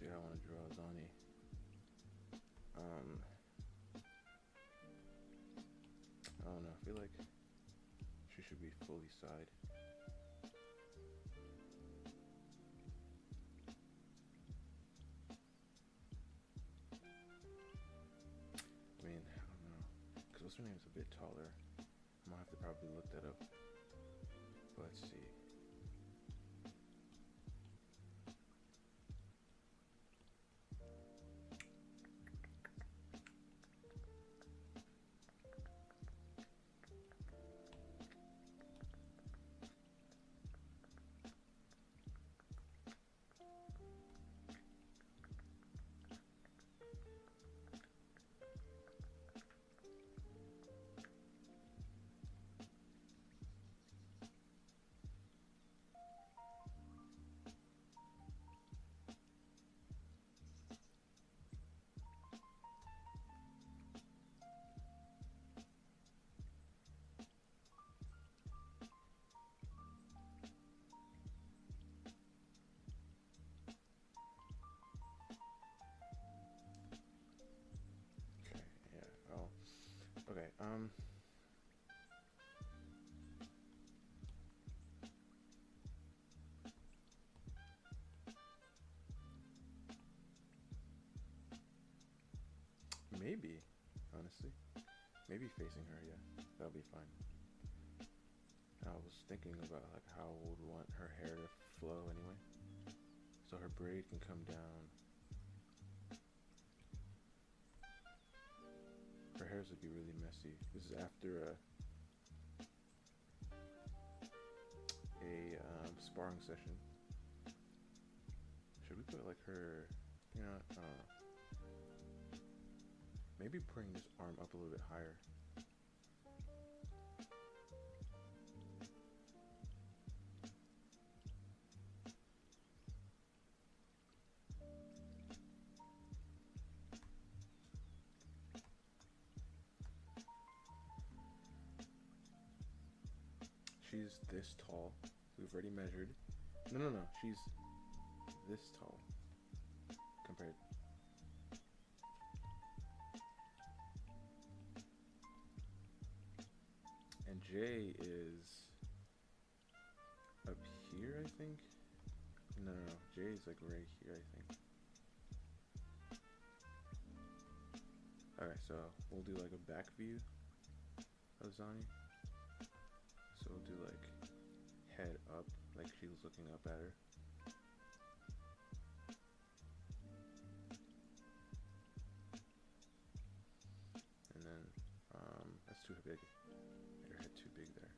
see how I want to draw Zani. I don't know. I feel like she should be fully side. I mean, I don't know. Because what's her name's a bit taller. I'm gonna have to probably look that up. But let's see. Okay, yeah. Oh, okay. Maybe, honestly. Maybe facing her, yeah. That'll be fine. I was thinking about like how I would want her hair to flow anyway. So her braid can come down. Her hairs would be really messy. This is after a sparring session. Should we put like her, you know, maybe bring this arm up a little bit higher. She's this tall. We've already measured. No. She's this tall compared. And Jay is up here, I think. No. Jay's like right here, I think. Alright, so we'll do like a back view of Zani. So we'll do like head up, like she was looking up at her. And then, that's too big. Your head too big there.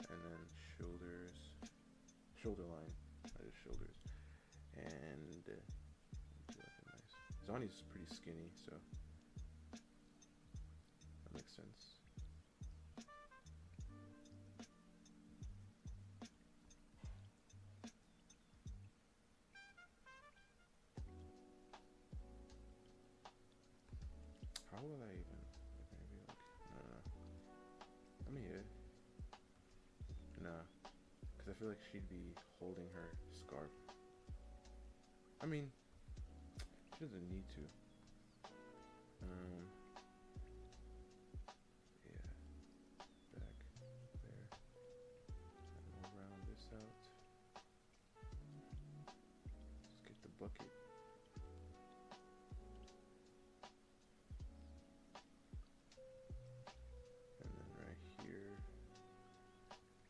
And then shoulders, shoulder line, that is shoulders. And do like a nice. Zani's pretty skinny, so that makes sense. How will I even? Maybe like no. I mean, yeah. Nah, because I feel like she'd be holding her scarf. I mean, she doesn't need to. Yeah, back there. And we'll round this out. Let's get the bucket. And then right here,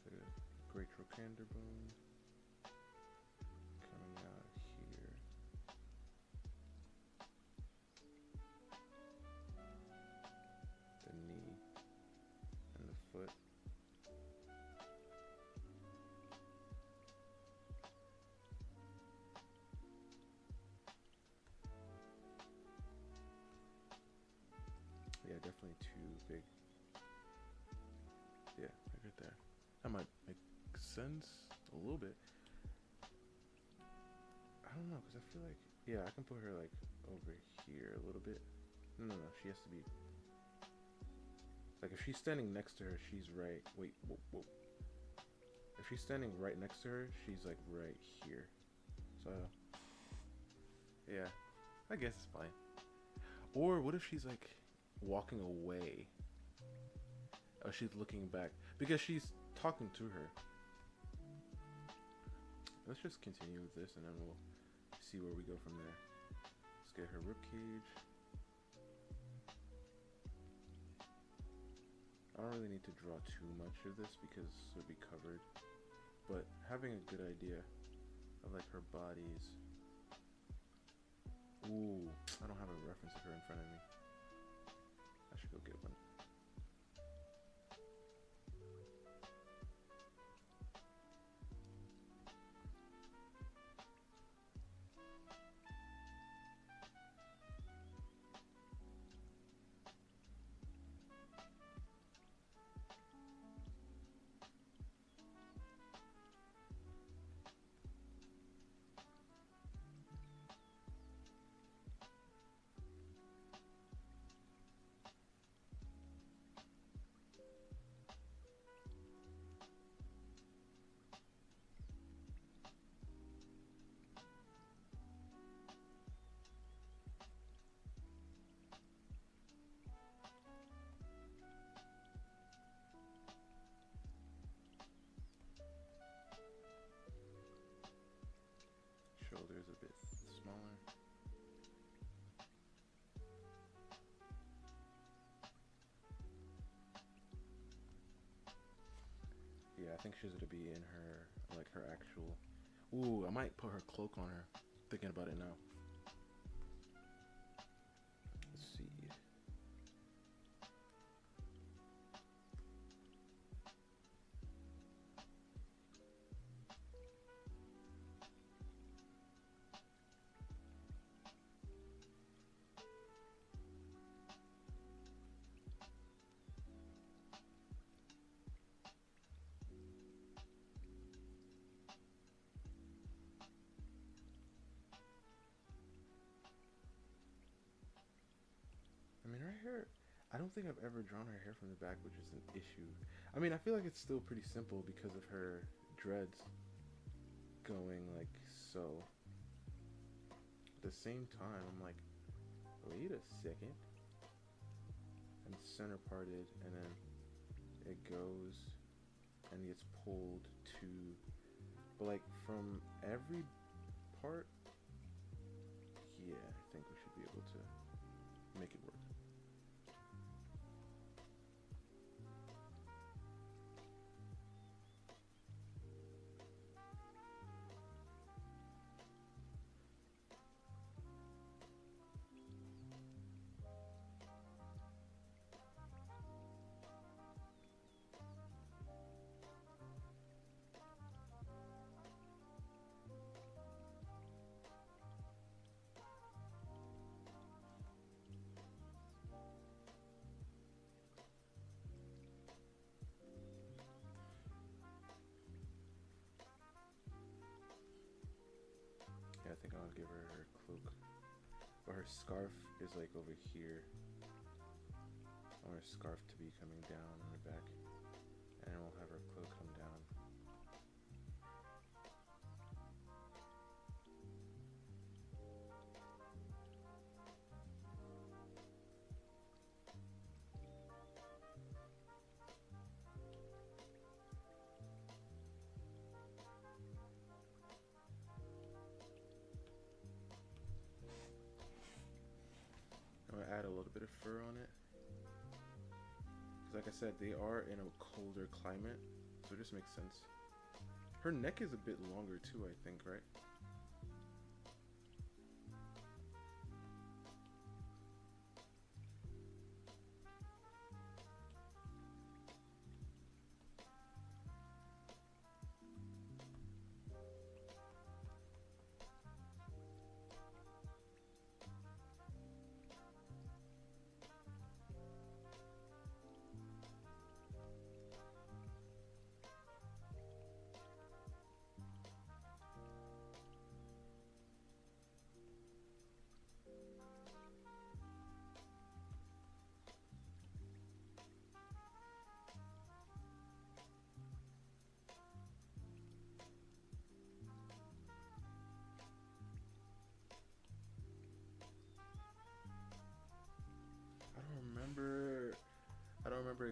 the great trochanter bone coming out here. The knee and the foot. Yeah, definitely too big. Yeah, I get that. That might make sense a little bit. I don't know, because I feel like, yeah, I can put her like over here a little bit. No, she has to be, like if she's standing next to her, she's right. Wait, whoa. If If she's standing right next to her, she's like right here. So, yeah, I guess it's fine. Or what if she's like walking away? Oh, she's looking back because she's talking to her. Let's just continue with this and then we'll see where we go from there. Let's get her ribcage. I don't really need to draw too much of this because it'll be covered. But having a good idea of like her bodies. Ooh, I don't have a reference of her in front of me. I should go get one. Shoulders a bit smaller. Yeah, I think she's gonna be in her, like her actual. Ooh, I might put her cloak on her. Thinking about it now. Let's see. I mean, her hair, I don't think I've ever drawn her hair from the back, which is an issue. I mean, I feel like it's still pretty simple because of her dreads going like so. At the same time, I'm like, wait a second. And center parted, and then it goes and gets pulled to, but like from every part, yeah, I think we should be able to make it work. Yeah, I think I'll give her her cloak. But her scarf is like over here. I want her scarf to be coming down on her back. And then we'll have her cloak come down. I'm gonna add a little bit of fur on it. Because like I said, they are in a colder climate, so it just makes sense. Her neck is a bit longer too, I think, right?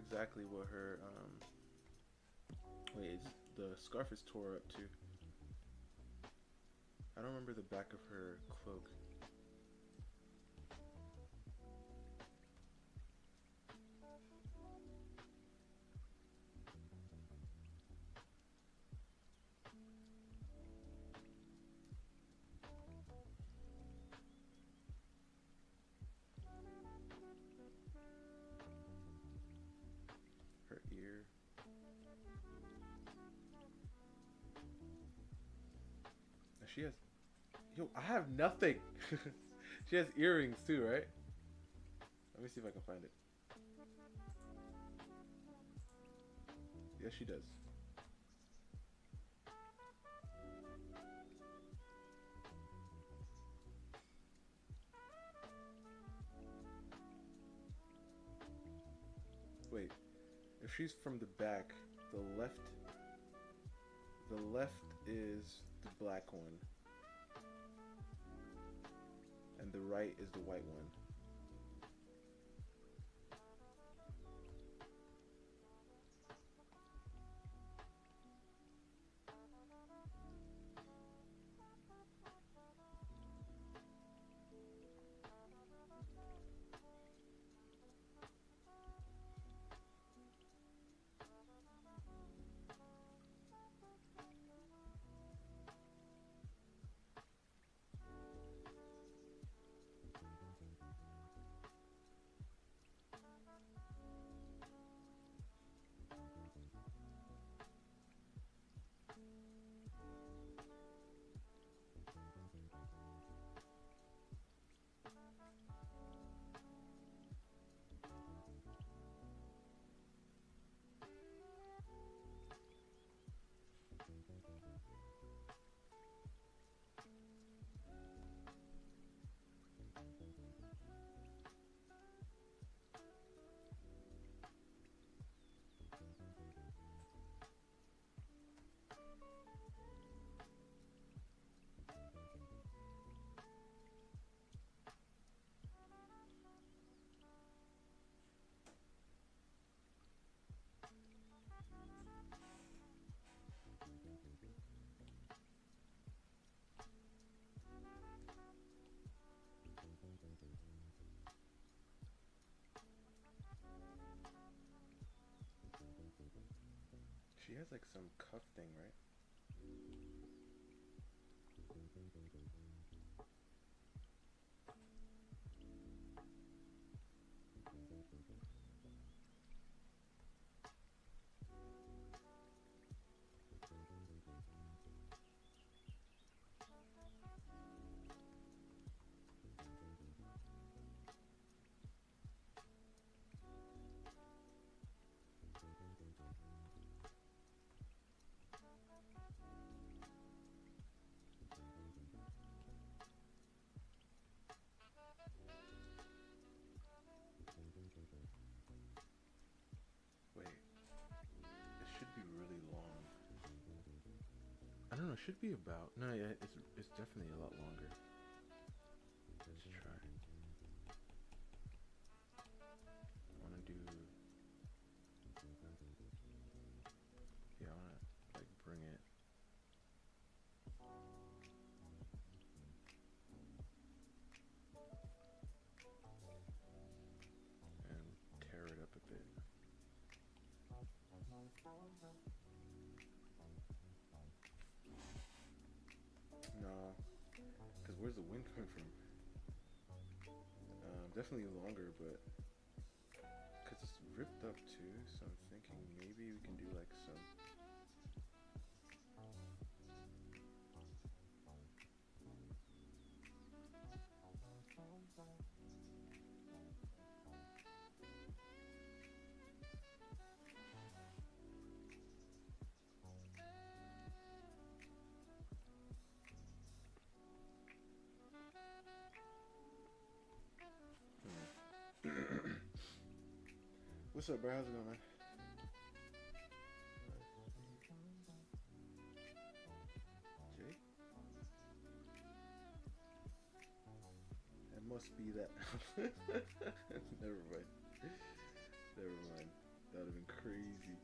exactly what her wait, the scarf is tore up too. I don't remember the back of her cloak. Her ear. She has. Yo, I have nothing. She has earrings too, right? Let me see if I can find it. Yes, she does. Wait, if she's from the back, the left is the black one, and the right is the white one. She has like some cuff thing, right? Wait, it should be really long. I don't know. It should be about. No, yeah, it's definitely a lot longer. Let's try. I want to do. Yeah, I want to like bring it. And tear it up a bit. No, because where's the wind coming from? Definitely longer, but because it's ripped up too, so I'm thinking maybe we can do like some. What's up, bro? How's it going, man? Jay? It must be that. Never mind. Never mind. That would have been crazy.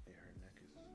Yeah, her neck is longer.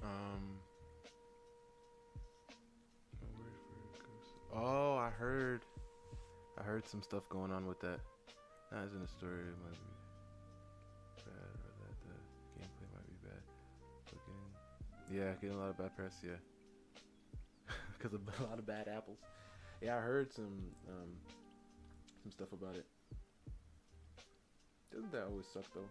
Um, oh, I heard some stuff going on with that. Not as in the story, it might be bad, or that the gameplay might be bad. Yeah, getting a lot of bad press, yeah, because of a lot of bad apples. Yeah, I heard some stuff about it. Doesn't that always suck though?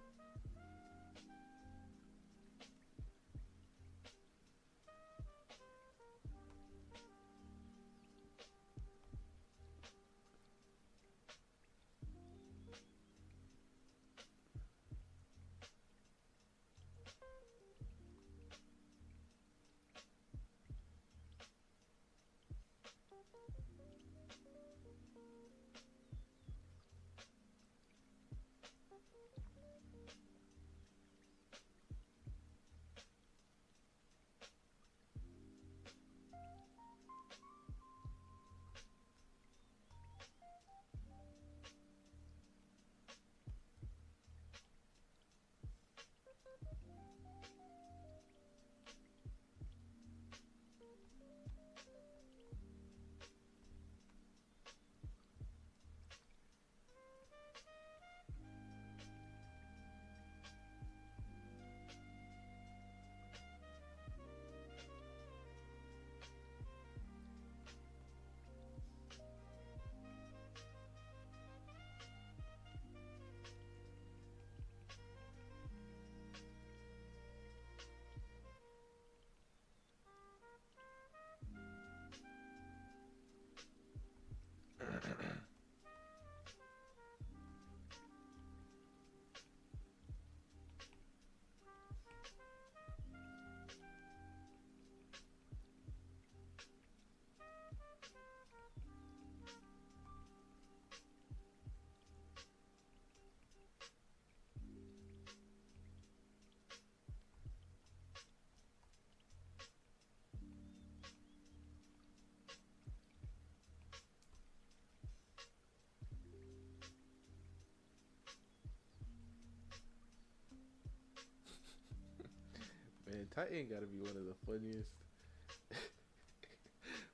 Man, Titan gotta be one of the funniest,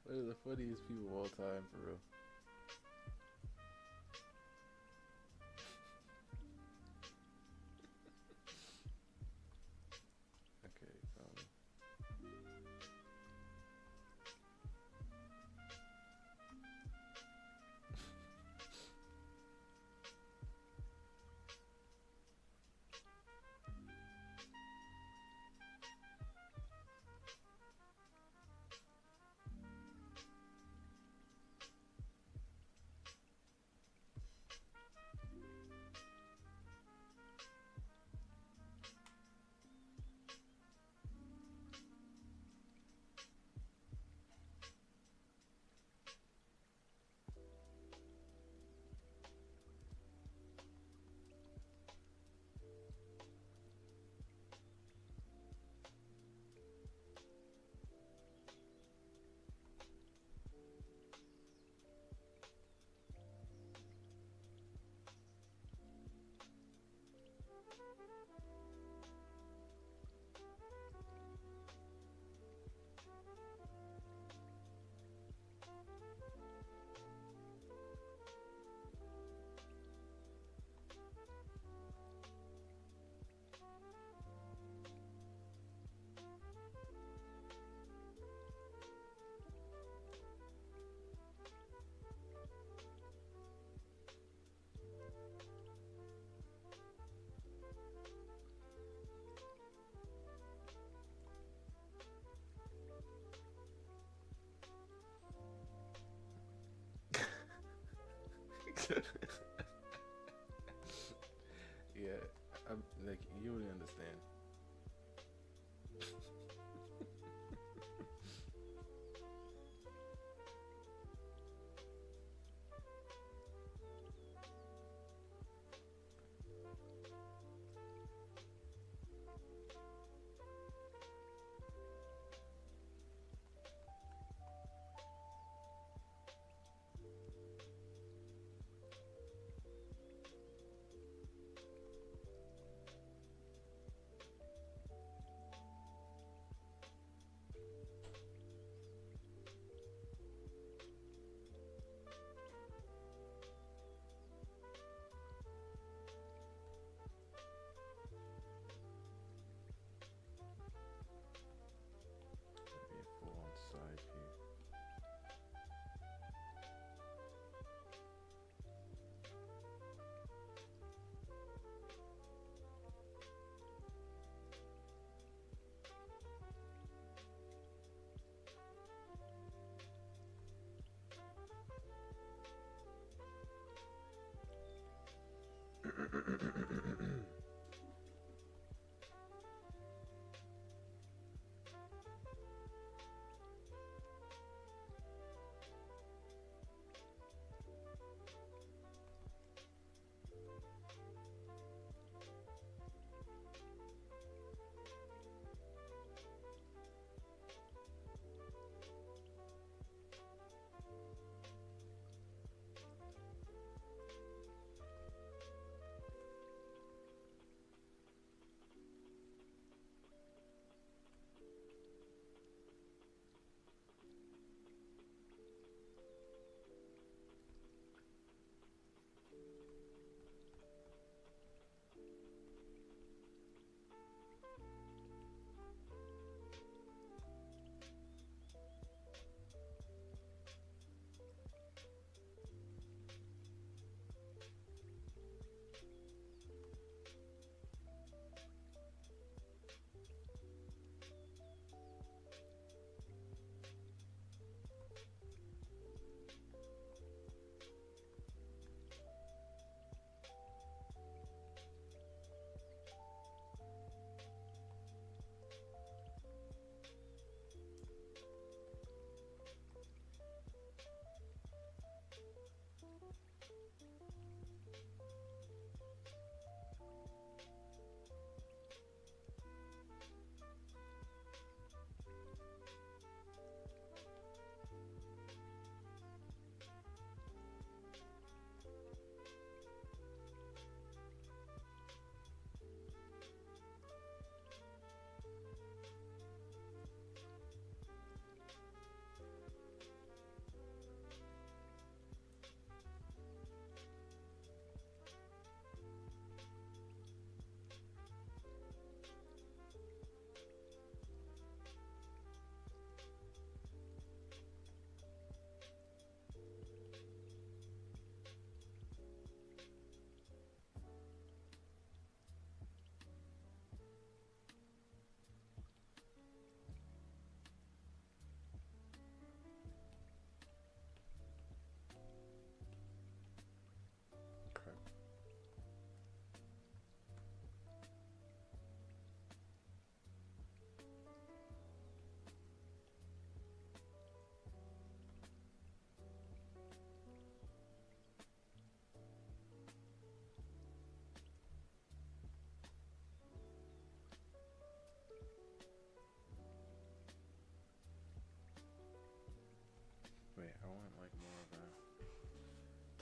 one of the funniest people of all time, for real. Okay, yeah, I'm like you wouldn't understand. That'd be a full-on side view.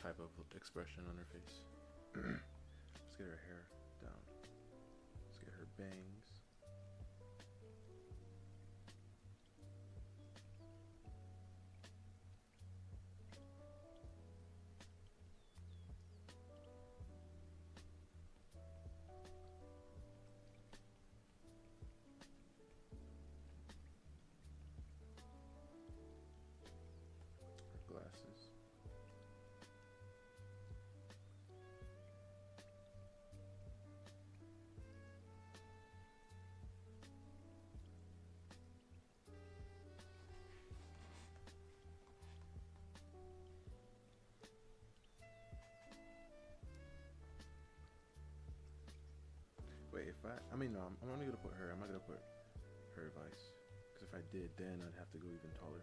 type of expression on her face. Let's get her hair down. Let's get her bangs. Her glasses. Wait, if I mean, no, I'm only gonna put her. I'm not gonna put her advice. Because if I did, then I'd have to go even taller.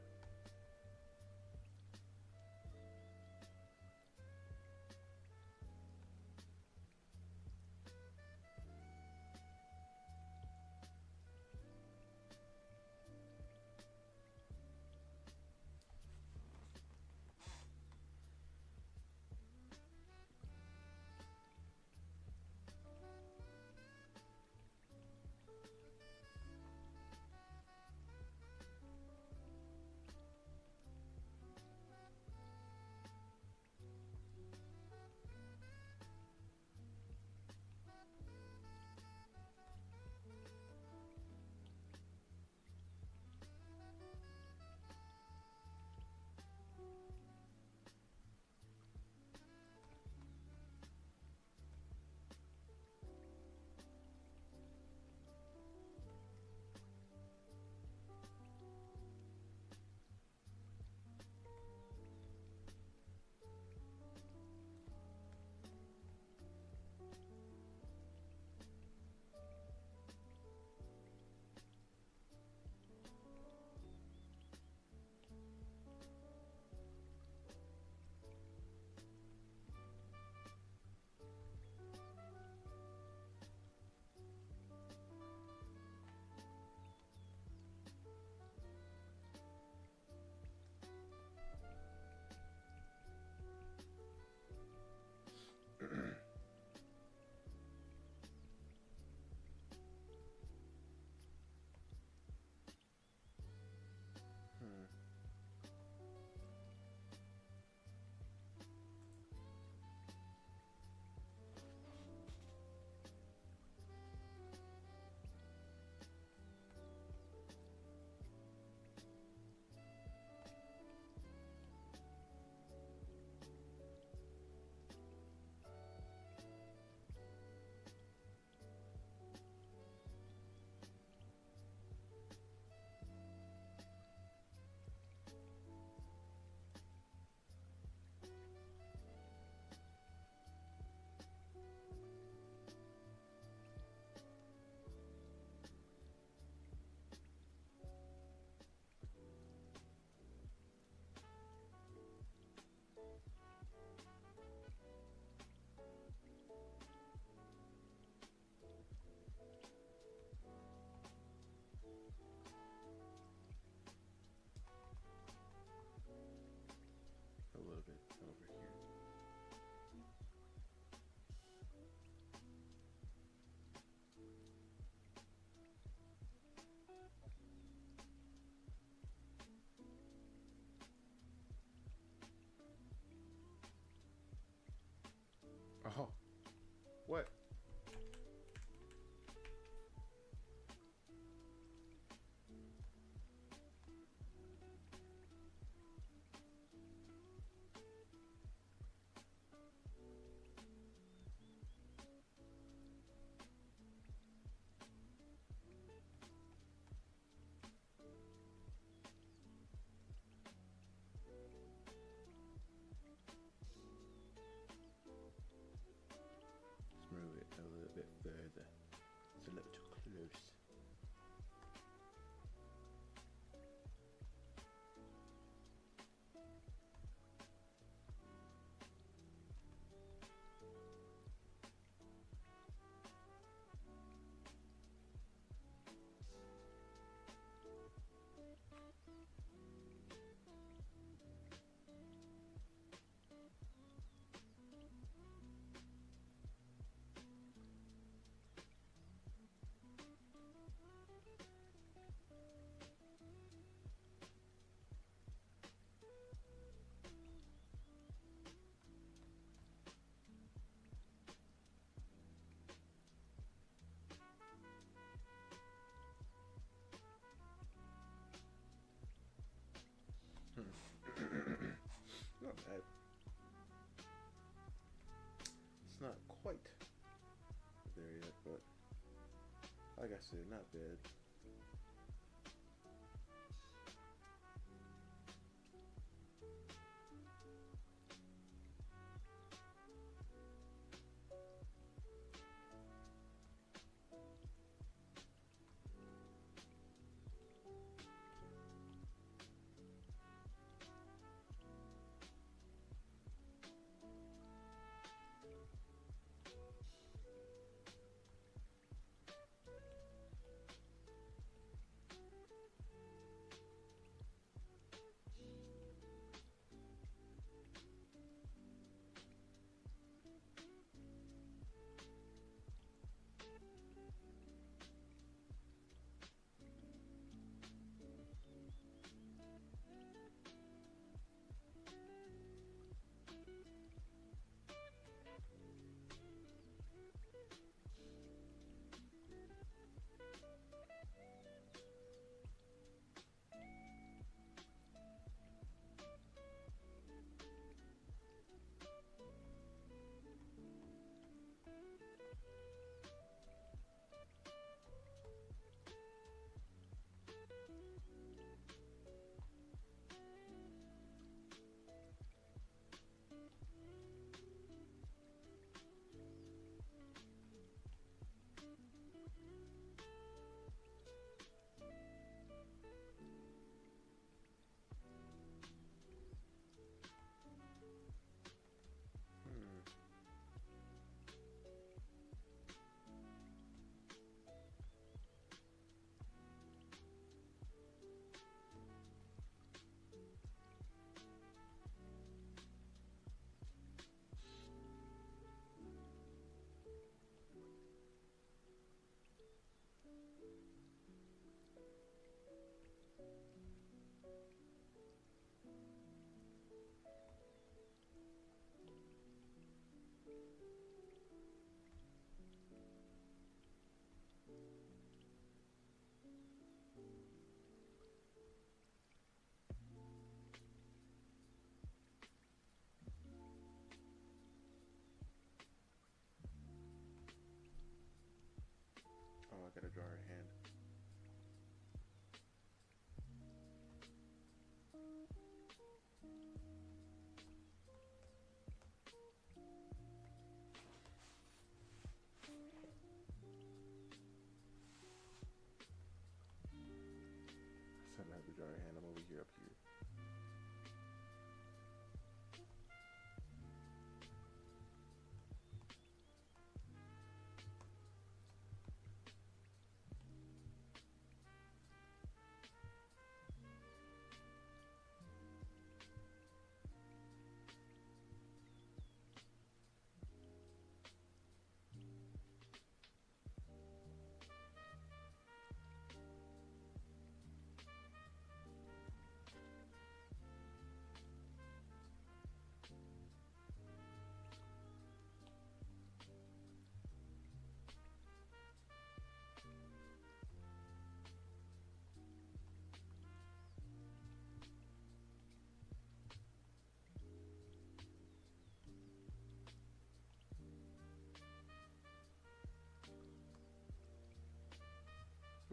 A little bit over here. Oh, what? Let's move it a little bit further. It's a little too close. quite there yet, but like I said, not bad. Oh, I gotta draw her hand. I said I have to draw her hand. I'm over here, up here.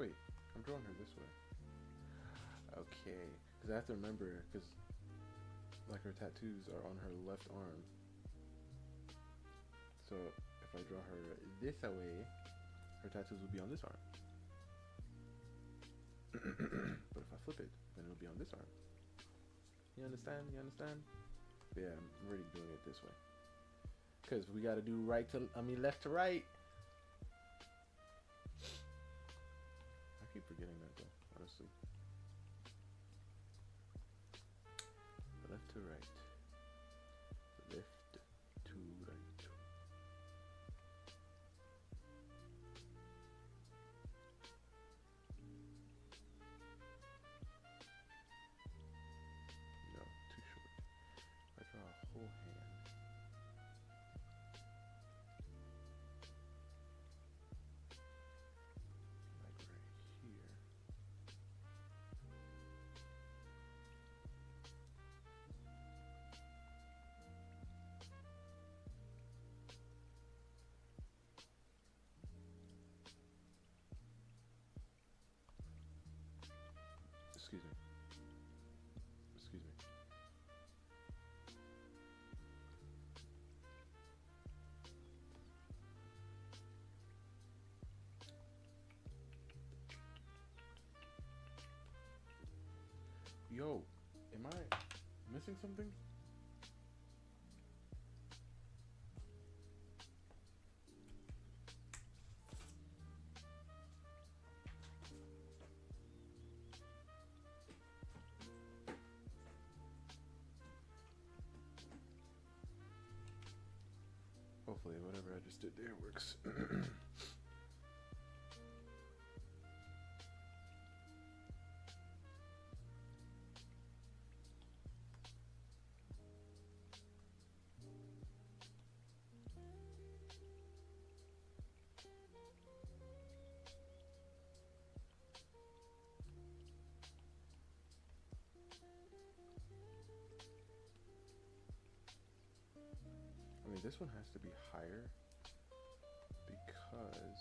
Wait, I'm drawing her this way. Okay, because I have to remember, because like her tattoos are on her left arm. So if I draw her this way, her tattoos will be on this arm. But if I flip it, then it'll be on this arm. You understand? You understand? Yeah, I'm already doing it this way. Because we got to do left to right. I keep forgetting that though, honestly. Left to right. Left to right. No, too short. I draw a whole hand. Yo, am I missing something? Hopefully, whatever I just did there works. I mean, this one has to be higher because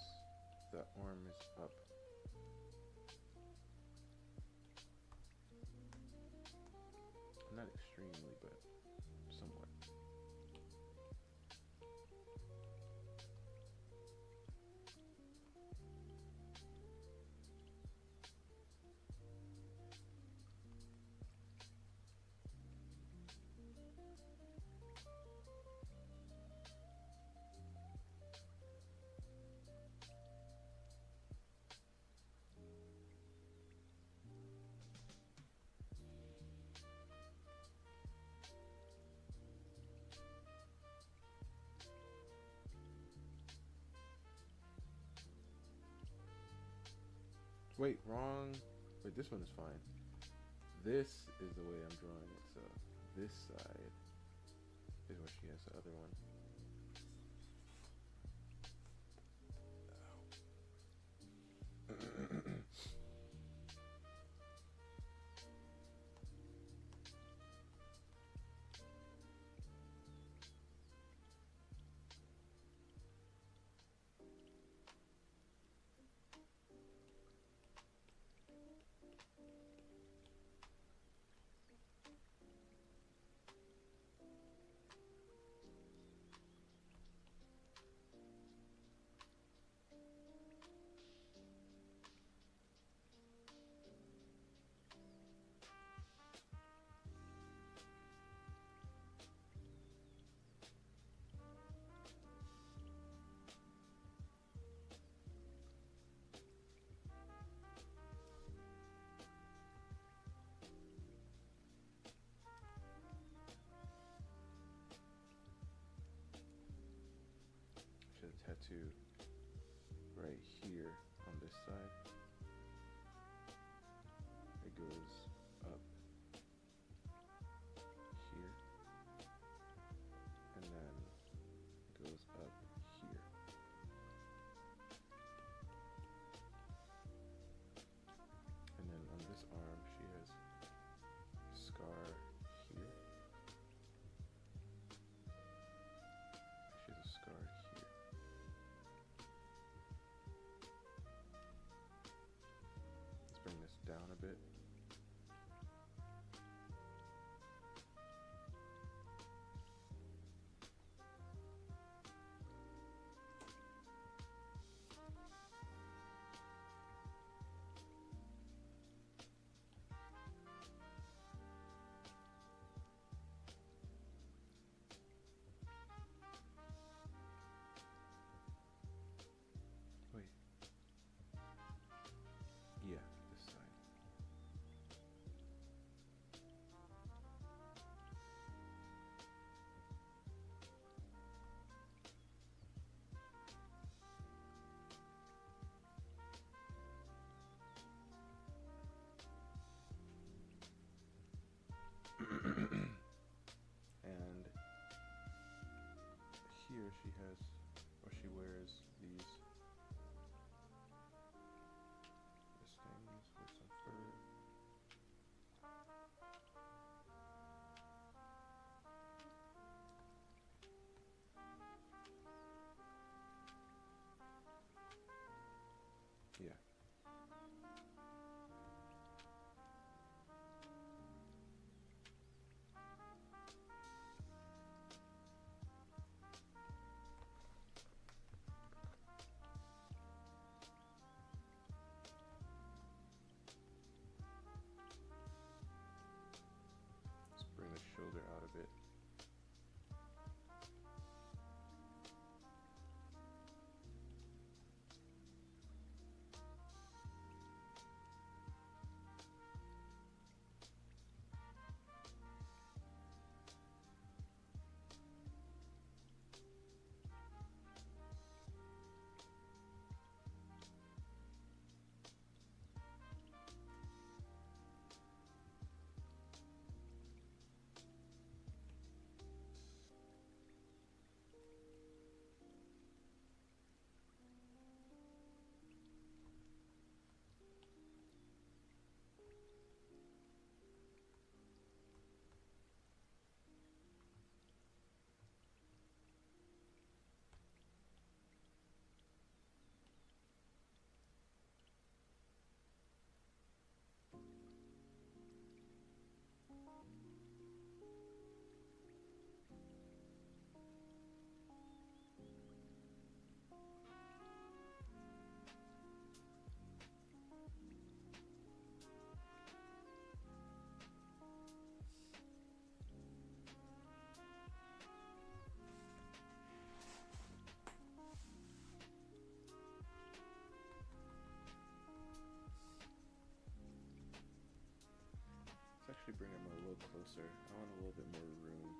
the arm is up. Not extremely, but somewhat. Wait, wrong. Wait, this one is fine. This is the way I'm drawing it, so this side is where she has the other one. Should have tattoo right here on this side. It goes up here, and then it goes up here. And then on this arm, she has scar here. She has a scar here. Let's bring this down a bit. Wait. Yeah, this side. And here she has, or she wears these things with some fur. Yeah. closer. I want a little bit more room.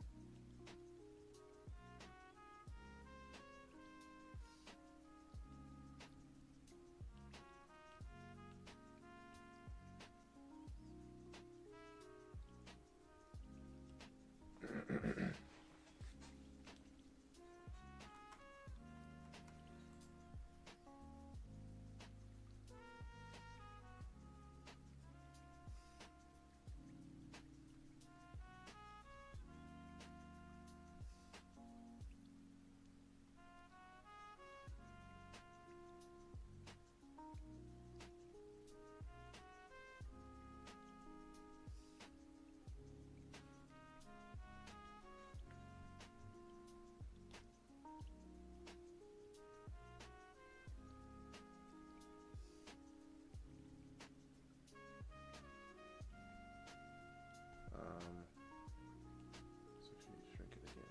So if you shrink it again.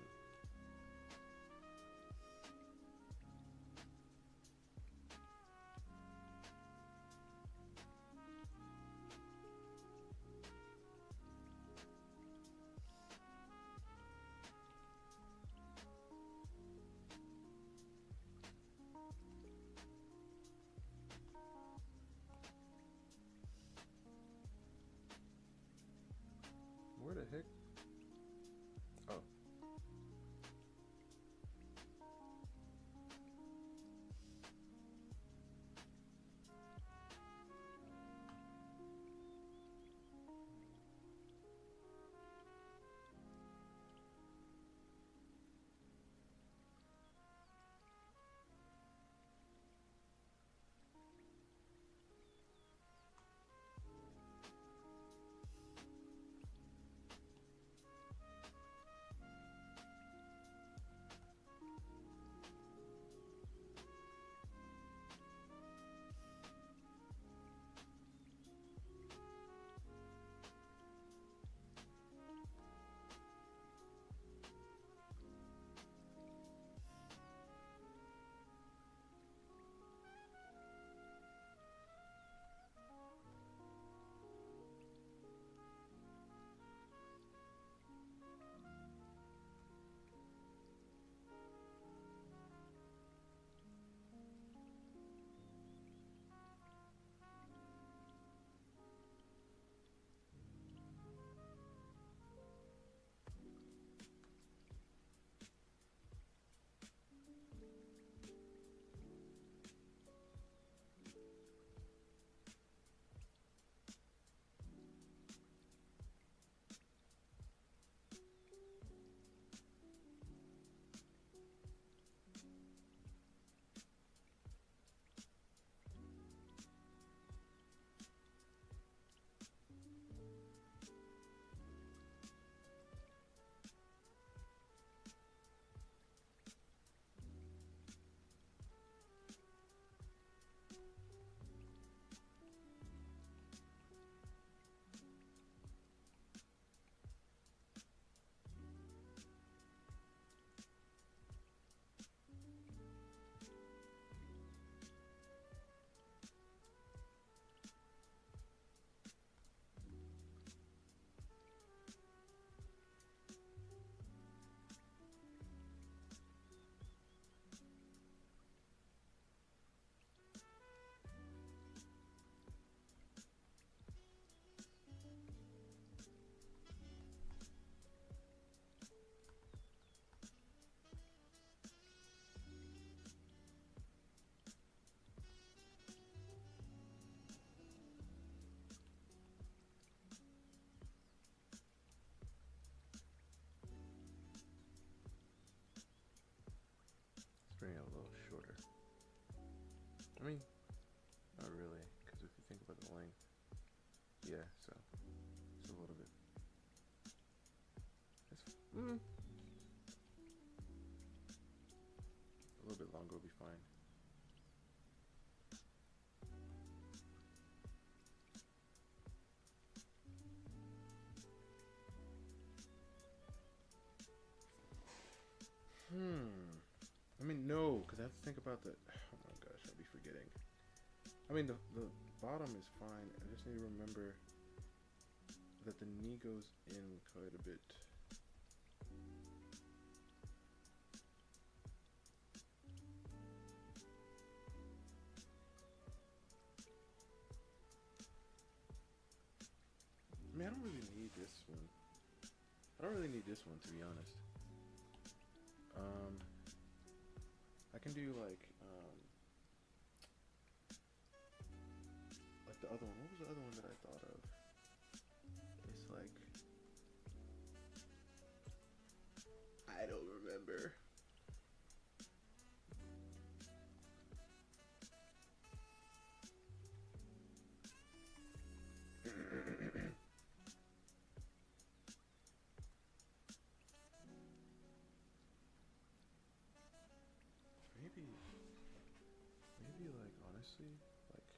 Where the heck? Oh. Bring it a little shorter. I mean, not really, because if you think about the length, yeah, so it's a little bit. It's a little bit longer will be fine. I mean, no, because I have to think about the. Oh my gosh, I'll be forgetting. I mean, the bottom is fine. I just need to remember that the knee goes in quite a bit. I mean, I don't really need this one. I don't really need this one, to be honest. I can do like the other one. What was the other one that I thought of? It's like, I don't remember. Maybe like honestly, like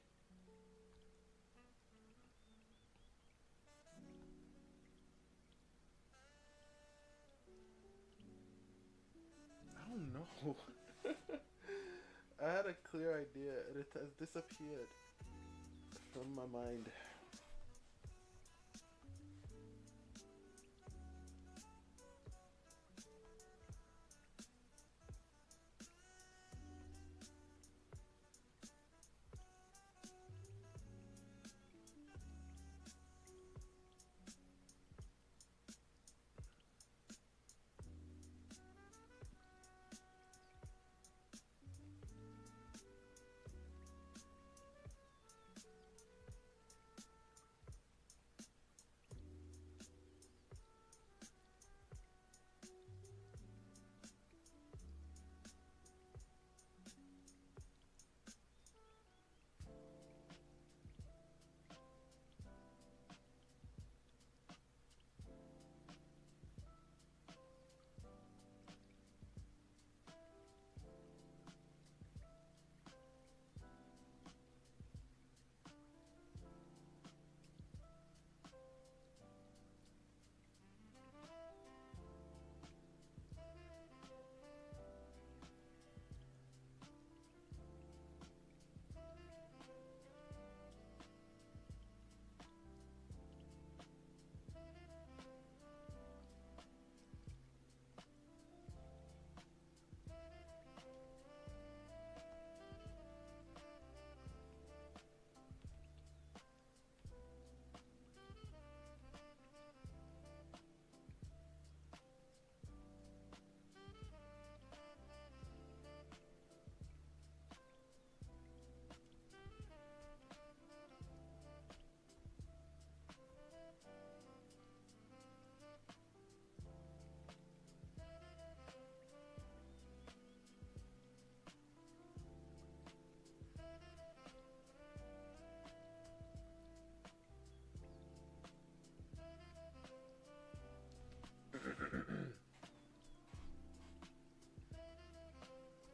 I don't know. I had a clear idea and it has disappeared from my mind.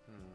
Hmm.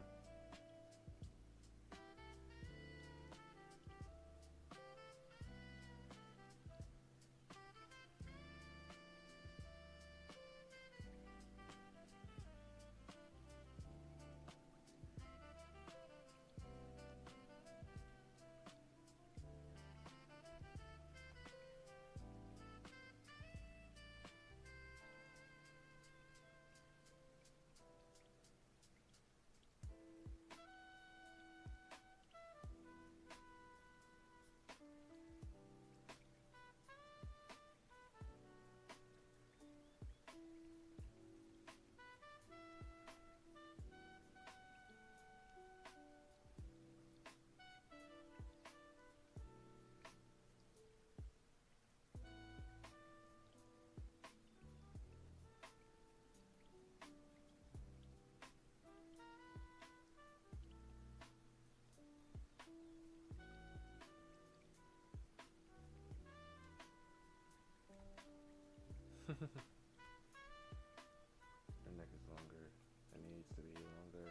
Her neck is longer. It needs to be longer.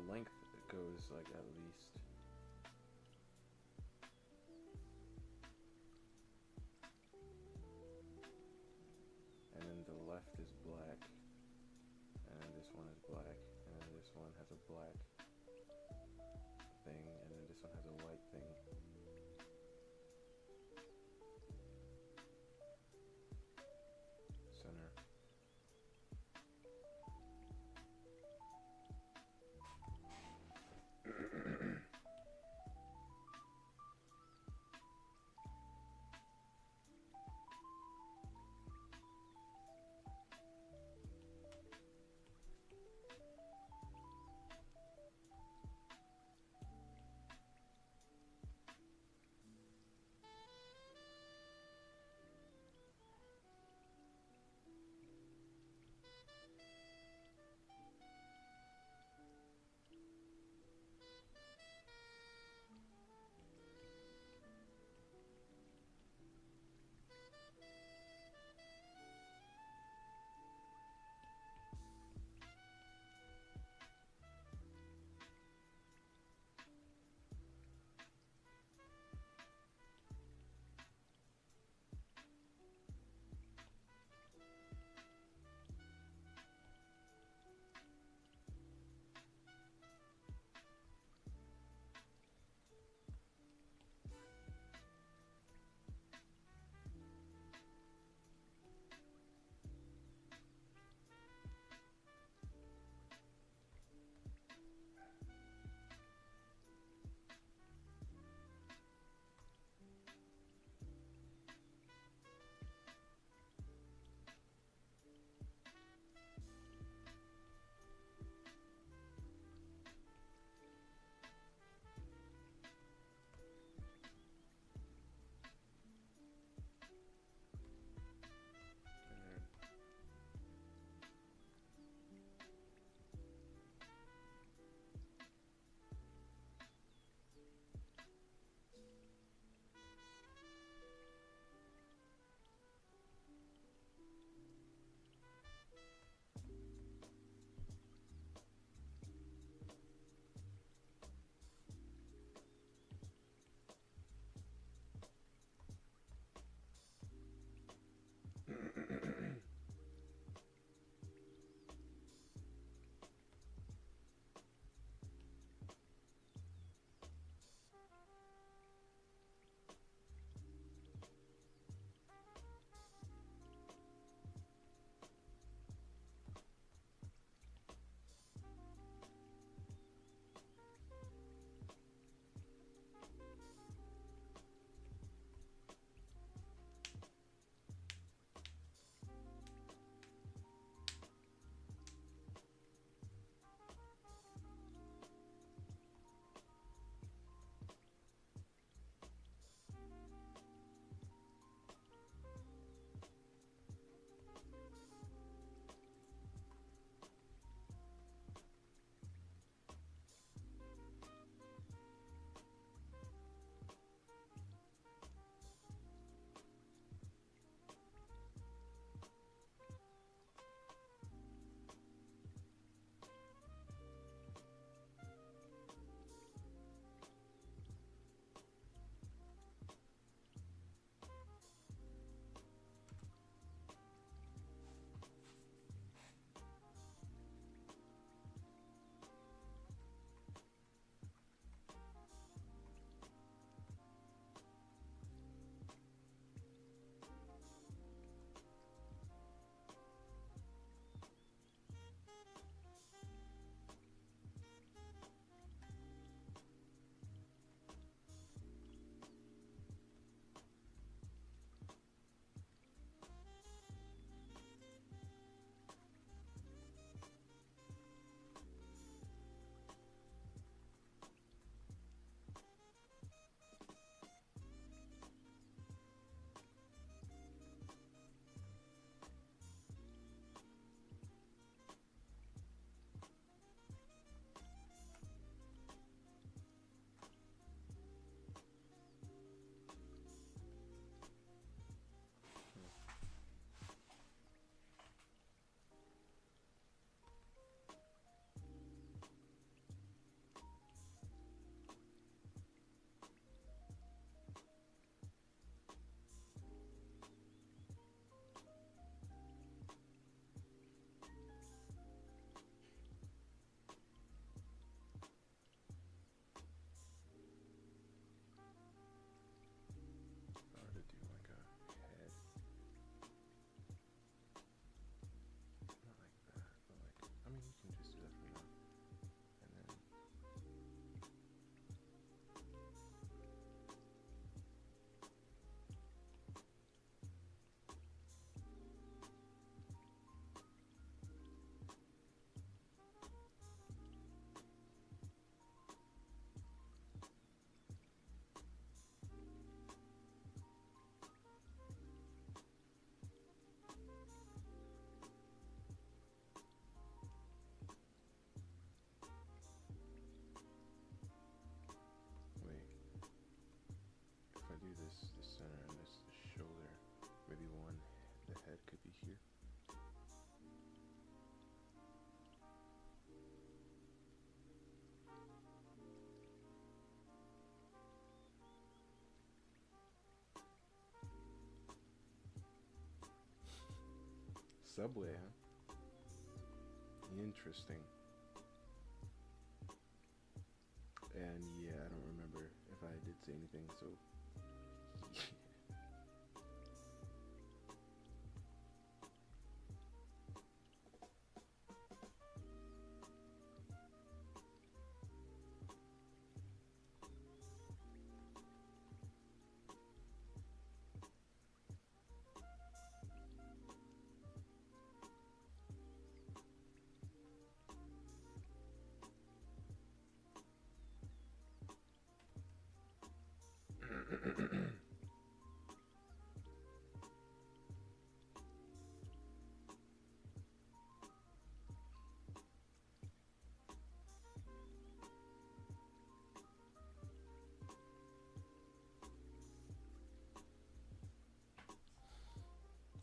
length goes like at least. And then the left is black, and then this one is black, and then this one has a black thing, and then this one has a white thing. Center. the center and this the shoulder. Maybe one, the head could be here. Subway, huh? Interesting. And yeah, I don't remember if I did say anything, so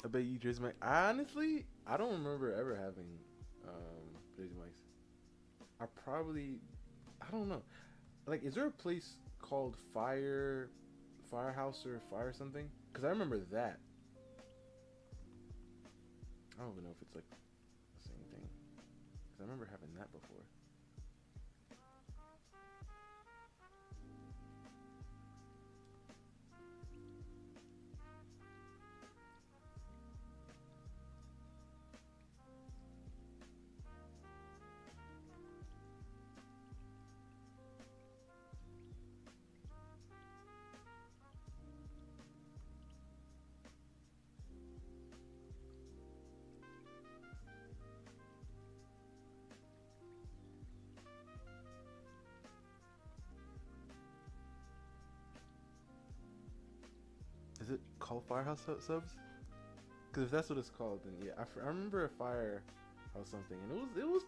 I bet you Jersey Mike. Honestly, I don't remember ever having Jersey Mike's. I don't know. Like, is there a place called Firehouse or Fire something? Because I remember that. I don't even know if it's like the same thing. Because I remember having that before. Is it called Firehouse Subs? Because if that's what it's called, then yeah, I remember a Firehouse something, and it was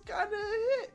kind of a hit.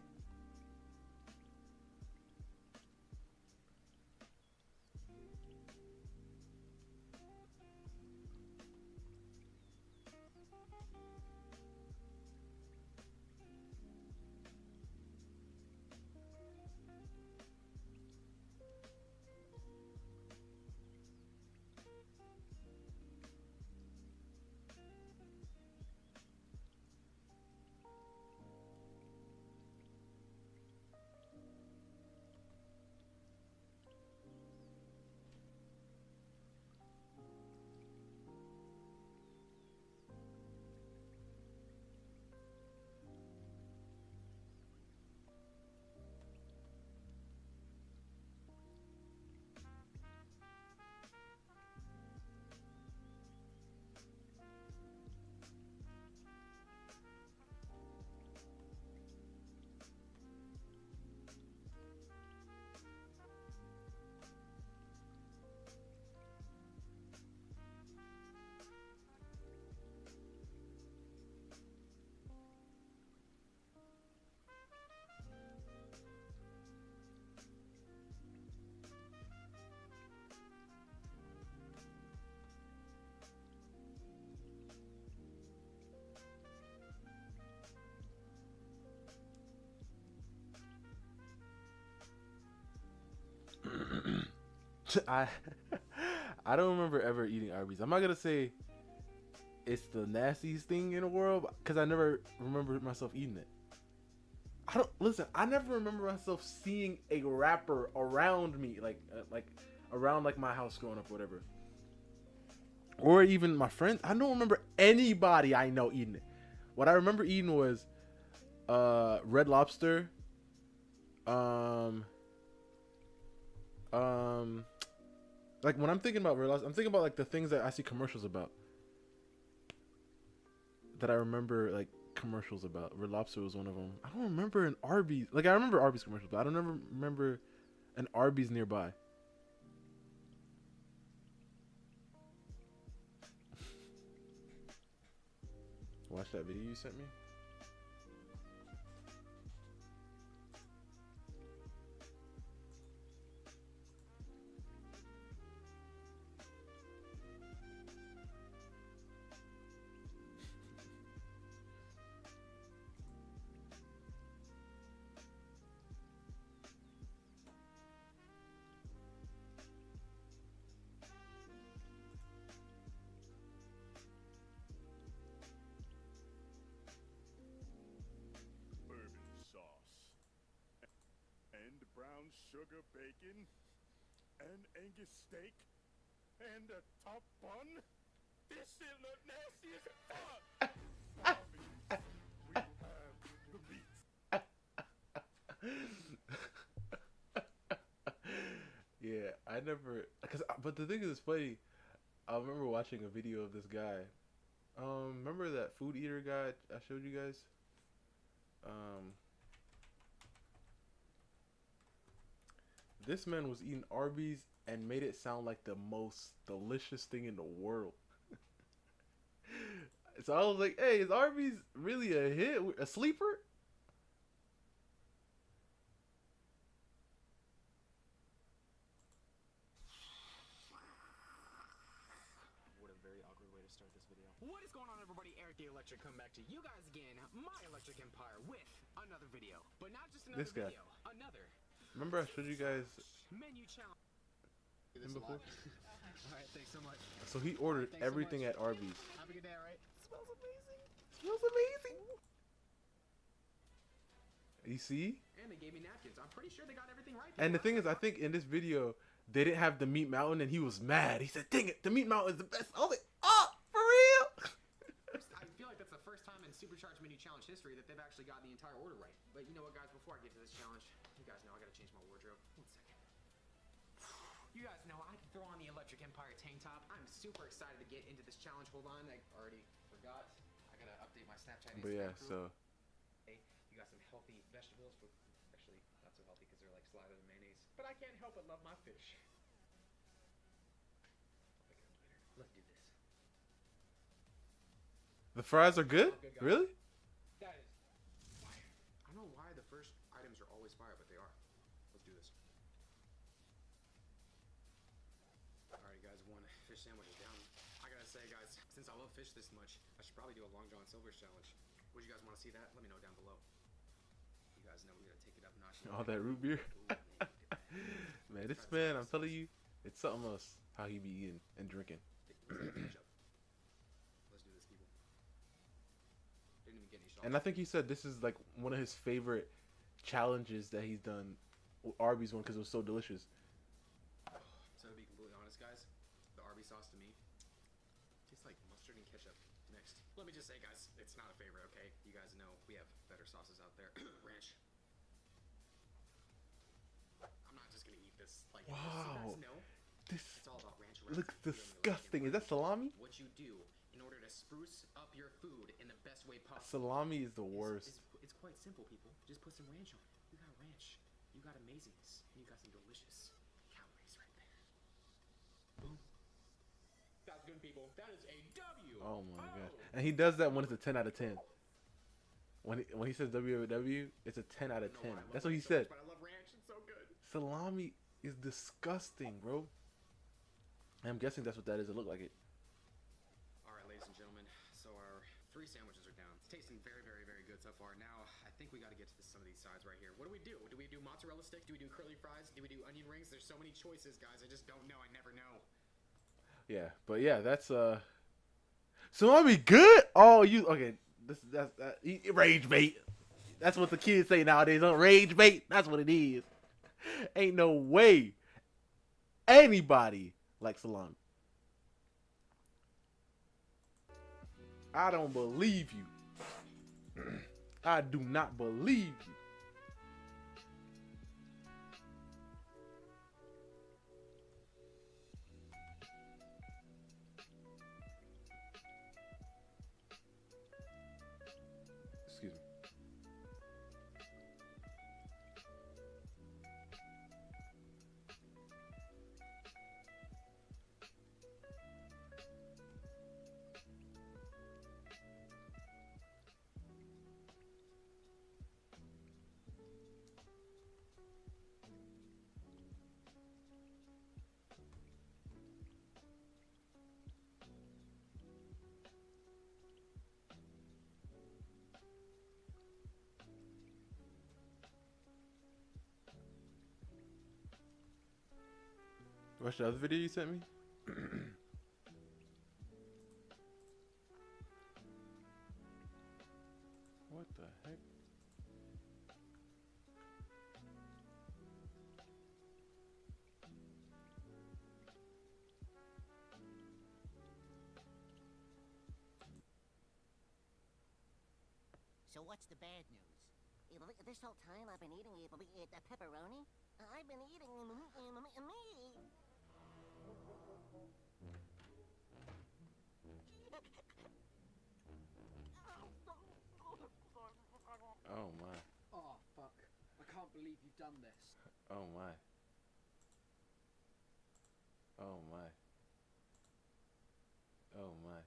I I don't remember ever eating Arby's. I'm not gonna say it's the nastiest thing in the world because I never remember myself eating it. I don't listen. I never remember myself seeing a rapper around me, like around like my house growing up, whatever, or even my friends. I don't remember anybody I know eating it. What I remember eating was Red Lobster, um, um, like when I'm thinking about Red Lobster, I'm thinking about like the things that I see commercials about. That I remember like commercials about. Red Lobster was one of them. I don't remember an Arby's. Like I remember Arby's commercials, but I don't ever remember an Arby's nearby. Watch that video you sent me. sugar bacon, and Angus steak, and a top bun. This shit look nasty as fuck. Obviously, we will have the meat. Yeah, I never, but the thing is, it's funny. I remember watching a video of this guy. Remember that food eater guy I showed you guys? Um, this man was eating Arby's and made it sound like the most delicious thing in the world. So I was like, "Hey, is Arby's really a hit? A sleeper?" What a very awkward way to start this video. What is going on, everybody? Eric the Electric coming back to you guys again, my Electric Empire, with another video. But not just another This guy. video, another Remember I showed you guys menu challenge. him before? Alright, thanks so much. So he ordered Thanks so everything much. at Arby's. Have a good day, alright? Smells amazing. Smells amazing. You see? And they gave me napkins. I'm pretty sure they got everything right. And the thing is, I think in this video, they didn't have the meat mountain, and he was mad. He said, "Dang it, the meat mountain is the best." I was like, "Oh, for real?" I feel like that's the first time in Supercharged Menu Challenge history that they've actually got the entire order right. But you know what, guys? Before I get to this challenge, you guys know I gotta change my wardrobe. 1 second. You guys know I can throw on the Electric Empire tank top. I'm super excited to get into this challenge. Hold on, I already forgot. I gotta update my Snapchat. But yeah, Instagram crew. so Hey, you got some healthy vegetables. Actually, not so healthy because they're like slather and mayonnaise. But I can't help but love my fish. I'll pick it up later. Let's do this. the fries are good. Good guy. Really? That is fire. I don't know why the first items are always fire, but they are. Let's do this. Alright, guys, 1 fish sandwich is down. I gotta say, guys, since I love fish this much, I should probably do a Long John Silver's challenge. Would you guys want to see that? Let me know down below. You guys know we gotta take it up a notch. All that root beer. Ooh, Man, this man, I'm telling you, it's something else how he be eating and drinking. ketchup. Let's do this, people. Didn't even get any shots. And I think he said this is like one of his favorite challenges that he's done. Arby's one because it was so delicious. So to be completely honest, guys, the Arby's sauce to me tastes like mustard and ketchup mixed. Let me just say, guys, it's not a favorite, okay? You guys know we have better sauces out there. Ranch. I'm not just gonna eat this like this. You Wow. guys know This it's all about ranch. looks disgusting. Is that salami? What you do in order to spruce up your food in the best way possible. Salami is the worst. It's quite simple, people. Just put some ranch on it. You got ranch. You got amazingness. And you got some delicious calories right there. Boom. That's good, people. That is a W. Oh my gosh. And he does that when it's a 10 out of 10. When he says WW, it's a 10 out of 10. That's what he said. But I love ranch. It's so good. Salami is disgusting, bro. I'm guessing that's what that is. It looked like it. All right, ladies and gentlemen. So our 3 sandwiches are down. It's tasting very, very, very good so far. Now, I think we got to get to some of these sides right here. What do we do? Do we do mozzarella stick? Do we do curly fries? Do we do onion rings? There's so many choices, guys. I just don't know. I never know. Yeah, but yeah, that's salami good. Oh, you okay? Rage bait. That's what the kids say nowadays. Rage bait. That's what it is. Ain't no way anybody likes salami. I don't believe you. I do not believe you. Excuse me. Watch the other video you sent me. What the heck? So what's the bad news? This whole time I've been eating the pepperoni. I've been eating me. Oh my. Oh, fuck. I can't believe you've done this. Oh my. Oh my. Oh my.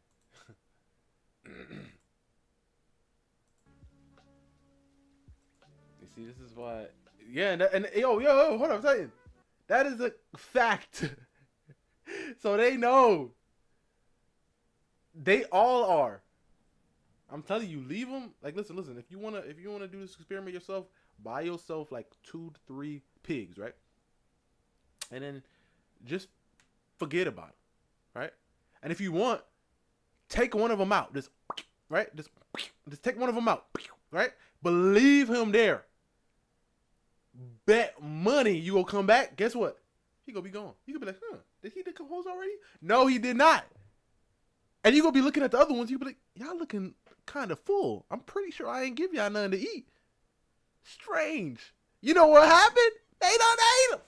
You see, this is why. Yeah, and yo, hold on, I'm telling you, that is a fact. So they know. They all are. I'm telling you, leave them. Like, listen. If you wanna do this experiment yourself, buy yourself like 2 to 3 pigs, right? And then just forget about it, right? And if you want, take one of them out. Just right, just take one of them out, right? But leave him there. Bet money you gonna come back. Guess what? He gonna be gone. You gonna be like, huh? Did he decompose already? No, he did not. And you gonna be looking at the other ones. You be like, y'all looking kind of full. I'm pretty sure I ain't give y'all nothing to eat. Strange. You know what happened? They done ate them.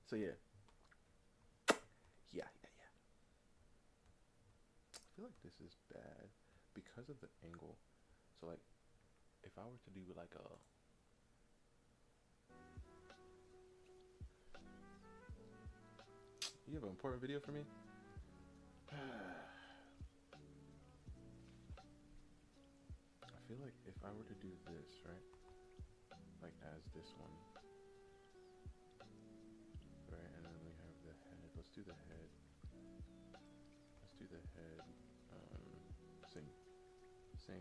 So yeah. I feel like this is bad because of the angle. So like, if I were to do like a you have an important video for me? I feel like if I were to do this, right? Like as this one. Right, and then we have the head. Let's do the head. Same.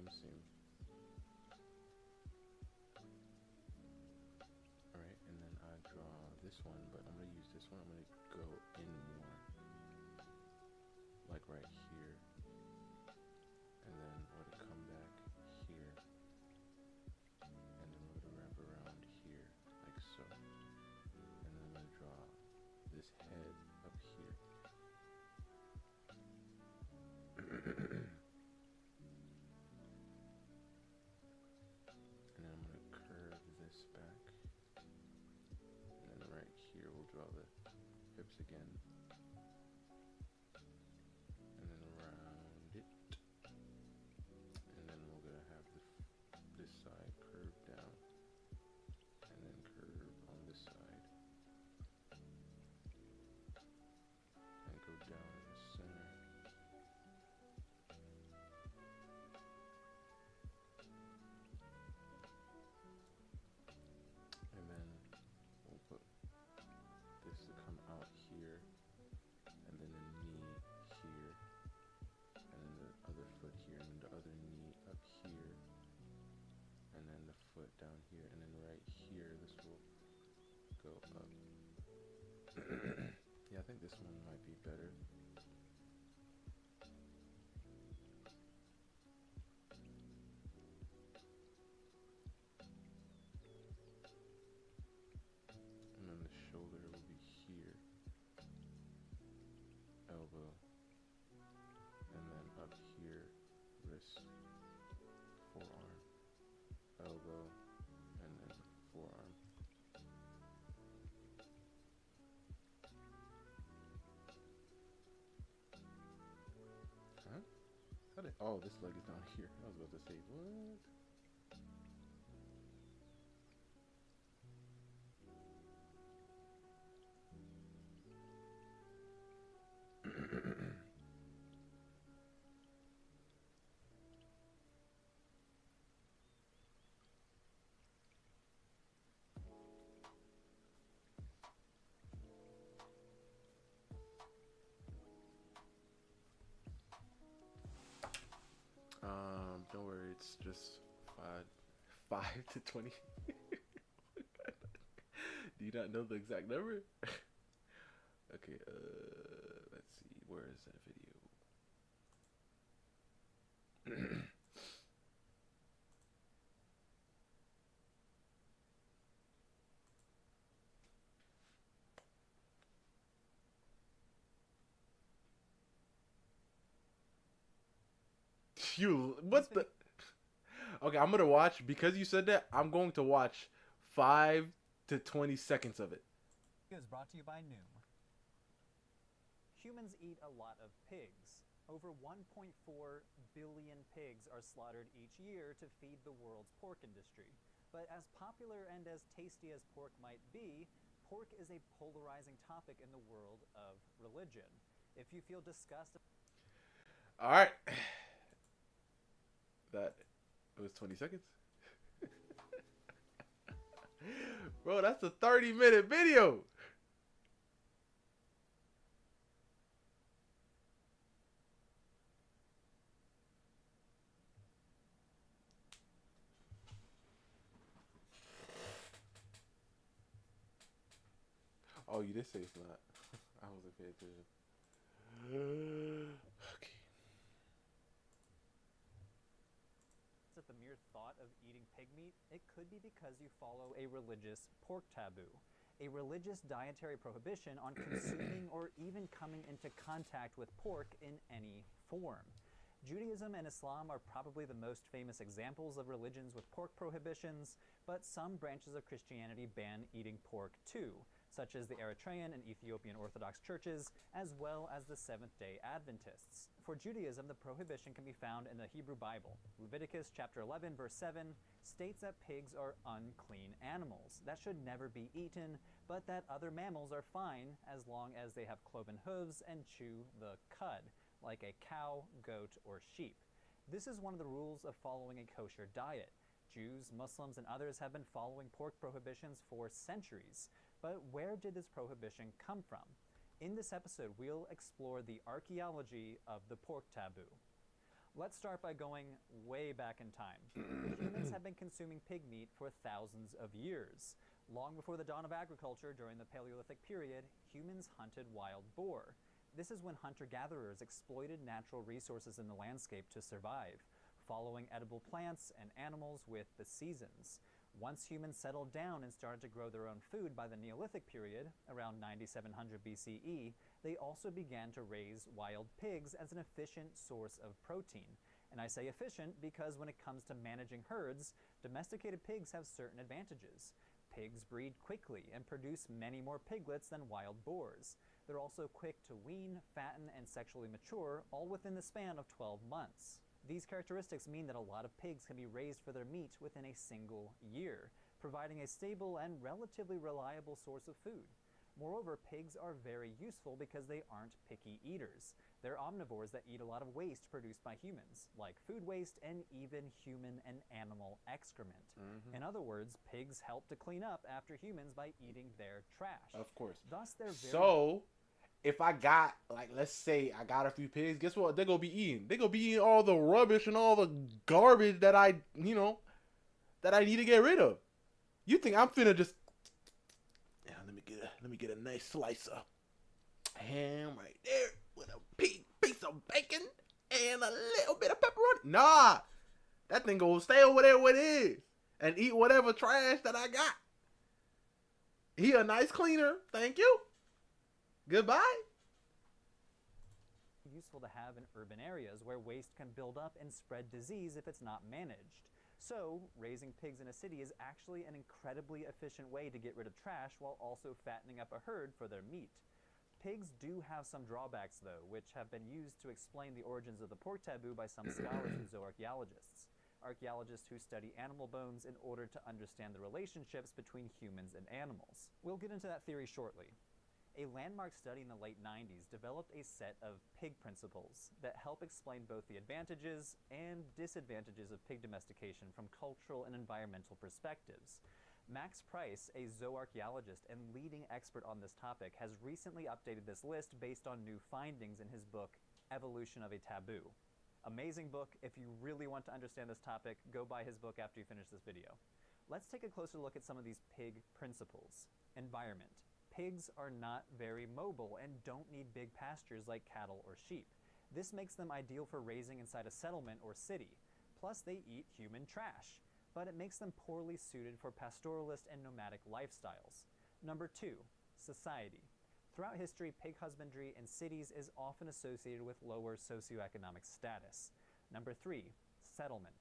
Alright, and then I draw this one, but I'm gonna use this one. I'm gonna go in more. Like right here. And then let it come back here. And then we're gonna wrap around here, like so. And then I'm gonna draw this head up here. And then I'm gonna curve this back. And then right here we'll draw the hips again. And then around it. And then we're gonna have this side curve down. And then curve on this side. And go down in the center. And then we'll put this to come out here, and then the knee here, and then the other foot here, and then the other knee up here, and then the foot down here, and then right here this will go up. Yeah, I think this one might be better. And then the shoulder will be here, elbow, and then up here, wrist, forearm, elbow, and then forearm. Huh? How did, oh, this leg is down here. I was about to say, what? Don't worry, it's just 5 to 20. Do you not know the exact number? Okay, let's see, where is that video? You what's the? Okay, I'm gonna watch because you said that. I'm going to watch 5 to 20 seconds of it. Is brought to you by Noom. Humans eat a lot of pigs. Over 1.4 billion pigs are slaughtered each year to feed the world's pork industry. But as popular and as tasty as pork might be, pork is a polarizing topic in the world of religion. If you feel disgust... All right. That was 20 seconds. Bro, that's a 30-minute video. Oh, you did say it's not. I wasn't paying attention. Okay. At the mere thought of eating pig meat, it could be because you follow a religious pork taboo, a religious dietary prohibition on consuming or even coming into contact with pork in any form. Judaism and Islam are probably the most famous examples of religions with pork prohibitions, but some branches of Christianity ban eating pork too, such as the Eritrean and Ethiopian Orthodox churches, as well as the Seventh-day Adventists. For Judaism, the prohibition can be found in the Hebrew Bible. Leviticus chapter 11, verse 7 states that pigs are unclean animals that should never be eaten, but that other mammals are fine as long as they have cloven hooves and chew the cud, like a cow, goat, or sheep. This is one of the rules of following a kosher diet. Jews, Muslims, and others have been following pork prohibitions for centuries. But where did this prohibition come from? In this episode, we'll explore the archaeology of the pork taboo. Let's start by going way back in time. Humans have been consuming pig meat for thousands of years. Long before the dawn of agriculture during the Paleolithic period, humans hunted wild boar. This is when hunter-gatherers exploited natural resources in the landscape to survive, following edible plants and animals with the seasons. Once humans settled down and started to grow their own food by the Neolithic period, around 9700 BCE, they also began to raise wild pigs as an efficient source of protein. And I say efficient because when it comes to managing herds, domesticated pigs have certain advantages. Pigs breed quickly and produce many more piglets than wild boars. They're also quick to wean, fatten, and sexually mature, all within the span of 12 months. These characteristics mean that a lot of pigs can be raised for their meat within a single year, providing a stable and relatively reliable source of food. Moreover, pigs are very useful because they aren't picky eaters. They're omnivores that eat a lot of waste produced by humans, like food waste and even human and animal excrement. In other words, pigs help to clean up after humans by eating their trash. Of course. Thus, they're very... So, if I got, like, let's say I got a few pigs, guess what? They're going to be eating. They're going to be eating all the rubbish and all the garbage that I need to get rid of. You think I'm finna just, yeah, let me get a nice slice of ham right there with a piece of bacon and a little bit of pepperoni. Nah, that thing gonna stay over there where it is and eat whatever trash that I got. He a nice cleaner, thank you. Goodbye. Useful to have in urban areas where waste can build up and spread disease if it's not managed. So, raising pigs in a city is actually an incredibly efficient way to get rid of trash while also fattening up a herd for their meat. Pigs do have some drawbacks, though, which have been used to explain the origins of the pork taboo by some scholars and zooarchaeologists. Archaeologists who study animal bones in order to understand the relationships between humans and animals. We'll get into that theory shortly. A landmark study in the late 90s developed a set of pig principles that help explain both the advantages and disadvantages of pig domestication from cultural and environmental perspectives. Max Price, a zooarchaeologist and leading expert on this topic, has recently updated this list based on new findings in his book, Evolution of a Taboo. Amazing book. If you really want to understand this topic, go buy his book after you finish this video. Let's take a closer look at some of these pig principles. Environment. Pigs are not very mobile and don't need big pastures like cattle or sheep. This makes them ideal for raising inside a settlement or city. Plus, they eat human trash, but it makes them poorly suited for pastoralist and nomadic lifestyles. Number 2, society. Throughout history, pig husbandry in cities is often associated with lower socioeconomic status. Number 3, settlement.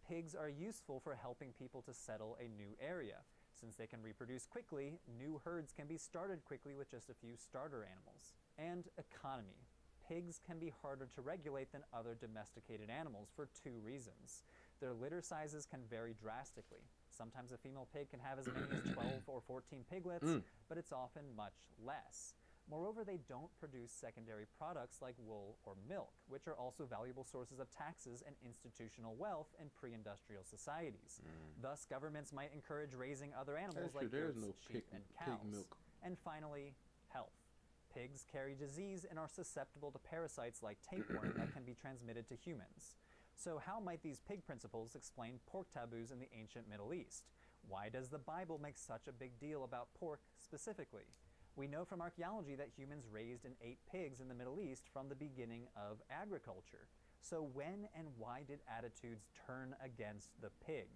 Pigs are useful for helping people to settle a new area. Since they can reproduce quickly, new herds can be started quickly with just a few starter animals. And economy. Pigs can be harder to regulate than other domesticated animals for 2 reasons. Their litter sizes can vary drastically. Sometimes a female pig can have as many as 12 or 14 piglets, but it's often much less. Moreover, they don't produce secondary products like wool or milk, which are also valuable sources of taxes and institutional wealth in pre-industrial societies. Thus, governments might encourage raising other animals like goats, sheep, and cows. Pig milk. And finally, health. Pigs carry disease and are susceptible to parasites like tapeworm that can be transmitted to humans. So how might these pig principles explain pork taboos in the ancient Middle East? Why does the Bible make such a big deal about pork specifically? We know from archaeology that humans raised and ate pigs in the Middle East from the beginning of agriculture. So when and why did attitudes turn against the pig?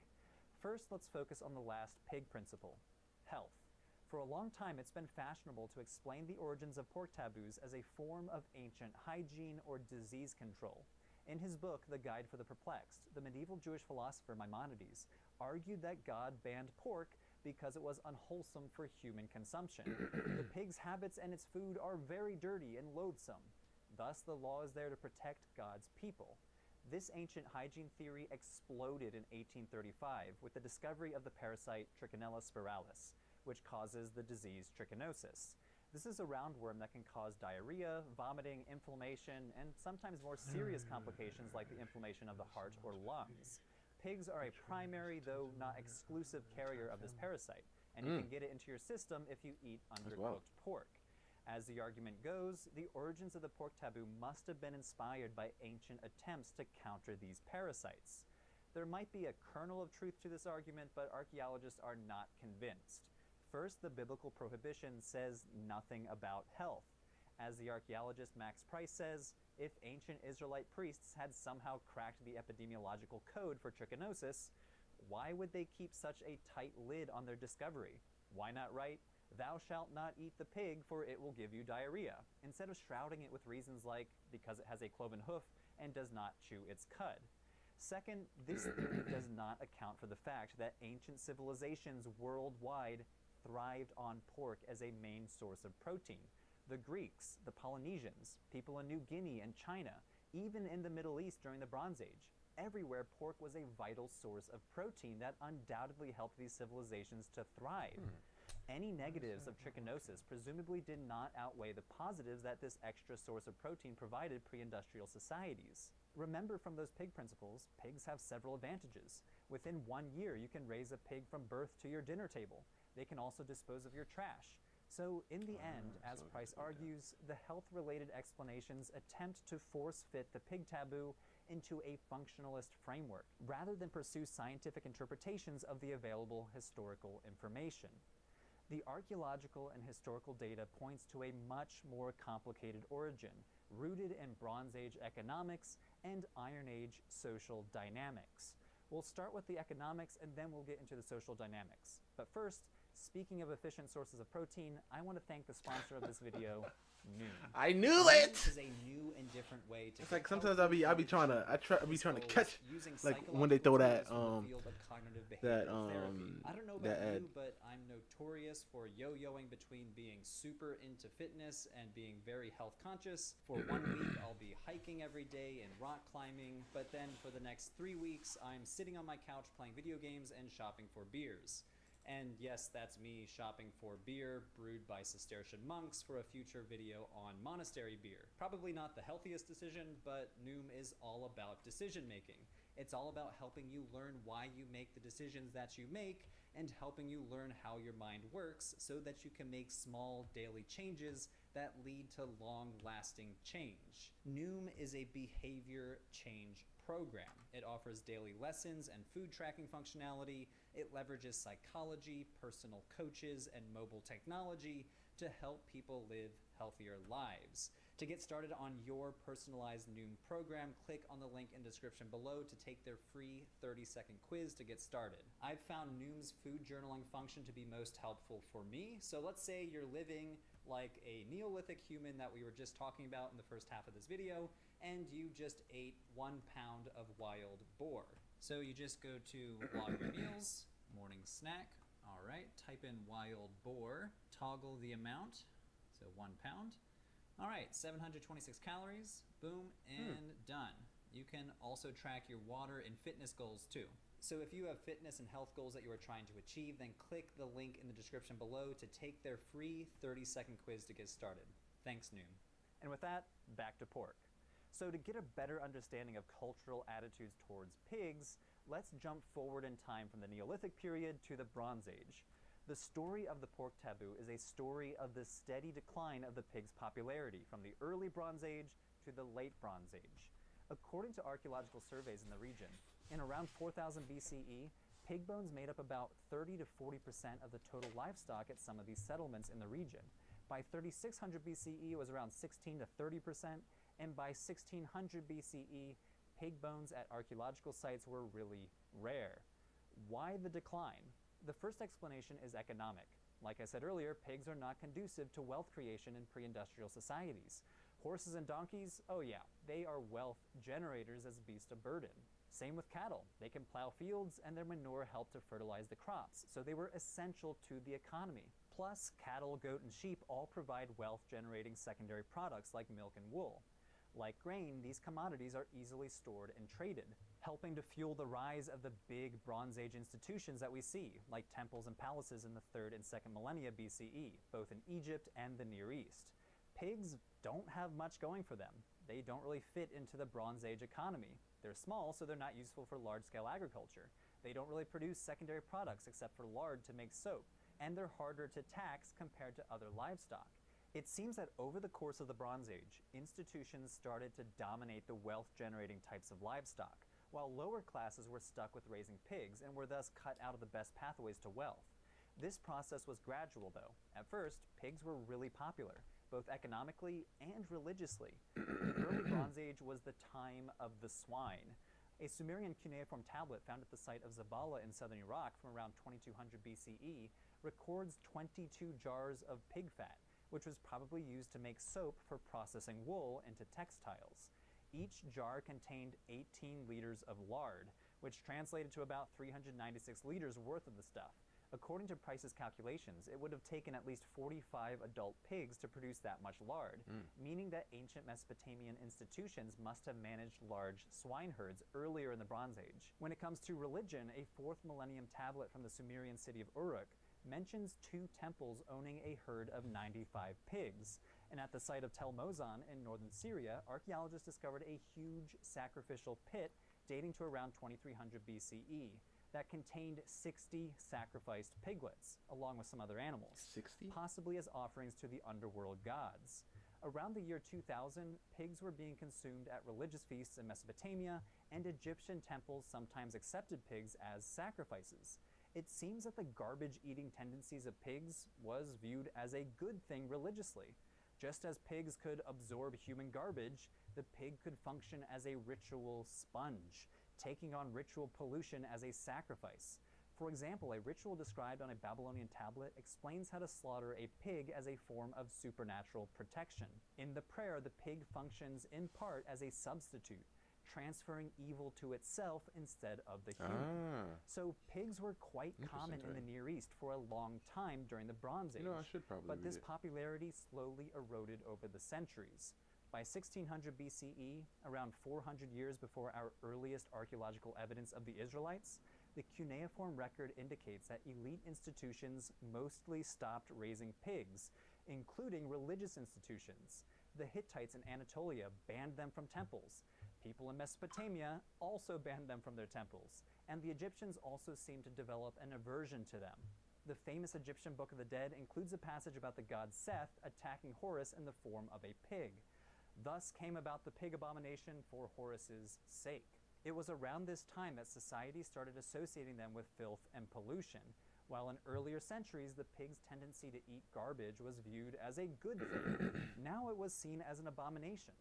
First, let's focus on the last pig principle, health. For a long time, it's been fashionable to explain the origins of pork taboos as a form of ancient hygiene or disease control. In his book, The Guide for the Perplexed, the medieval Jewish philosopher Maimonides argued that God banned pork because it was unwholesome for human consumption. The pig's habits and its food are very dirty and loathsome. Thus, the law is there to protect God's people. This ancient hygiene theory exploded in 1835 with the discovery of the parasite Trichinella spiralis, which causes the disease trichinosis. This is a roundworm that can cause diarrhea, vomiting, inflammation, and sometimes more serious complications like the inflammation of the heart or lungs. Pigs are a primary, though not exclusive, carrier of this parasite, and you can get it into your system if you eat undercooked pork. As the argument goes, the origins of the pork taboo must have been inspired by ancient attempts to counter these parasites. There might be a kernel of truth to this argument, but archaeologists are not convinced. First, the biblical prohibition says nothing about health. As the archaeologist Max Price says, if ancient Israelite priests had somehow cracked the epidemiological code for trichinosis, why would they keep such a tight lid on their discovery? Why not write, "Thou shalt not eat the pig, for it will give you diarrhea," instead of shrouding it with reasons like, because it has a cloven hoof and does not chew its cud? Second, this theory does not account for the fact that ancient civilizations worldwide thrived on pork as a main source of protein. The Greeks, the Polynesians, people in New Guinea and China, even in the Middle East during the Bronze Age. Everywhere, pork was a vital source of protein that undoubtedly helped these civilizations to thrive. Any negatives of trichinosis presumably did not outweigh the positives that this extra source of protein provided pre-industrial societies. Remember from those pig principles, pigs have several advantages. Within 1 year, you can raise a pig from birth to your dinner table. They can also dispose of your trash. So in the end, as Price argues, the health-related explanations attempt to force-fit the pig taboo into a functionalist framework, rather than pursue scientific interpretations of the available historical information. The archaeological and historical data points to a much more complicated origin, rooted in Bronze Age economics and Iron Age social dynamics. We'll start with the economics and then we'll get into the social dynamics. But first, speaking of efficient sources of protein, I want to thank the sponsor of this video, Noom. I knew Noom it. is a new and different way to It's get like sometimes healthy, I'll be trying to catch using like when they throw that psychological tools in the field of cognitive behavioral therapy. I don't know about that ad. you, but I'm notorious for yo-yoing between being super into fitness and being very health conscious. For 1 week, I'll be hiking every day and rock climbing, but then for the next 3 weeks, I'm sitting on my couch playing video games and shopping for beers. And yes, that's me shopping for beer brewed by Cistercian monks for a future video on monastery beer. Probably not the healthiest decision, but Noom is all about decision making. It's all about helping you learn why you make the decisions that you make and helping you learn how your mind works so that you can make small daily changes that lead to long-lasting change. Noom is a behavior change program. It offers daily lessons and food tracking functionality. It leverages psychology, personal coaches, and mobile technology to help people live healthier lives. To get started on your personalized Noom program, click on the link in the description below to take their free 30-second quiz to get started. I've found Noom's food journaling function to be most helpful for me. So let's say you're living like a Neolithic human that we were just talking about in the first half of this video, and you just ate 1 pound of wild boar. So you just go to log your meals, morning snack. All right, type in wild boar, toggle the amount, so 1 pound. All right, 726 calories, boom, and done. You can also track your water and fitness goals too. So if you have fitness and health goals that you are trying to achieve, then click the link in the description below to take their free 30-second quiz to get started. Thanks, Noon. And with that, back to pork. So to get a better understanding of cultural attitudes towards pigs, let's jump forward in time from the Neolithic period to the Bronze Age. The story of the pork taboo is a story of the steady decline of the pig's popularity from the early Bronze Age to the late Bronze Age. According to archaeological surveys in the region, in around 4000 BCE, pig bones made up about 30 to 40% of the total livestock at some of these settlements in the region. By 3600 BCE, it was around 16 to 30%, and by 1600 BCE, pig bones at archaeological sites were really rare. Why the decline? The first explanation is economic. Like I said earlier, pigs are not conducive to wealth creation in pre-industrial societies. Horses and donkeys, oh yeah, they are wealth generators as beasts of burden. Same with cattle. They can plow fields and their manure helped to fertilize the crops, so they were essential to the economy. Plus, cattle, goat, and sheep all provide wealth-generating secondary products like milk and wool. Like grain, these commodities are easily stored and traded, helping to fuel the rise of the big Bronze Age institutions that we see, like temples and palaces in the 3rd and 2nd millennia BCE, both in Egypt and the Near East. Pigs don't have much going for them. They don't really fit into the Bronze Age economy. They're small, so they're not useful for large-scale agriculture. They don't really produce secondary products except for lard to make soap, and they're harder to tax compared to other livestock. It seems that over the course of the Bronze Age, institutions started to dominate the wealth-generating types of livestock, while lower classes were stuck with raising pigs and were thus cut out of the best pathways to wealth. This process was gradual, though. At first, pigs were really popular, both economically and religiously. The early Bronze Age was the time of the swine. A Sumerian cuneiform tablet found at the site of Zabala in southern Iraq from around 2200 BCE records 22 jars of pig fat, which was probably used to make soap for processing wool into textiles. Each jar contained 18 liters of lard, which translated to about 396 liters worth of the stuff. According to Price's calculations, it would have taken at least 45 adult pigs to produce that much lard, meaning that ancient Mesopotamian institutions must have managed large swine herds earlier in the Bronze Age. When it comes to religion, a 4th millennium tablet from the Sumerian city of Uruk mentions 2 temples owning a herd of 95 pigs. And at the site of Tel Mozan in northern Syria, archaeologists discovered a huge sacrificial pit dating to around 2300 BCE that contained 60 sacrificed piglets, along with some other animals, 60? possibly as offerings to the underworld gods. Around the year 2000, pigs were being consumed at religious feasts in Mesopotamia, and Egyptian temples sometimes accepted pigs as sacrifices. It seems that the garbage-eating tendencies of pigs was viewed as a good thing religiously. Just as pigs could absorb human garbage, the pig could function as a ritual sponge, taking on ritual pollution as a sacrifice. For example, a ritual described on a Babylonian tablet explains how to slaughter a pig as a form of supernatural protection. In the prayer, the pig functions in part as a substitute, transferring evil to itself instead of the human. So pigs were quite common in the Near East for a long time during the Bronze Age. You know, I should probably but read this it. popularity slowly eroded over the centuries. By 1600 BCE, around 400 years before our earliest archaeological evidence of the Israelites, the cuneiform record indicates that elite institutions mostly stopped raising pigs, including religious institutions. The Hittites in Anatolia banned them from temples. People in Mesopotamia also banned them from their temples, and the Egyptians also seemed to develop an aversion to them. The famous Egyptian Book of the Dead includes a passage about the god Seth attacking Horus in the form of a pig. Thus came about the pig abomination for Horus's sake. It was around this time that society started associating them with filth and pollution, while in earlier centuries the pig's tendency to eat garbage was viewed as a good thing. Now it was seen as an abomination.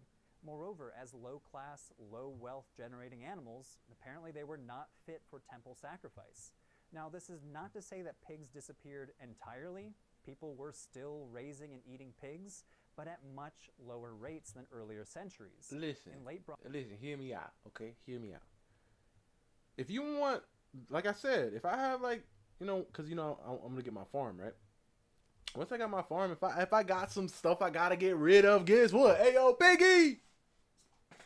Moreover, as low-class, low-wealth generating animals, apparently they were not fit for temple sacrifice. Now, this is not to say that pigs disappeared entirely. People were still raising and eating pigs, but at much lower rates than earlier centuries. Listen, In late listen, hear me out, okay? Hear me out. If you want, like I said, if I have like, because I'm gonna get my farm, right? Once I got my farm, if I got some stuff I gotta get rid of, guess what? Hey yo, Piggy,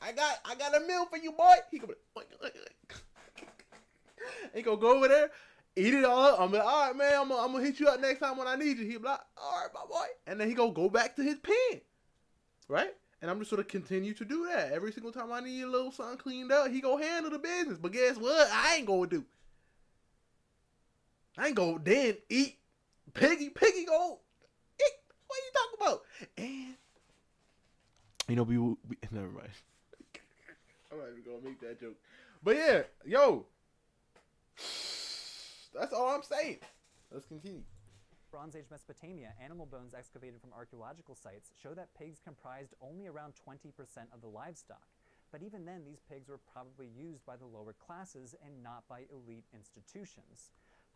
I got a meal for you, boy. He gonna go over there, eat it all up. I'm like, all right, man, I'm gonna hit you up next time when I need you. He be like, all right, my boy, and then he go back to his pen, right? And I'm just sort of continue to do that every single time I need a little something cleaned up. He go handle the business, but guess what? I ain't gonna do. I ain't gonna then eat. Piggy go. What are you talking about? And we never mind. I'm not even gonna make that joke. But yeah, yo, that's all I'm saying. Let's continue. Bronze Age Mesopotamia, animal bones excavated from archaeological sites show that pigs comprised only around 20% of the livestock. But even then, these pigs were probably used by the lower classes and not by elite institutions.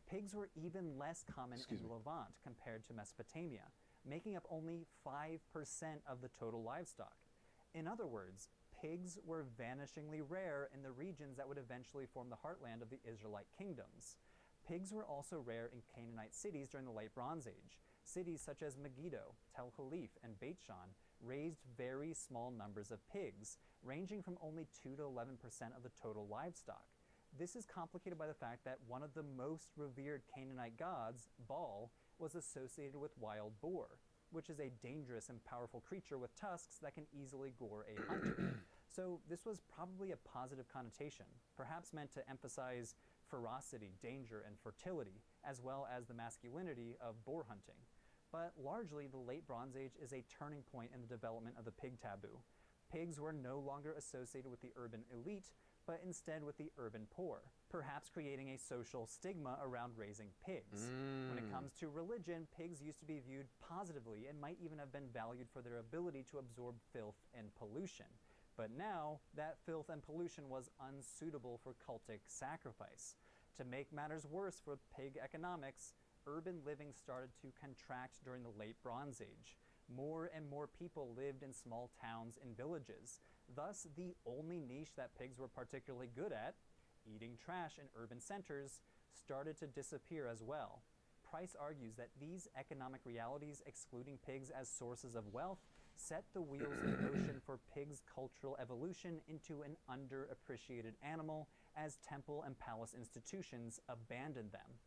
Pigs were even less common in Levant compared to Mesopotamia, making up only 5% of the total livestock. In other words, pigs were vanishingly rare in the regions that would eventually form the heartland of the Israelite kingdoms. Pigs were also rare in Canaanite cities during the Late Bronze Age. Cities such as Megiddo, Tel Halif, and Beit Shan raised very small numbers of pigs, ranging from only 2 to 11% of the total livestock. This is complicated by the fact that one of the most revered Canaanite gods, Baal, was associated with wild boar, which is a dangerous and powerful creature with tusks that can easily gore a hunter. So this was probably a positive connotation, perhaps meant to emphasize ferocity, danger, and fertility, as well as the masculinity of boar hunting. But largely, the Late Bronze Age is a turning point in the development of the pig taboo. Pigs were no longer associated with the urban elite, but instead with the urban poor, perhaps creating a social stigma around raising pigs. When it comes to religion, pigs used to be viewed positively and might even have been valued for their ability to absorb filth and pollution. But now, that filth and pollution was unsuitable for cultic sacrifice. To make matters worse for pig economics, urban living started to contract during the Late Bronze Age. More and more people lived in small towns and villages. Thus, the only niche that pigs were particularly good at, eating trash in urban centers, started to disappear as well. Price argues that these economic realities, excluding pigs as sources of wealth, set the wheels in motion for pigs' cultural evolution into an underappreciated animal as temple and palace institutions abandoned them.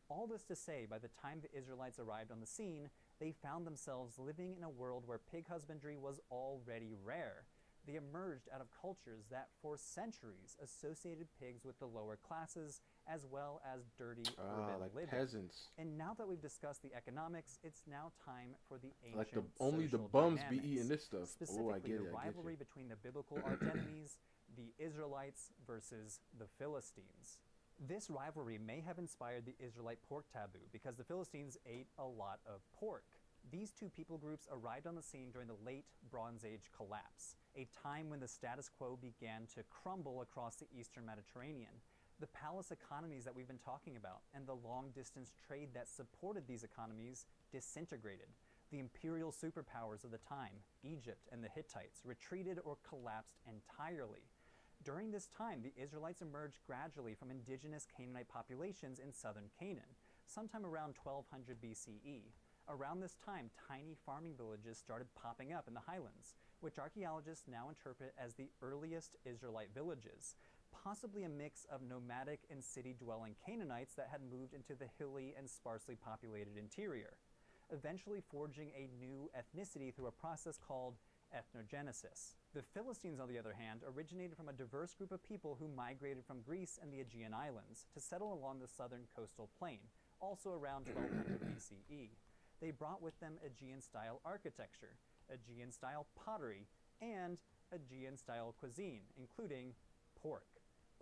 All this to say, by the time the Israelites arrived on the scene, they found themselves living in a world where pig husbandry was already rare. They emerged out of cultures that for centuries associated pigs with the lower classes as well as dirty urban like living. peasants. And now that we've discussed the economics, it's now time for the ancient Like only the social bums dynamics. be eating this stuff. Specifically, I get it. the rivalry between the biblical arch enemies, the Israelites versus the Philistines. This rivalry may have inspired the Israelite pork taboo because the Philistines ate a lot of pork. These two people groups arrived on the scene during the late Bronze Age collapse, a time when the status quo began to crumble across the Eastern Mediterranean. The palace economies that we've been talking about and the long-distance trade that supported these economies disintegrated. The imperial superpowers of the time, Egypt and the Hittites, retreated or collapsed entirely. During this time, the Israelites emerged gradually from indigenous Canaanite populations in southern Canaan, sometime around 1200 BCE. Around this time, tiny farming villages started popping up in the highlands, which archaeologists now interpret as the earliest Israelite villages, possibly a mix of nomadic and city-dwelling Canaanites that had moved into the hilly and sparsely populated interior, eventually forging a new ethnicity through a process called ethnogenesis. The Philistines, on the other hand, originated from a diverse group of people who migrated from Greece and the Aegean Islands to settle along the southern coastal plain, also around 1200 BCE. They brought with them Aegean-style architecture, Aegean-style pottery, and Aegean-style cuisine, including pork.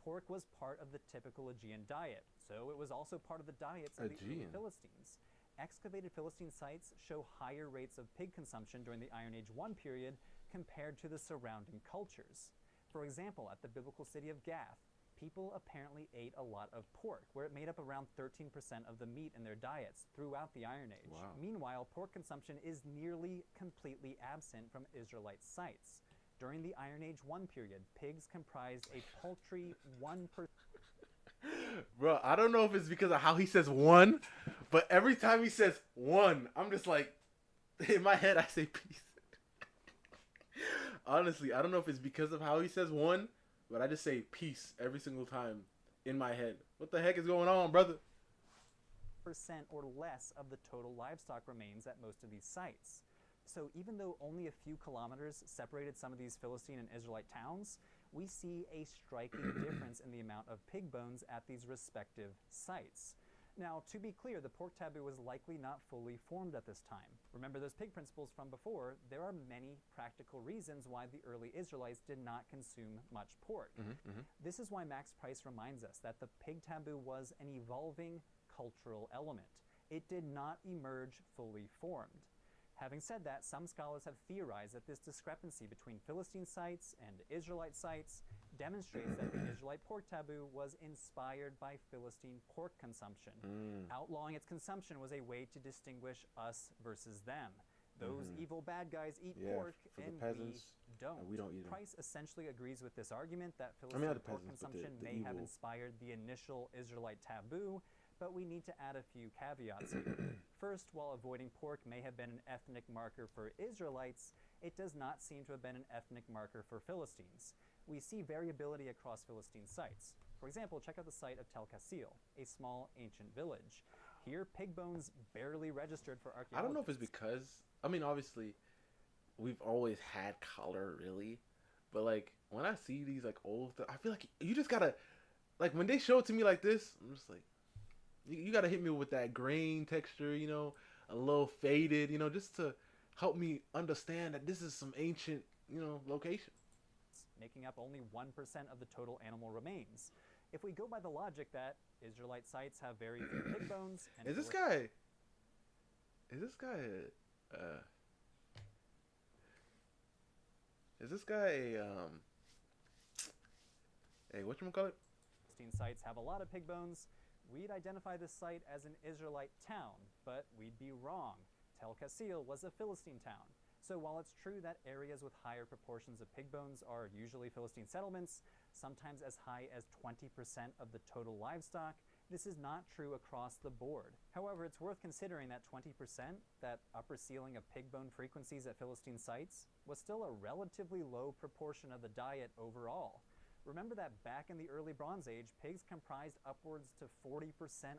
Pork was part of the typical Aegean diet, so it was also part of the diets of the early Philistines. Excavated Philistine sites show higher rates of pig consumption during the Iron Age 1 period compared to the surrounding cultures. For example, at the biblical city of Gath, people apparently ate a lot of pork, where it made up around 13% of the meat in their diets throughout the Iron Age. Wow. Meanwhile, pork consumption is nearly completely absent from Israelite sites. During the Iron Age 1 period, pigs comprised a paltry 1%. Bro, I don't know if it's because of how he says one, but every time he says one, I'm just like, in my head, I say peace. Honestly, I don't know if it's because of how he says one, but I just say peace every single time in my head. What the heck is going on, brother? Or less of the total livestock remains at most of these sites. So even though only a few kilometers separated some of these Philistine and Israelite towns, we see a striking difference in the amount of pig bones at these respective sites. Now, to be clear, the pork taboo was likely not fully formed at this time. Remember those pig principles from before, there are many practical reasons why the early Israelites did not consume much pork. This is why Max Price reminds us that the pig taboo was an evolving cultural element. It did not emerge fully formed. Having said that, some scholars have theorized that this discrepancy between Philistine sites and Israelite sites demonstrates that the Israelite pork taboo was inspired by Philistine pork consumption. Outlawing its consumption was a way to distinguish us versus them. Those evil bad guys eat pork, and we don't eat them. Price essentially agrees with this argument that Philistine pork consumption may have inspired the initial Israelite taboo, but we need to add a few caveats here. First, while avoiding pork may have been an ethnic marker for Israelites, it does not seem to have been an ethnic marker for Philistines. We see variability across Philistine sites. For example, check out the site of Tel Kassil, a small ancient village. Here, pig bones barely registered for archaeologists. I don't know if it's because, I mean, obviously, we've always had color, really. But, like, when I see these, like, old, I feel like you just gotta, like, when they show it to me like this, I'm just like, you gotta hit me with that grain texture, you know, a little faded, you know, just to help me understand that this is some ancient, you know, location. Making up only 1% of the total animal remains. If we go by the logic that Israelite sites have very few pig bones... And Is this guy hey, whatchamacallit? Philistine sites have a lot of pig bones, we'd identify this site as an Israelite town, but we'd be wrong. Tel Kassil was a Philistine town. So while it's true that areas with higher proportions of pig bones are usually Philistine settlements, sometimes as high as 20% of the total livestock, this is not true across the board. However, it's worth considering that 20%, that upper ceiling of pig bone frequencies at Philistine sites, was still a relatively low proportion of the diet overall. Remember that back in the early Bronze Age, pigs comprised upwards to 40%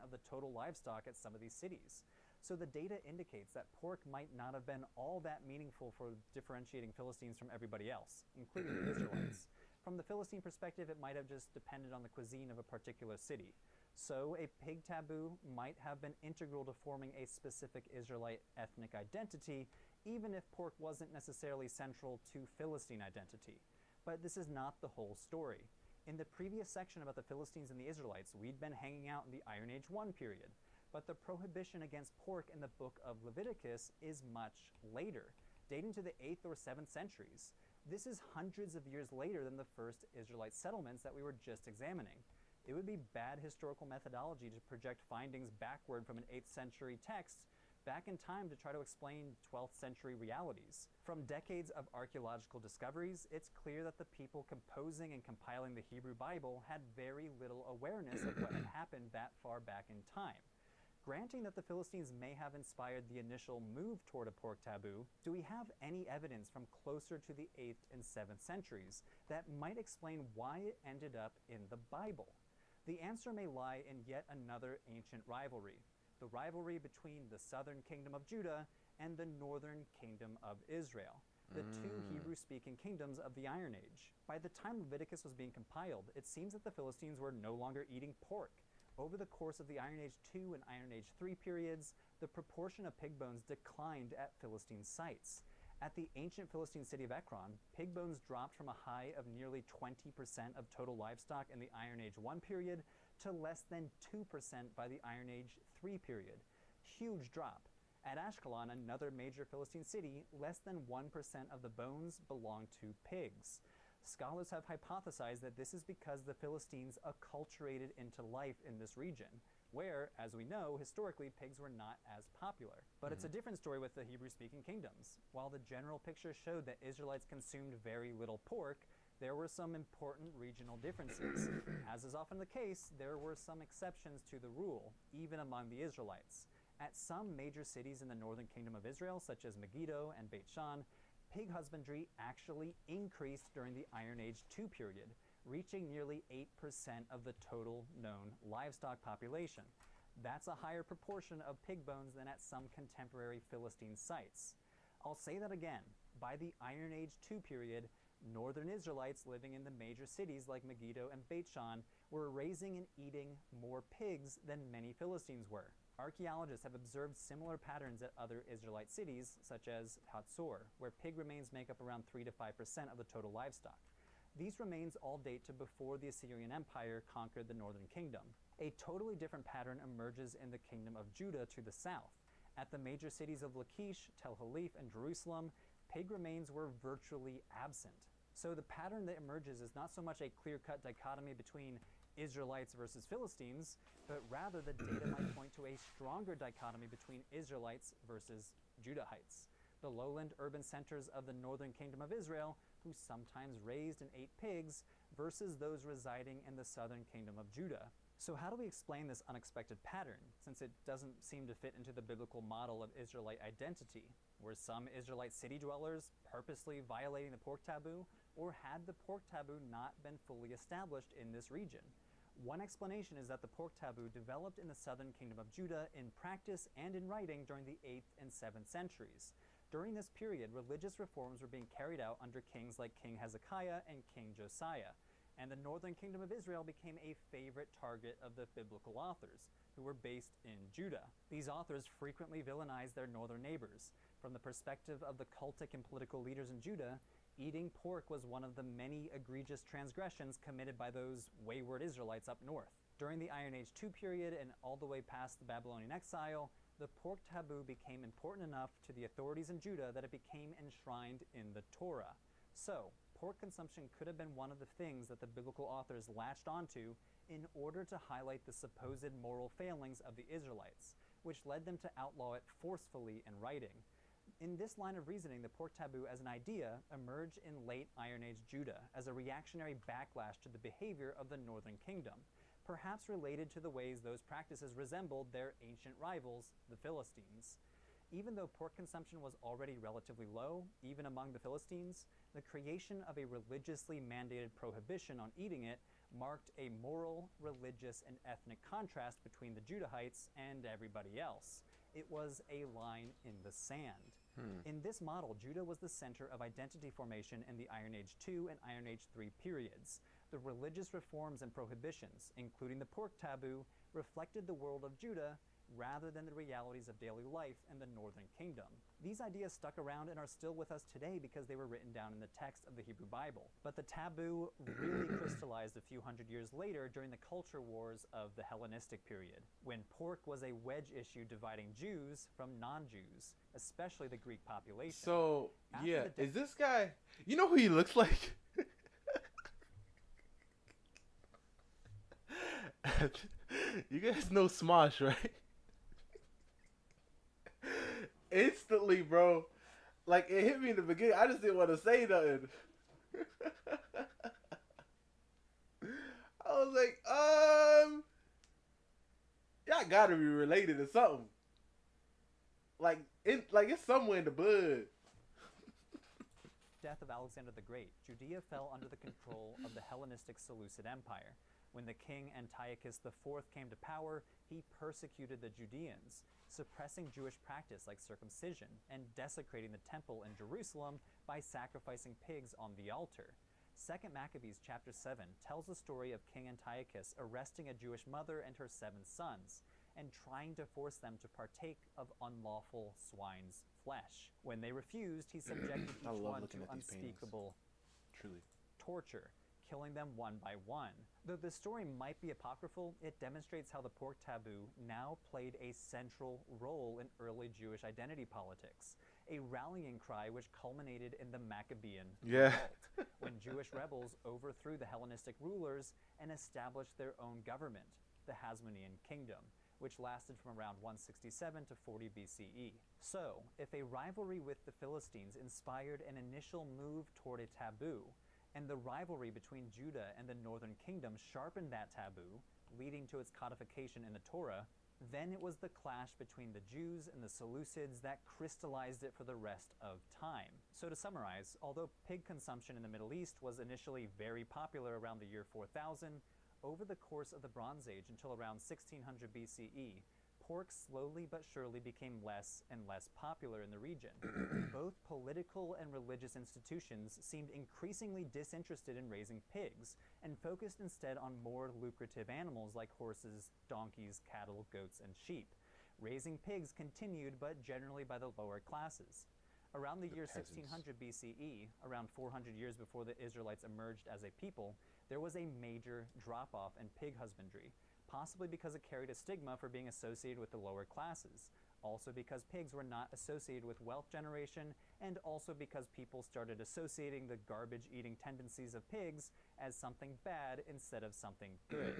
of the total livestock at some of these cities. So the data indicates that pork might not have been all that meaningful for differentiating Philistines from everybody else, including the Israelites. From the Philistine perspective, it might have just depended on the cuisine of a particular city. So a pig taboo might have been integral to forming a specific Israelite ethnic identity, even if pork wasn't necessarily central to Philistine identity. But this is not the whole story. In the previous section about the Philistines and the Israelites, we'd been hanging out in the Iron Age 1 period. But the prohibition against pork in the book of Leviticus is much later, dating to the 8th or 7th centuries. This is hundreds of years later than the first Israelite settlements that we were just examining. It would be bad historical methodology to project findings backward from an 8th century text back in time to try to explain 12th century realities. From decades of archaeological discoveries, it's clear that the people composing and compiling the Hebrew Bible had very little awareness of what had happened that far back in time. Granting that the Philistines may have inspired the initial move toward a pork taboo, do we have any evidence from closer to the 8th and 7th centuries that might explain why it ended up in the Bible? The answer may lie in yet another ancient rivalry, the rivalry between the southern kingdom of Judah and the northern kingdom of Israel, the two Hebrew-speaking kingdoms of the Iron Age. By the time Leviticus was being compiled, it seems that the Philistines were no longer eating pork. Over the course of the Iron Age 2 and Iron Age 3 periods, the proportion of pig bones declined at Philistine sites. At the ancient Philistine city of Ekron, pig bones dropped from a high of nearly 20% of total livestock in the Iron Age 1 period to less than 2% by the Iron Age 3 period. Huge drop. At Ashkelon, another major Philistine city, less than 1% of the bones belonged to pigs. Scholars have hypothesized that this is because the Philistines acculturated into life in this region, where, as we know, historically pigs were not as popular. But it's a different story with the Hebrew-speaking kingdoms. While the general picture showed that Israelites consumed very little pork, there were some important regional differences. As is often the case, there were some exceptions to the rule, even among the Israelites. At some major cities in the northern kingdom of Israel, such as Megiddo and Beit Shan, pig husbandry actually increased during the Iron Age II period, reaching nearly 8% of the total known livestock population. That's a higher proportion of pig bones than at some contemporary Philistine sites. I'll say that again. By the Iron Age II period, northern Israelites living in the major cities like Megiddo and Beit Shan were raising and eating more pigs than many Philistines were. Archaeologists have observed similar patterns at other Israelite cities, such as Hatzor, where pig remains make up around 3 to 5% of the total livestock. These remains all date to before the Assyrian Empire conquered the northern kingdom. A totally different pattern emerges in the kingdom of Judah to the south. At the major cities of Lachish, Tel Halif, and Jerusalem, pig remains were virtually absent. So the pattern that emerges is not so much a clear-cut dichotomy between Israelites versus Philistines, but rather the data might point to a stronger dichotomy between Israelites versus Judahites, the lowland urban centers of the northern kingdom of Israel, who sometimes raised and ate pigs, versus those residing in the southern kingdom of Judah. So how do we explain this unexpected pattern, since it doesn't seem to fit into the biblical model of Israelite identity? Were some Israelite city dwellers purposely violating the pork taboo, or had the pork taboo not been fully established in this region? One explanation is that the pork taboo developed in the southern kingdom of Judah in practice and in writing during the 8th and 7th centuries. During this period, religious reforms were being carried out under kings like King Hezekiah and King Josiah, and the northern kingdom of Israel became a favorite target of the biblical authors, who were based in Judah. These authors frequently villainized their northern neighbors. From the perspective of the cultic and political leaders in Judah, eating pork was one of the many egregious transgressions committed by those wayward Israelites up north. During the Iron Age II period and all the way past the Babylonian exile, the pork taboo became important enough to the authorities in Judah that it became enshrined in the Torah. So, pork consumption could have been one of the things that the biblical authors latched onto in order to highlight the supposed moral failings of the Israelites, which led them to outlaw it forcefully in writing. In this line of reasoning, the pork taboo as an idea emerged in late Iron Age Judah as a reactionary backlash to the behavior of the northern kingdom, perhaps related to the ways those practices resembled their ancient rivals, the Philistines. Even though pork consumption was already relatively low, even among the Philistines, the creation of a religiously mandated prohibition on eating it marked a moral, religious, and ethnic contrast between the Judahites and everybody else. It was a line in the sand. In this model, Judah was the center of identity formation in the Iron Age II and Iron Age III periods. The religious reforms and prohibitions, including the pork taboo, reflected the world of Judah rather than the realities of daily life in the northern kingdom. These ideas stuck around and are still with us today because they were written down in the text of the Hebrew Bible. But the taboo really crystallized a few hundred years later during the culture wars of the Hellenistic period, when pork was a wedge issue dividing Jews from non-Jews, especially the Greek population. So, After yeah, the is this guy... You know who he looks like? You guys know Smosh, right? Instantly, bro. Like, it hit me in the beginning. I just didn't want to say nothing. I was like, y'all gotta be related to something. Like, it's somewhere in the blood. Death of Alexander the Great, Judea fell under the control of the Hellenistic Seleucid Empire. When the king Antiochus IV came to power, he persecuted the Judeans, suppressing Jewish practice like circumcision and desecrating the temple in Jerusalem by sacrificing pigs on the altar. 2 Maccabees chapter 7 tells the story of King Antiochus arresting a Jewish mother and her 7 sons, and trying to force them to partake of unlawful swine's flesh. When they refused, he subjected each one to unspeakable torture, killing them one by one. Though the story might be apocryphal, it demonstrates how the pork taboo now played a central role in early Jewish identity politics. a rallying cry which culminated in the Maccabean Yeah. revolt, when Jewish rebels overthrew the Hellenistic rulers and established their own government, the Hasmonean Kingdom, which lasted from around 167 to 40 BCE. So, if a rivalry with the Philistines inspired an initial move toward a taboo, and the rivalry between Judah and the northern kingdom sharpened that taboo, leading to its codification in the Torah, then it was the clash between the Jews and the Seleucids that crystallized it for the rest of time. So to summarize, although pig consumption in the Middle East was initially very popular around the year 4000, over the course of the Bronze Age until around 1600 BCE, pork slowly but surely became less and less popular in the region. Both political and religious institutions seemed increasingly disinterested in raising pigs and focused instead on more lucrative animals like horses, donkeys, cattle, goats, and sheep. Raising pigs continued, but generally by the lower classes. Around the year peasants. 1600 BCE, around 400 years before the Israelites emerged as a people, there was a major drop-off in pig husbandry, possibly because it carried a stigma for being associated with the lower classes, also because pigs were not associated with wealth generation, and also because people started associating the garbage-eating tendencies of pigs as something bad instead of something good.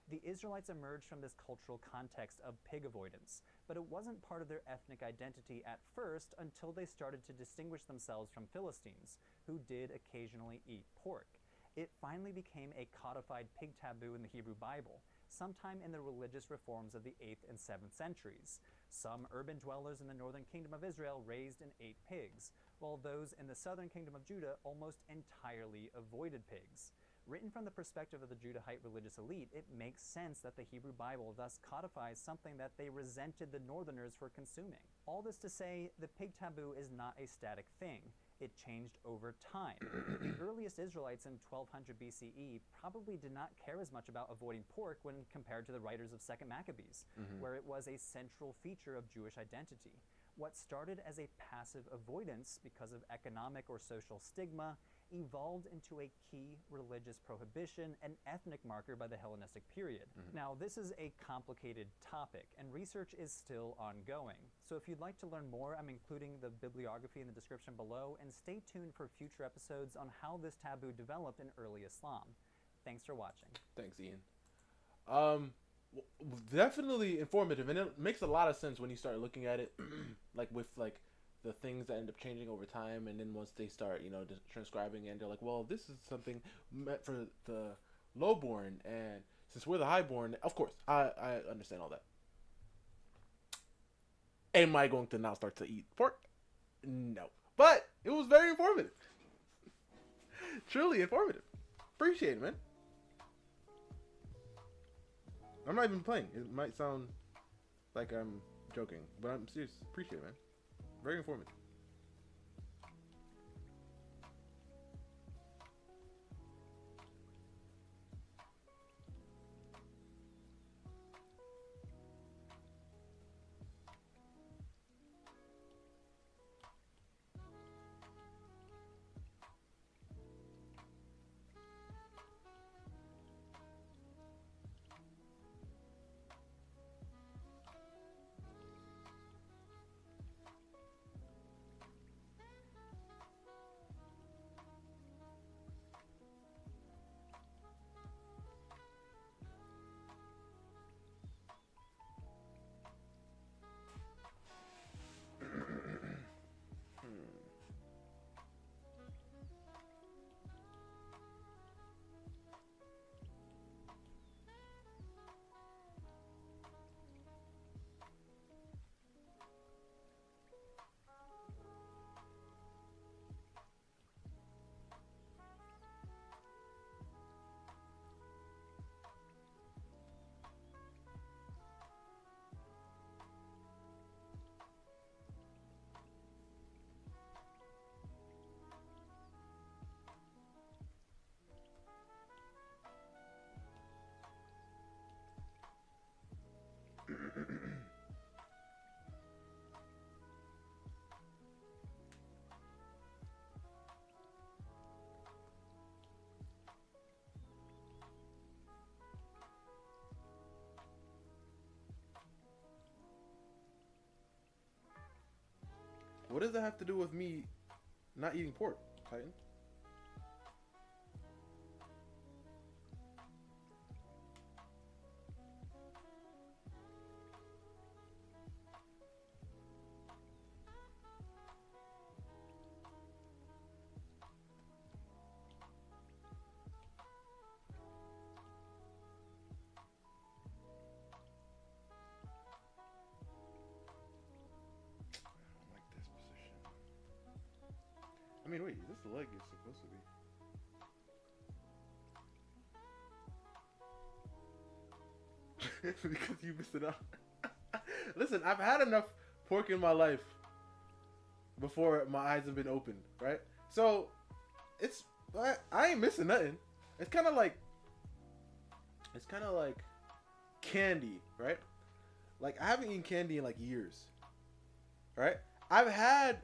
The Israelites emerged from this cultural context of pig avoidance, but it wasn't part of their ethnic identity at first until they started to distinguish themselves from Philistines, who did occasionally eat pork. It finally became a codified pig taboo in the Hebrew Bible, sometime in the religious reforms of the 8th and 7th centuries. Some urban dwellers in the northern kingdom of Israel raised and ate pigs, while those in the southern kingdom of Judah almost entirely avoided pigs. Written from the perspective of the Judahite religious elite, it makes sense that the Hebrew Bible thus codifies something that they resented the northerners for consuming. All this to say, the pig taboo is not a static thing. It changed over time. The earliest Israelites in 1200 BCE probably did not care as much about avoiding pork when compared to the writers of 2nd Maccabees, where it was a central feature of Jewish identity. What started as a passive avoidance because of economic or social stigma evolved into a key religious prohibition and ethnic marker by the Hellenistic period. Now, this is a complicated topic, and research is still ongoing. So if you'd like to learn more, I'm including the bibliography in the description below, and stay tuned for future episodes on how this taboo developed in early Islam. Thanks for watching. Thanks, Ian. Definitely informative, and it makes a lot of sense when you start looking at it, like with like the things that end up changing over time, and then once they start, transcribing, and they're like, well, this is something meant for the lowborn, and since we're the highborn, of course, I understand all that. Am I going to now start to eat pork? No, but it was very informative. Truly informative. Appreciate it, man. I'm not even playing. It might sound like I'm joking, but I'm serious. Appreciate it, man. Very informative. What does that have to do with me not eating pork, Titan? I mean, wait, this leg is supposed to be. Because you missed it out. Listen, I've had enough pork in my life before my eyes have been opened, right? So, I ain't missing nothing. It's kind of like candy, right? Like, I haven't eaten candy in like years, right? I've had,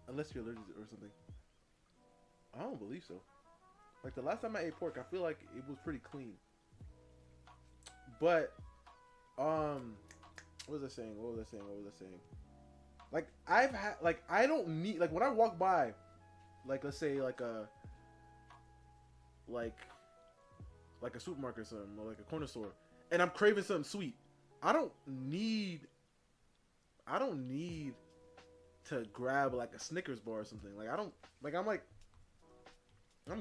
unless you're allergic or something. I don't believe so. Like, the last time I ate pork, I feel like it was pretty clean. But, what was I saying? Like, I've had, like, I don't need, like, when I walk by, like, let's say, like a supermarket or something, or like a corner store, and I'm craving something sweet, I don't need to grab like a Snickers bar or something. Like, I'm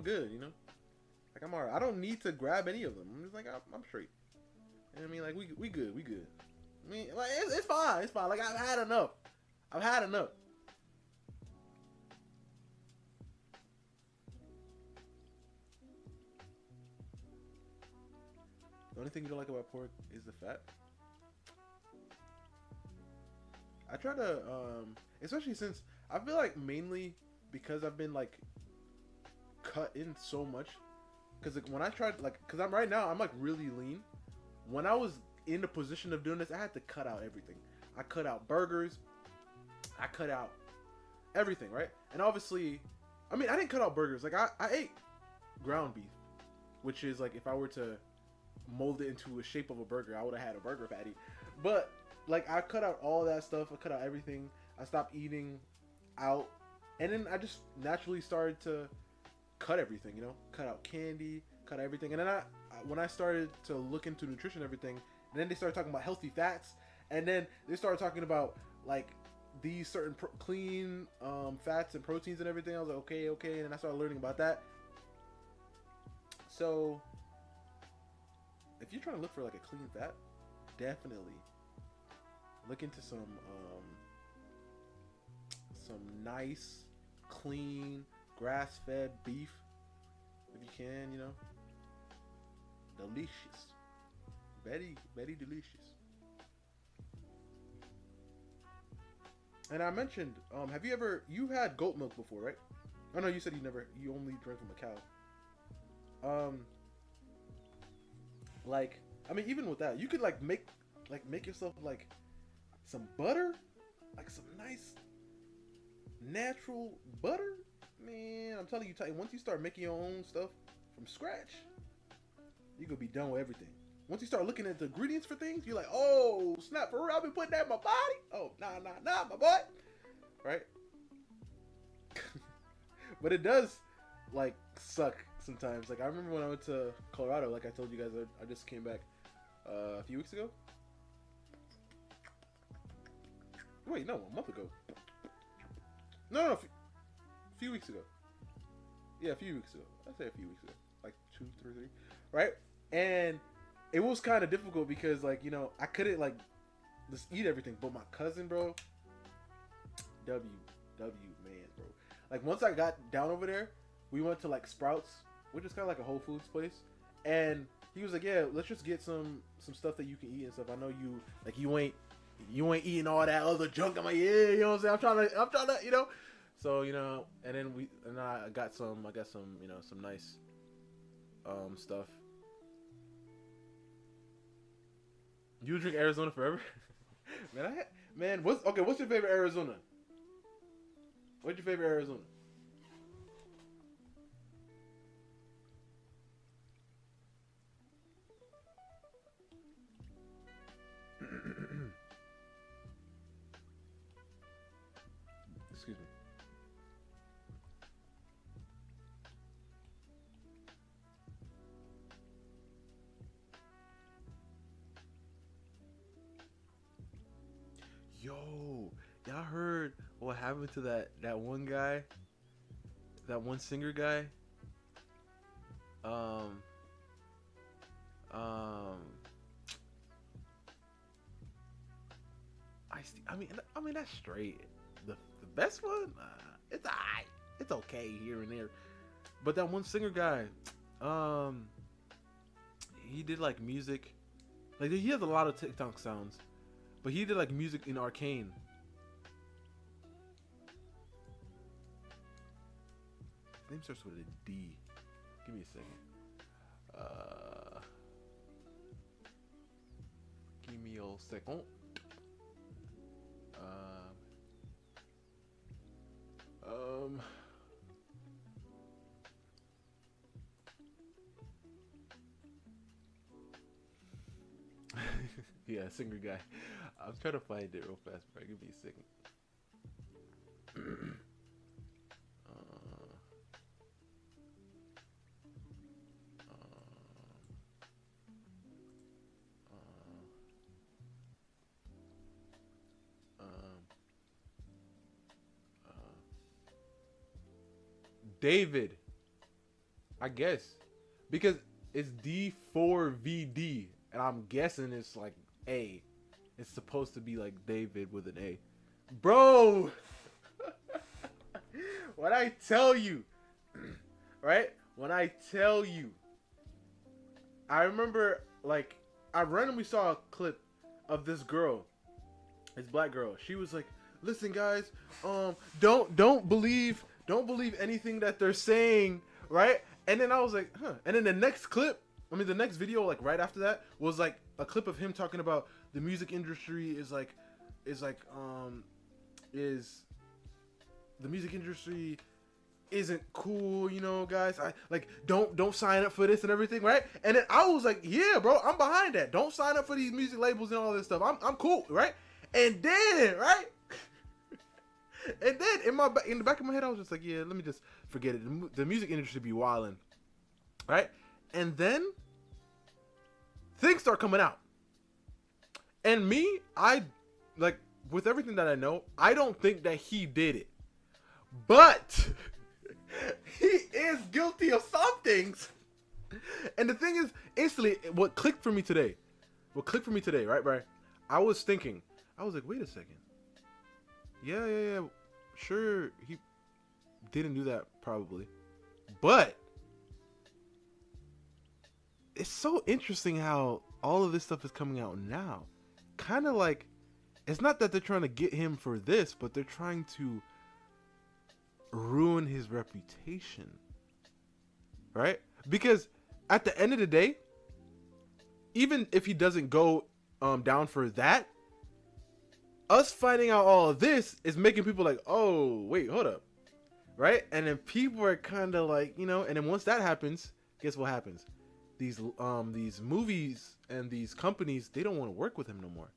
good, you know? Like, I'm alright. I don't need to grab any of them. I'm just like, I'm straight. You know what I mean? Like, we good. I mean, like, it's fine. Like, I've had enough. The only thing you don't like about pork is the fat. I try to, especially since I feel like mainly because I've been like cut in so much. Because like, when I tried, like, because I'm like really lean. When I was in the position of doing this, I had to cut out everything. I cut out burgers. I cut out everything, right? And obviously, I mean, I didn't cut out burgers. Like, I ate ground beef, which is like, if I were to mold it into a shape of a burger, I would have had a burger patty. But like, I cut out all that stuff. I cut out everything. I stopped eating out, and then I just naturally started to cut everything, you know, cut out candy, cut out everything. And then when I started to look into nutrition and everything, and then they started talking about healthy fats, and then they started talking about like these certain clean fats and proteins and everything. I was like, okay, and then I started learning about that. So if you're trying to look for like a clean fat, definitely look into some nice, clean, grass-fed beef, if you can, you know. Delicious. Very, very delicious. And I mentioned, have you had goat milk before, right? Oh no, you said you only drank from a cow. Like, I mean, even with that, you could make yourself like some butter, like some nice natural butter. Man, I'm telling you, once you start making your own stuff from scratch, you're gonna be done with everything. Once you start looking at the ingredients for things, you're like, oh snap, for real, I've been putting that in my body. Oh, nah, my boy. Right? But it does like suck sometimes. Like, I remember when I went to Colorado, like I told you guys, I just came back a few weeks ago. Wait, no, a month ago. No, a few weeks ago. Yeah, a few weeks ago. I'd say a few weeks ago. Like 2, 3, right? And it was kind of difficult because, like, you know, I couldn't, like, just eat everything. But my cousin, bro, man, bro. Like, once I got down over there, we went to, like, Sprouts, which is kind of like a Whole Foods place. And he was like, yeah, let's just get some stuff that you can eat and stuff. I know you ain't eating all that other junk. I'm like, yeah, you know what I'm saying? I'm trying to, you know. So, you know, and then I got some, you know, some nice stuff. You drink Arizona forever? What's your favorite Arizona? What's your favorite Arizona? Yo, y'all heard what happened to that one guy, that one singer guy? I mean that's straight. The best one, it's alright. It's okay here and there. But that one singer guy, he did like music, like he has a lot of TikTok sounds, but he did like music in Arcane. His name starts with a D. Give me a second. Give me a second. Yeah, singer guy. I'm trying to find it real fast, bro. Give me a second. David, I guess, because it's D4VD, and I'm guessing it's like A. It's supposed to be like David with an A, bro. When I tell you, right? When I tell you, I remember like I randomly saw a clip of this girl, this black girl. She was like, "Listen, guys, don't believe anything that they're saying," right? And then I was like, huh. And then the next clip, the next video, like right after that, was like a clip of him talking about the music industry is the music industry isn't cool, you know, guys. I like don't sign up for this and everything, right? And then I was like, yeah, bro, I'm behind that. Don't sign up for these music labels and all this stuff. I'm cool, right? And then, right? And then in the back of my head, I was just like, yeah, let me just forget it. The music industry be wilding, right? And then things start coming out. And me, I, like, with everything that I know, I don't think that he did it. But he is guilty of some things. And the thing is, instantly, what clicked for me today, right, Brian? I was thinking, I was like, wait a second. Yeah. Sure, he didn't do that probably. But it's so interesting how all of this stuff is coming out now. Kind of like, it's not that they're trying to get him for this, but they're trying to ruin his reputation. Right? Because at the end of the day, even if he doesn't go down for that, us finding out all of this is making people like, oh, wait, hold up. Right? And then people are kind of like, you know, and then once that happens, guess what happens? These movies and these companies, they don't want to work with him no more.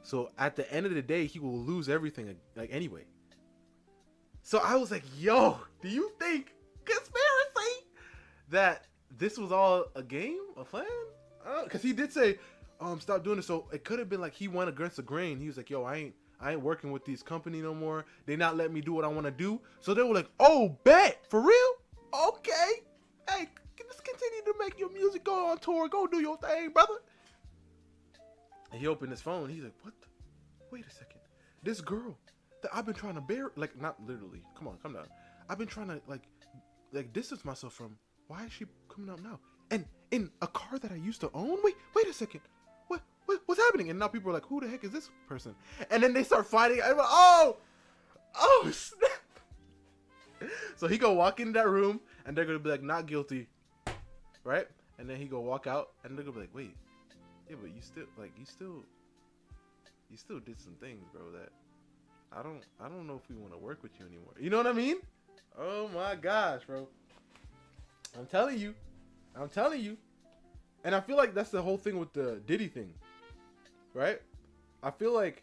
So at the end of the day, he will lose everything like anyway. So I was like, yo, do you think, conspiracy, that this was all a game, a plan? Because he did say, stop doing it. So it could have been like he went against the grain. He was like, yo, I ain't working with these company no more. They not letting me do what I want to do. So they were like, oh, bet, for real? Okay. Hey, just continue to make your music, go on tour, go do your thing, brother. And he opened his phone. He's like, what? Wait a second. This girl that I've been trying to bear, like, not literally. Come on, come down. I've been trying to like distance myself from. Why is she coming out now? And in a car that I used to own? Wait a second. What's happening? And now people are like, who the heck is this person? And then they start fighting. I'm like, oh, snap. So he go walk into that room, and they're gonna be like, not guilty, right? And then he go walk out, and they're gonna be like, wait, yeah, but you still did some things, bro, that I don't know if we want to work with you anymore. You know what I mean? Oh my gosh, bro. I'm telling you. And I feel like that's the whole thing with the Diddy thing, right? I feel like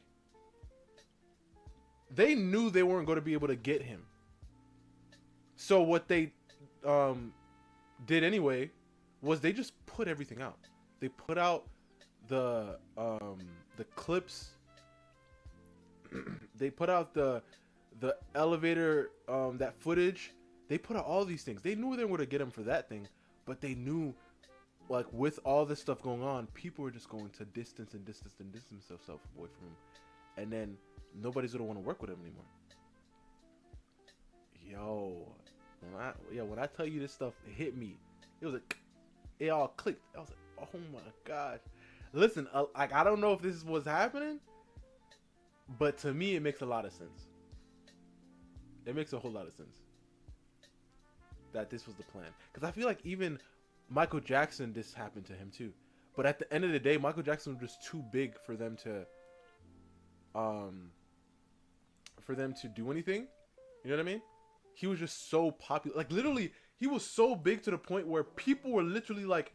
they knew they weren't going to be able to get him. So what they did anyway was they just put everything out. They put out the clips They put out the elevator, that footage. They put out all these things. They knew they were gonna get him for that thing, but they knew, like, with all this stuff going on, people were just going to distance themselves away from him, and then nobody's gonna want to work with him anymore. Yo, when I tell you this stuff, it hit me. It was like, it all clicked. I was like, oh my gosh. Listen, like, I don't know if this is what's happening, but to me, it makes a lot of sense. It makes a whole lot of sense that this was the plan. Because I feel like even Michael Jackson, this happened to him too. But at the end of the day, Michael Jackson was just too big for them to do anything. You know what I mean? He was just so popular. Like, literally, he was so big to the point where people were literally like,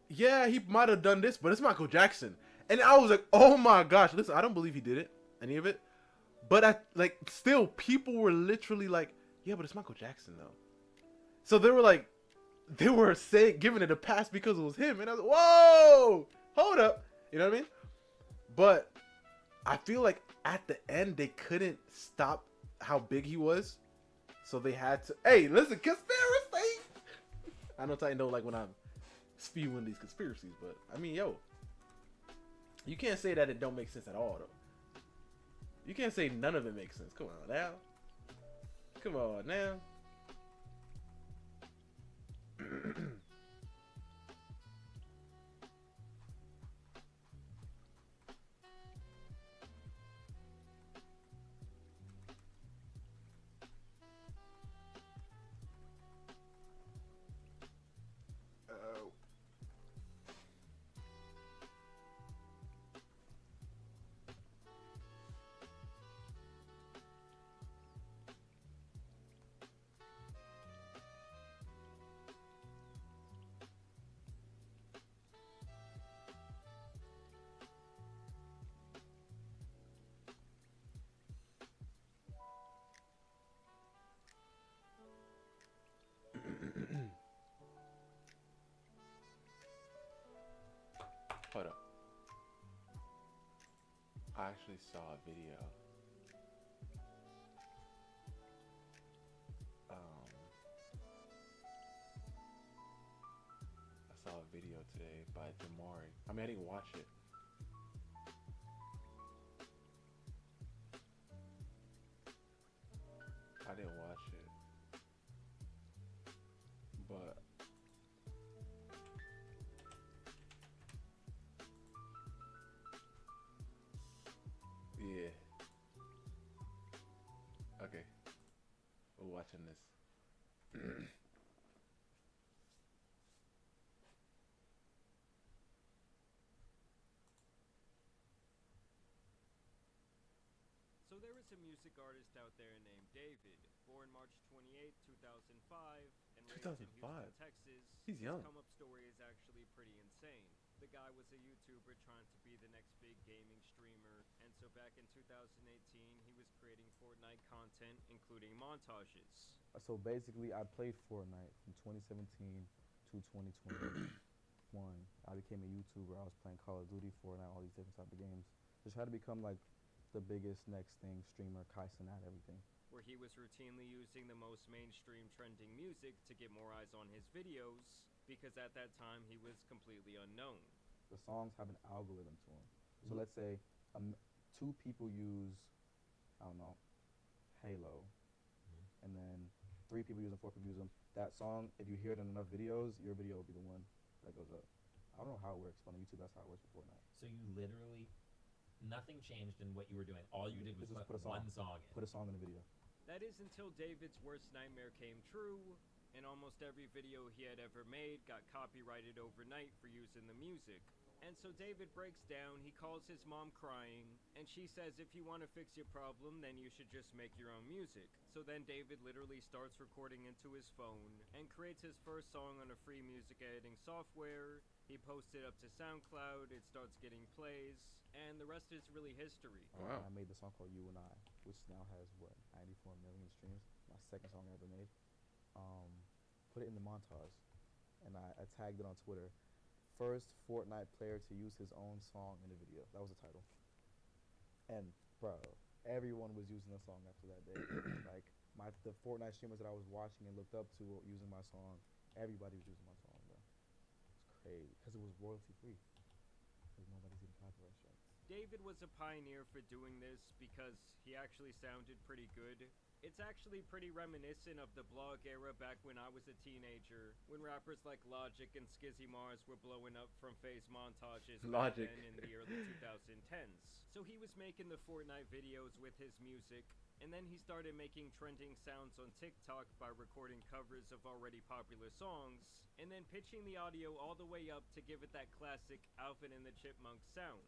yeah, he might have done this, but it's Michael Jackson. And I was like, oh my gosh. Listen, I don't believe he did it, any of it. But still, people were literally like, yeah, but it's Michael Jackson though. So they were giving it a pass because it was him. And I was like, whoa, hold up. You know what I mean? But I feel like at the end, they couldn't stop how big he was. So they had to, hey, listen, conspiracy. I know I know, like, when I'm spewing these conspiracies, but I mean, yo, you can't say that it don't make sense at all, though. You can't say none of it makes sense. Come on now. Come on now. Hold up. I actually saw a video. I saw a video today by Damari. I mean, I didn't watch it. I didn't watch it. But yeah. Okay. We're watching this. So there is a music artist out there named David, born March 28, 2005, and raised in 2005? Houston, Texas. He's young. His come-up story is actually pretty insane. The guy was a YouTuber trying to be the next big gaming streamer, and so back in 2018, he was creating Fortnite content, including montages. So basically, I played Fortnite from 2017 to 2021. I became a YouTuber. I was playing Call of Duty, Fortnite, all these different type of games. Just try to become like the biggest next thing streamer, Kaisen at everything. Where he was routinely using the most mainstream trending music to get more eyes on his videos, because at that time he was completely unknown. The songs have an algorithm to them. So let's say 2 people use, I don't know, Halo, and then 3 people use them, 4 people use them. That song, if you hear it in enough videos, your video will be the one that goes up. I don't know how it works, but on YouTube, that's how it works for Fortnite. So you literally, nothing changed in what you were doing. All you did was Just put one song in. Put a song in the video. That is until David's worst nightmare came true, and almost every video he had ever made got copyrighted overnight for using the music. And so David breaks down, he calls his mom crying, and she says if you want to fix your problem, then you should just make your own music. So then David literally starts recording into his phone, and creates his first song on a free music editing software. He posts it up to SoundCloud, it starts getting plays, and the rest is really history. Wow. I made the song called You and I, which now has, 94 million streams. My second song I ever made. Put it in the montage, and I tagged it on Twitter. First Fortnite player to use his own song in a video. That was the title. And bro, everyone was using the song after that day. Like the Fortnite streamers that I was watching and looked up to were using my song. Everybody was using my song, bro. It's crazy because it was royalty free. Because nobody's getting copyright strikes. David was a pioneer for doing this because he actually sounded pretty good. It's actually pretty reminiscent of the blog era back when I was a teenager, when rappers like Logic and Skizzy Mars were blowing up from phase montages back Logic. then in the early 2010s. So he was making the Fortnite videos with his music, and then he started making trending sounds on TikTok by recording covers of already popular songs, and then pitching the audio all the way up to give it that classic Alvin and the Chipmunks sound.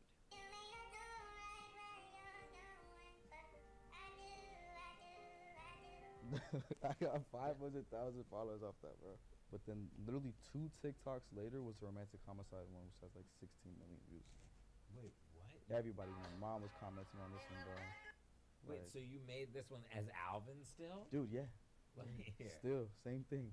I got 500,000 followers off that, bro. But then literally 2 TikToks later was the romantic homicide one, which has like 16 million views. Wait, what? Everybody, my mom was commenting on this one, bro. Wait, Like, so you made this one as Alvin still? dude, yeah. Let me hear. Still, same thing.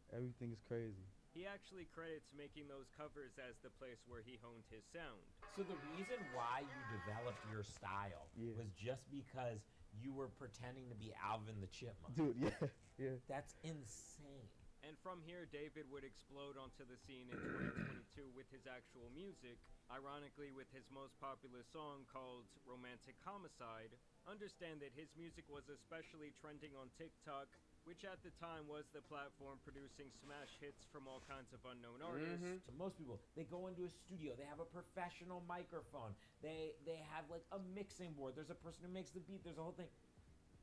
Everything is crazy. He actually credits making those covers as the place where he honed his sound. So the reason why you developed your style Yeah. was just because you were pretending to be Alvin the Chipmunk. Dude, yeah, yeah. That's insane. And from here, David would explode onto the scene in 2022 with his actual music, ironically with his most popular song called Romantic Homicide. Understand that his music was especially trending on TikTok, which at the time was the platform producing smash hits from all kinds of unknown artists. So most people, they go into a studio, they have a professional microphone, they have like a mixing board, there's a person who makes the beat, there's a whole thing.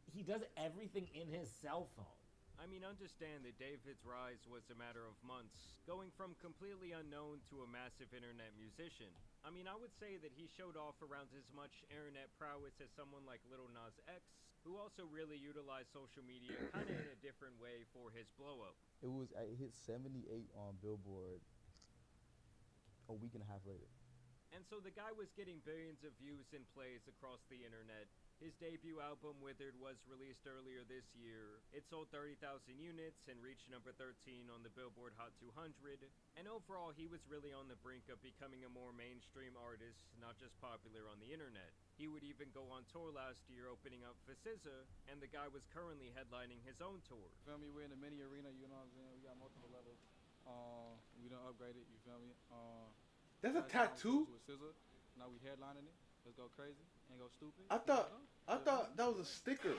He does everything in his cell phone. I mean, understand that David's rise was a matter of months, going from completely unknown to a massive internet musician. I mean, I would say that he showed off around as much internet prowess as someone like Lil Nas X, who also really utilized social media kind of in a different way for his blow-up. It hit 78 on Billboard a week and a half later. And so the guy was getting billions of views and plays across the internet. His debut album, Withered, was released earlier this year. It sold 30,000 units and reached number 13 on the Billboard Hot 200. And overall, he was really on the brink of becoming a more mainstream artist, not just popular on the internet. He would even go on tour last year, opening up for SZA, and the guy was currently headlining his own tour. Feel me? We're in the mini arena, you know what I'm saying? We got multiple levels. We done upgraded, you feel me? That's a last time we tattoo? was with SZA. Now we headlining it. Let's go crazy and go stupid. I thought that was a sticker.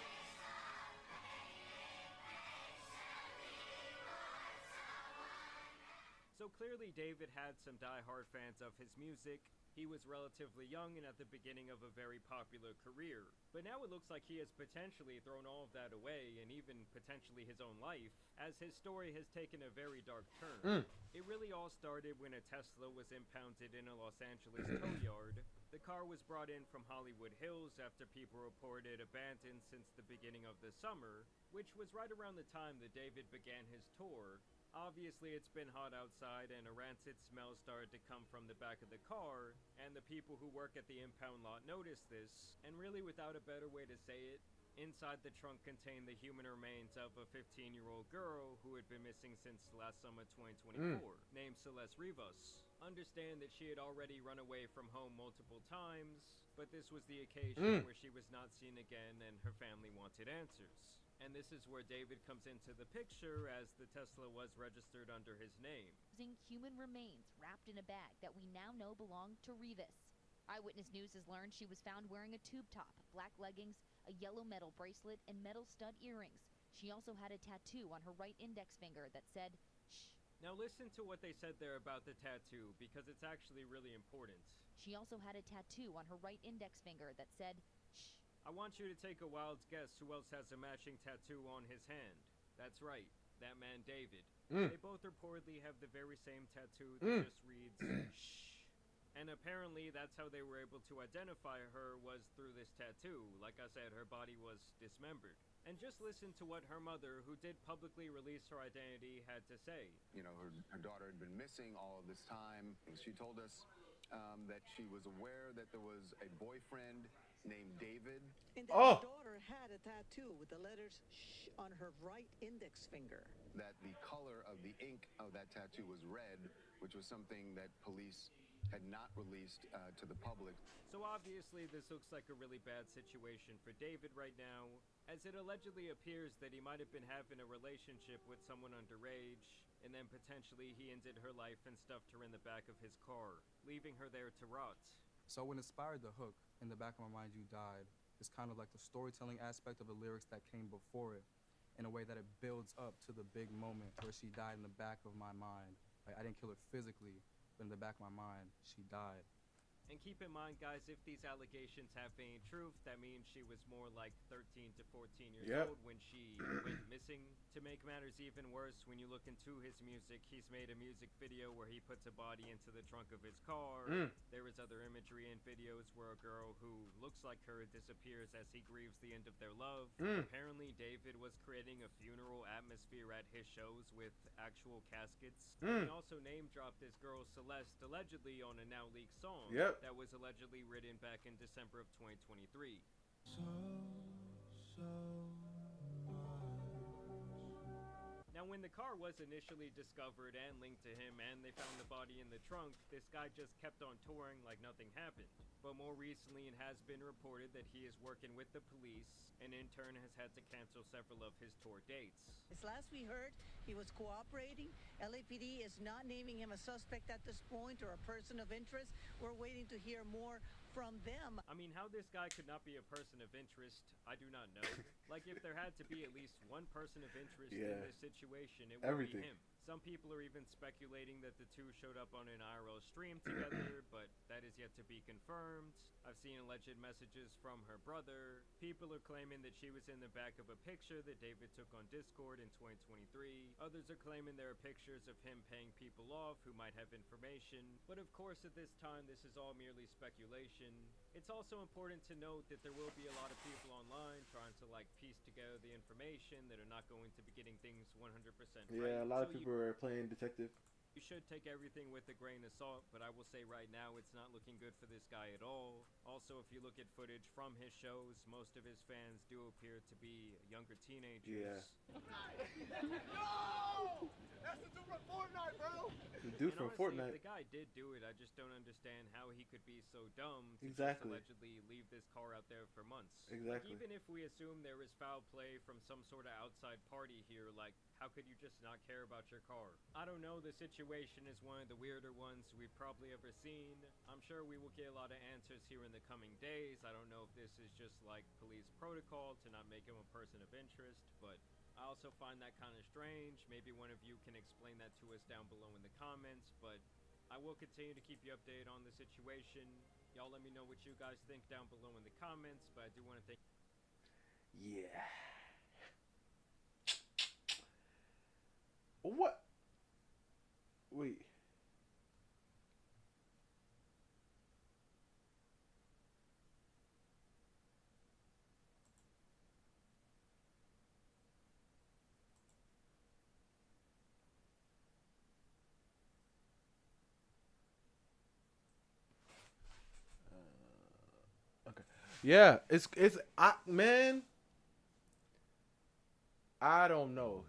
So clearly David had some die-hard fans of his music. He was relatively young and at the beginning of a very popular career. But now it looks like he has potentially thrown all of that away, and even potentially his own life, as his story has taken a very dark turn. It really all started when a Tesla was impounded in a Los Angeles tow yard. The car was brought in from Hollywood Hills after people reported abandoned since the beginning of the summer, which was right around the time that David began his tour. Obviously, it's been hot outside, and a rancid smell started to come from the back of the car, and the people who work at the impound lot noticed this, and really without a better way to say it, inside the trunk contained the human remains of a 15-year-old girl who had been missing since last summer 2024, named Celeste Rivas. Understand that she had already run away from home multiple times, but this was the occasion where she was not seen again and her family wanted answers. And this is where David comes into the picture, as the Tesla was registered under his name. Using human remains wrapped in a bag that we now know belonged to Rivas. Eyewitness News has learned she was found wearing a tube top, black leggings, a yellow metal bracelet, and metal stud earrings. She also had a tattoo on her right index finger that said, "Shh." Now listen to what they said there about the tattoo, because it's actually really important. She also had a tattoo on her right index finger that said, "Shh." I want you to take a wild guess who else has a matching tattoo on his hand. That's right, that man David. They both reportedly have the very same tattoo that just reads, "Shh." And apparently that's how they were able to identify her, was through this tattoo. Like I said, her body was dismembered. And just listen to what her mother, who did publicly release her identity, had to say. You know, her daughter had been missing all of this time. She told us that she was aware that there was a boyfriend named David. And that her daughter had a tattoo with the letters "shh" on her right index finger. That the color of the ink of that tattoo was red, which was something that police had not released to the public. So obviously this looks like a really bad situation for David right now, as it allegedly appears that he might have been having a relationship with someone underage, and then potentially he ended her life and stuffed her in the back of his car, leaving her there to rot. So what inspired the hook, "In the Back of My Mind You Died," is kind of like the storytelling aspect of the lyrics that came before it, in a way that it builds up to the big moment where she died in the back of my mind. Like, I didn't kill her physically, but in the back of my mind, she died. And keep in mind, guys, if these allegations have any truth, that means she was more like 13 to 14 years old when she went missing. To make matters even worse, when you look into his music, he's made a music video where he puts a body into the trunk of his car. There is other imagery and videos where a girl who looks like her disappears as he grieves the end of their love. Apparently, David was creating a funeral atmosphere at his shows with actual caskets. He also name-dropped this girl Celeste, allegedly on a now-leaked song that was allegedly written back in December of 2023. Now, when the car was initially discovered and linked to him and they found the body in the trunk, this guy just kept on touring like nothing happened. But more recently, it has been reported that he is working with the police and in turn has had to cancel several of his tour dates. As last we heard, he was cooperating. LAPD is not naming him a suspect at this point or a person of interest. We're waiting to hear more from them. I mean, how this guy could not be a person of interest, I do not know. Like, if there had to be at least one person of interest in this situation, it would be him. Some people are even speculating that the two showed up on an IRL stream together, but that is yet to be confirmed. I've seen alleged messages from her brother. People are claiming that she was in the back of a picture that David took on Discord in 2023. Others are claiming there are pictures of him paying people off who might have information. But of course, at this time, this is all merely speculation. It's also important to note that there will be a lot of people online trying to like piece together the information that are not going to be getting things 100% right. Yeah, a lot of people are playing detective. You should take everything with a grain of salt, but I will say right now it's not looking good for this guy at all. Also, if you look at footage from his shows, most of his fans do appear to be younger teenagers. No! That's the dude from Fortnite, bro! The dude from Fortnite. The guy did do it. I just don't understand how he could be so dumb to just allegedly leave this car out there for months. Like, even if we assume there was foul play from some sort of outside party here, like, how could you just not care about your car? I don't know. The situation is one of the weirder ones we've probably ever seen. I'm sure we will get a lot of answers here in the coming days. I don't know if this is just like police protocol to not make him a person of interest, but I also find that kind of strange. Maybe one of you can explain that to us down below in the comments, but I will continue to keep you updated on the situation. Y'all let me know what you guys think down below in the comments, but I do want to thank... Yeah. What? Wait. Okay. Yeah, man, I don't know.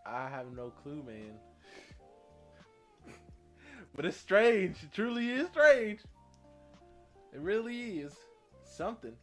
I have no clue, man. But it's strange. It truly is strange. It really is something.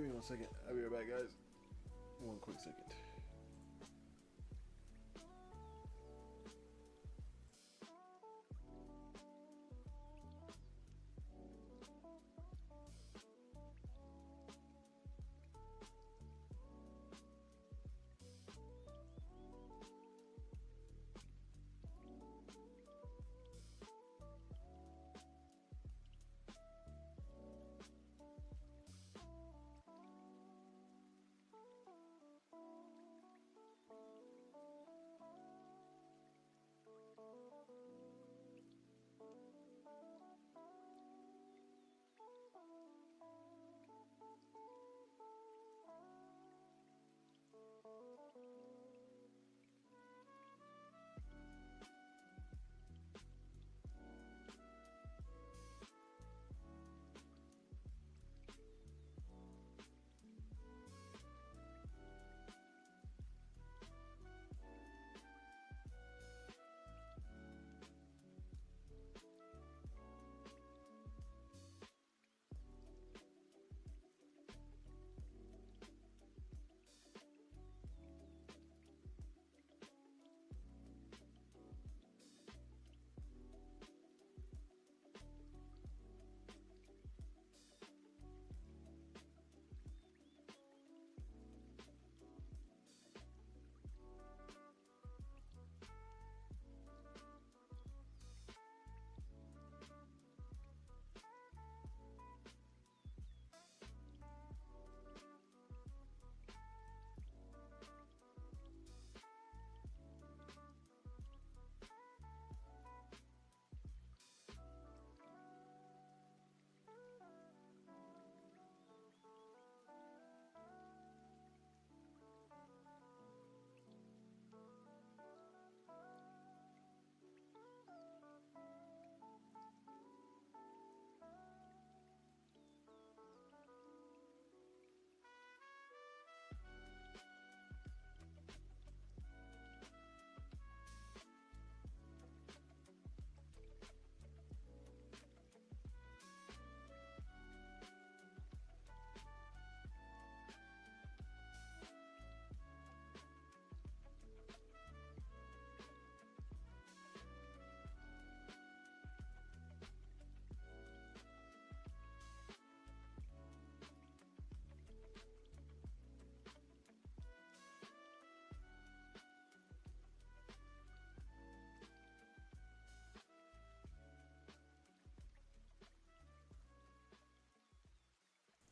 Give me 1 second. I'll be right back, guys. 1 quick second.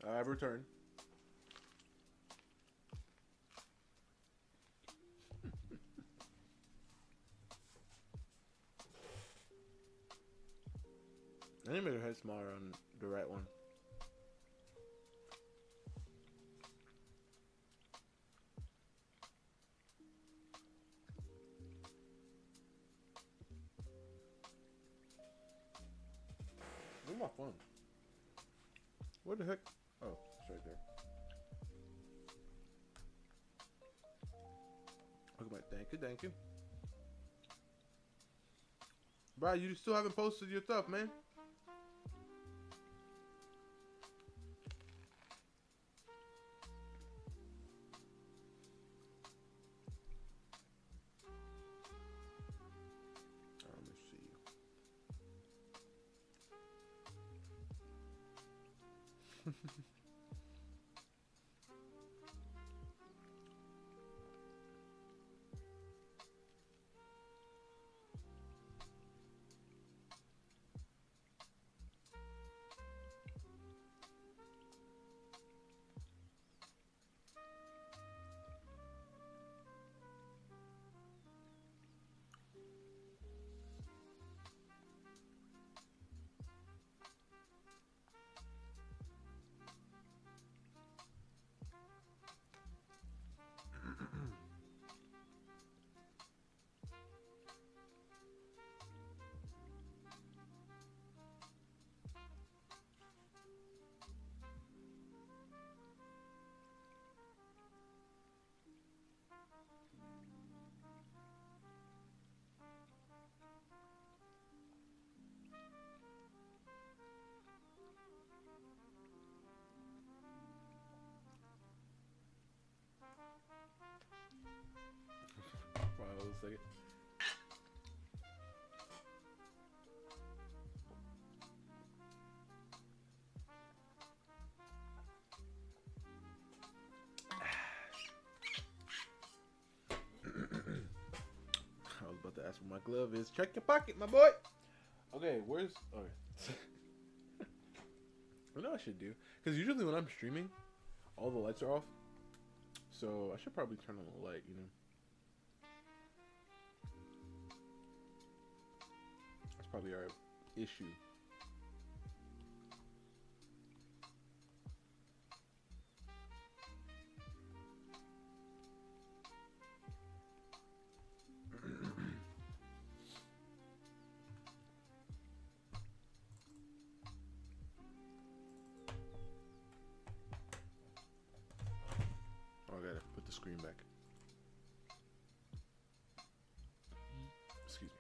I've returned. I need to make her head smaller on the right one. Where's my phone? What the heck? Oh, it's right there. Okay, thank you, thank you. Bro, you still haven't posted your stuff, man. Let me see. a second. I was about to ask where my glove is. Check your pocket, my boy. Okay, where's... Okay. I know I should do. Because usually when I'm streaming, all the lights are off. So I should probably turn on the light, you know. That's probably our issue. Oh, I gotta put the screen back. Excuse me.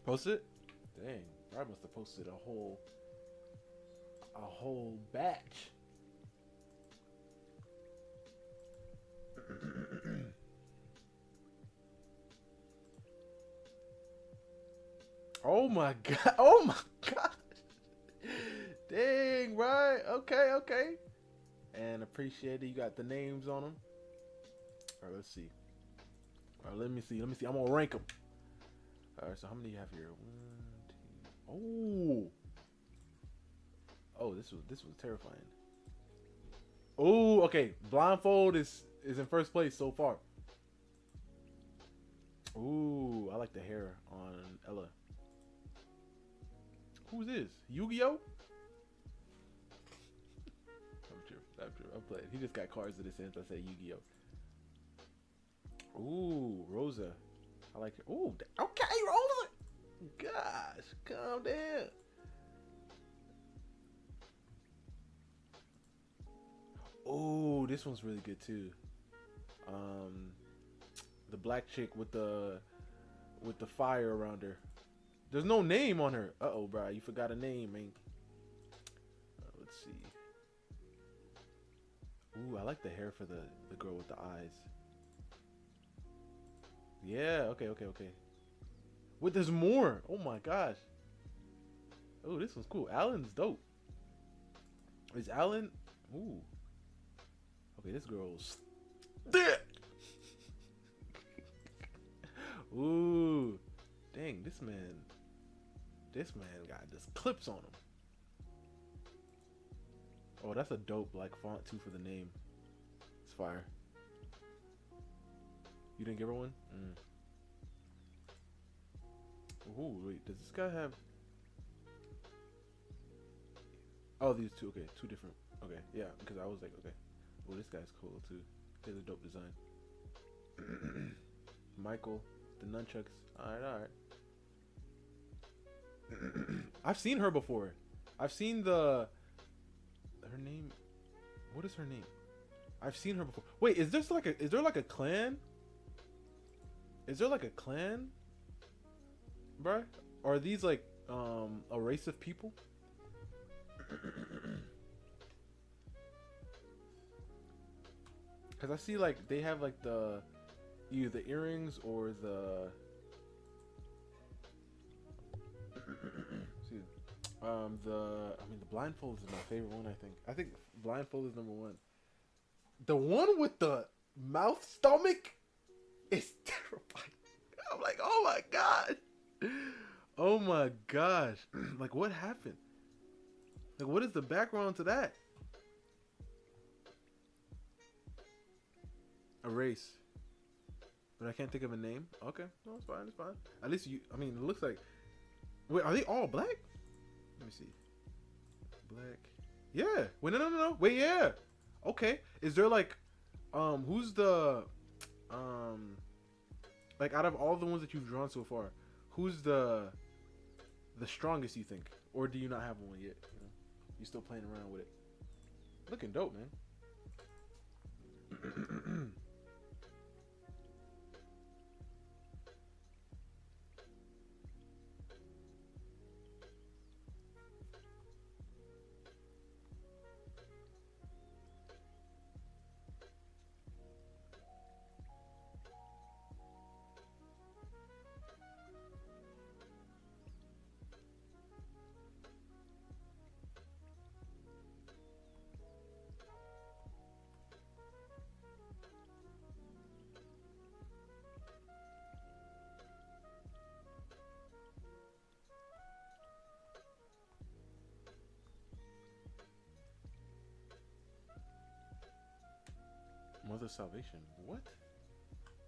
Post it? Dang, I must have posted a whole batch. Oh my god! Oh my god! Dang, right? Okay, okay. And appreciate it. You got the names on them. All right, let's see. All right, let me see. I'm gonna rank them. All right, so how many do you have here? 1, 2. Oh, this was terrifying. Oh, okay. Blindfold is in first place so far. Ooh, I like the hair on Ella. Who's this? Yu-Gi-Oh? I'm true. I'm playing. He just got cards in his hands that say Yu-Gi-Oh. Ooh, Rosa. I like her. Ooh, okay, Rosa. Gosh, calm down. Ooh, this one's really good too. The black chick with the fire around her. There's no name on her. Uh-oh, bro. You forgot a name, man. Let's see. Ooh, I like the hair for the girl with the eyes. Yeah, okay. Wait, there's more. Oh, my gosh. Oh, this one's cool. Alan's dope. Is Alan... Ooh. Okay, this girl's... Ooh. Dang, this man got just clips on him. Oh, that's a dope like font too for the name. It's fire. You didn't give her one? Ooh, wait, does this guy have... Oh, these two. Okay, two different. Okay, yeah, because I was like, okay. Oh, this guy's cool too. He has a dope design. Michael, the nunchucks. Alright. I've seen her before. I've seen her name. What is her name? I've seen her before. Wait, is there like a clan? Is there like a clan? Bruh? Or are these like a race of people? Cause I see like they have like either the earrings or the the blindfold is my favorite one. I think blindfold is number 1. The one with the mouth stomach is terrifying. I'm like, oh my god, oh my gosh. Like, what happened? Like, what is the background to that? Erase. But I can't think of a name. Okay, no, it's fine. At least it looks like... Wait, are they all black? Let me see. Black. Yeah. Wait, no. Wait, yeah. Okay. Is there like... who's the... like, out of all the ones that you've drawn so far, who's the strongest, you think? Or do you not have one yet? You know? You still playing around with it? Looking dope, man. Mother Salvation. What?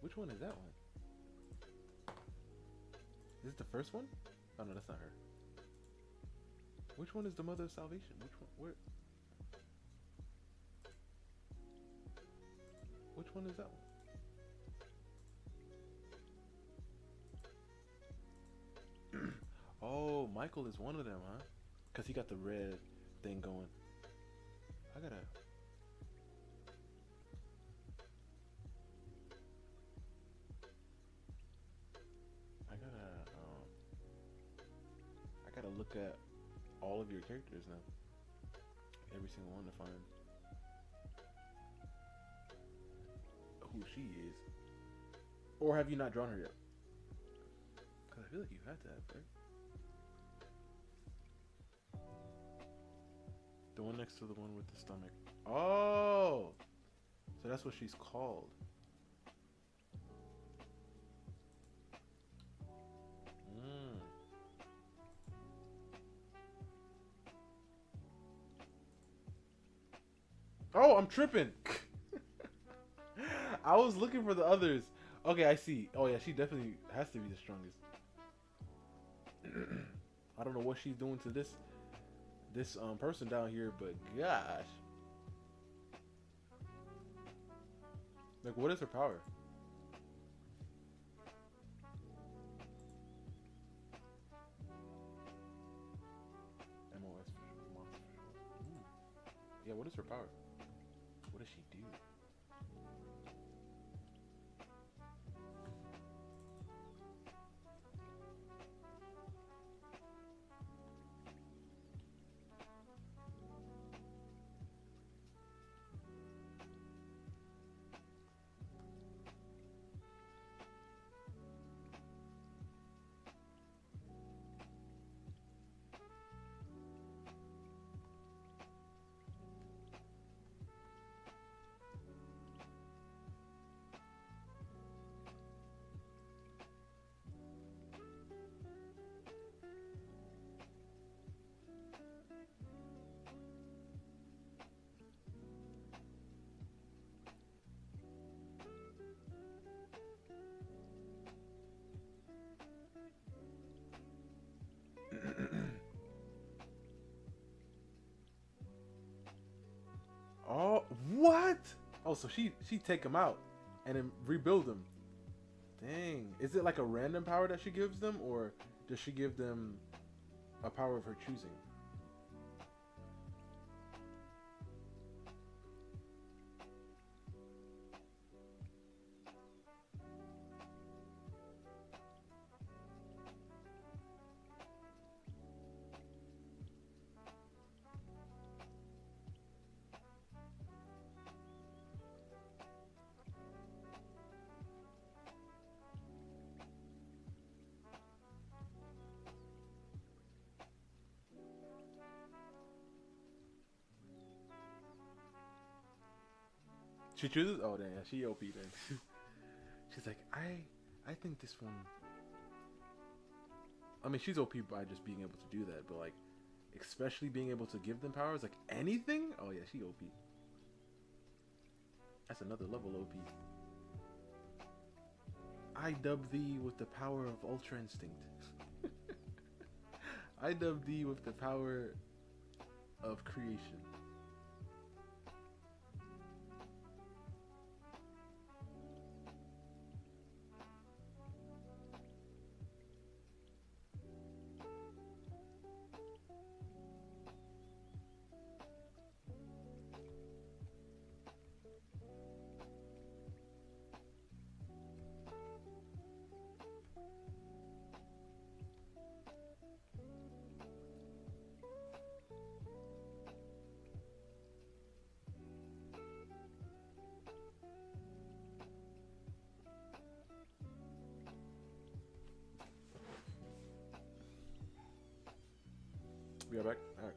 Which one is that one? Is it the first one? Oh no, that's not her. Which one is the Mother of Salvation? Which one? Where? Which one is that one? Oh, Michael is one of them, huh? Because he got the red thing going. I gotta... look at all of your characters now. Every single one to find who she is. Or have you not drawn her yet? Because I feel like you had to have, right? The one next to the one with the stomach. Oh! So that's what she's called. Mm. Oh, I'm tripping. I was looking for the others. Okay, I see. Oh yeah, she definitely has to be the strongest. I don't know what she's doing to this person down here, but gosh. Like, what is her power? MOS monster. Yeah, what is her power? What does she do? Oh, what? Oh, so she take him out and then rebuild them. Dang. Is it like a random power that she gives them, or does she give them a power of her choosing? She chooses? Oh, damn. She OP then. She's like, I think this one... I mean, she's OP by just being able to do that, but like, especially being able to give them powers, like anything? Oh yeah, she OP. That's another level OP. I dub thee with the power of Ultra Instinct. I dub thee with the power of creation. We are back? Alright.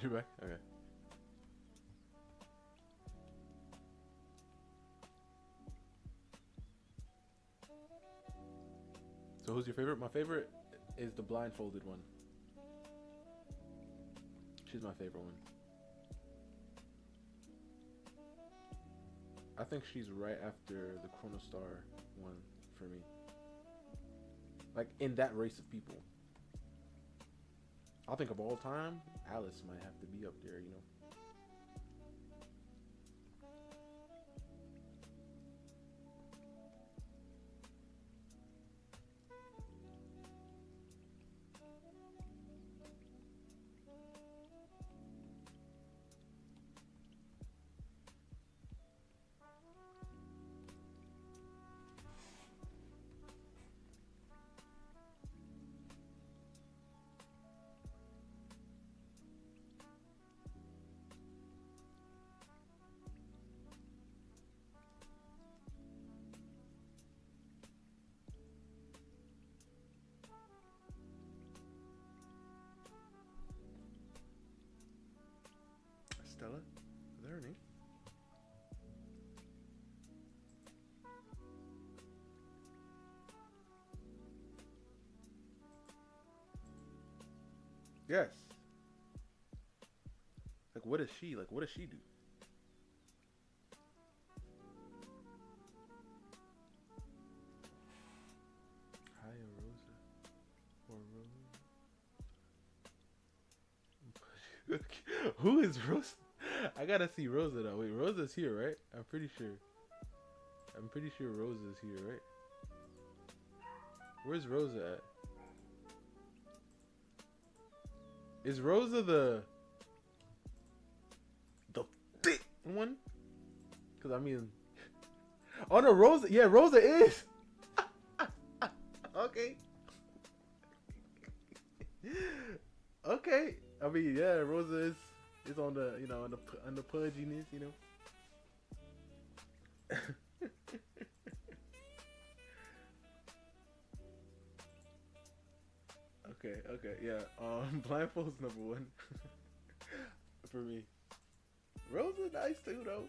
You're back? Okay. So who's your favorite? My favorite is the blindfolded one. She's my favorite one. I think she's right after the Chronostar one for me. Like in that race of people. I think of all time, Alice might have to be up there, you know. Stella? Is that her name? Yes. Like, what is she? Like, what does she do? Hi, Rosa. Or Rosa. Who is Rosa? I gotta see Rosa though. Wait, Rosa's here, right? I'm pretty sure. I'm pretty sure Rosa's here, right? Where's Rosa at? Is Rosa the thick one? Cause I mean, oh no, Rosa. Yeah, Rosa is. Okay. Okay. I mean, yeah, Rosa is on the, you know, on the pudginess, you know. Okay, yeah. Blindfold's number one for me. Rosa nice too, though.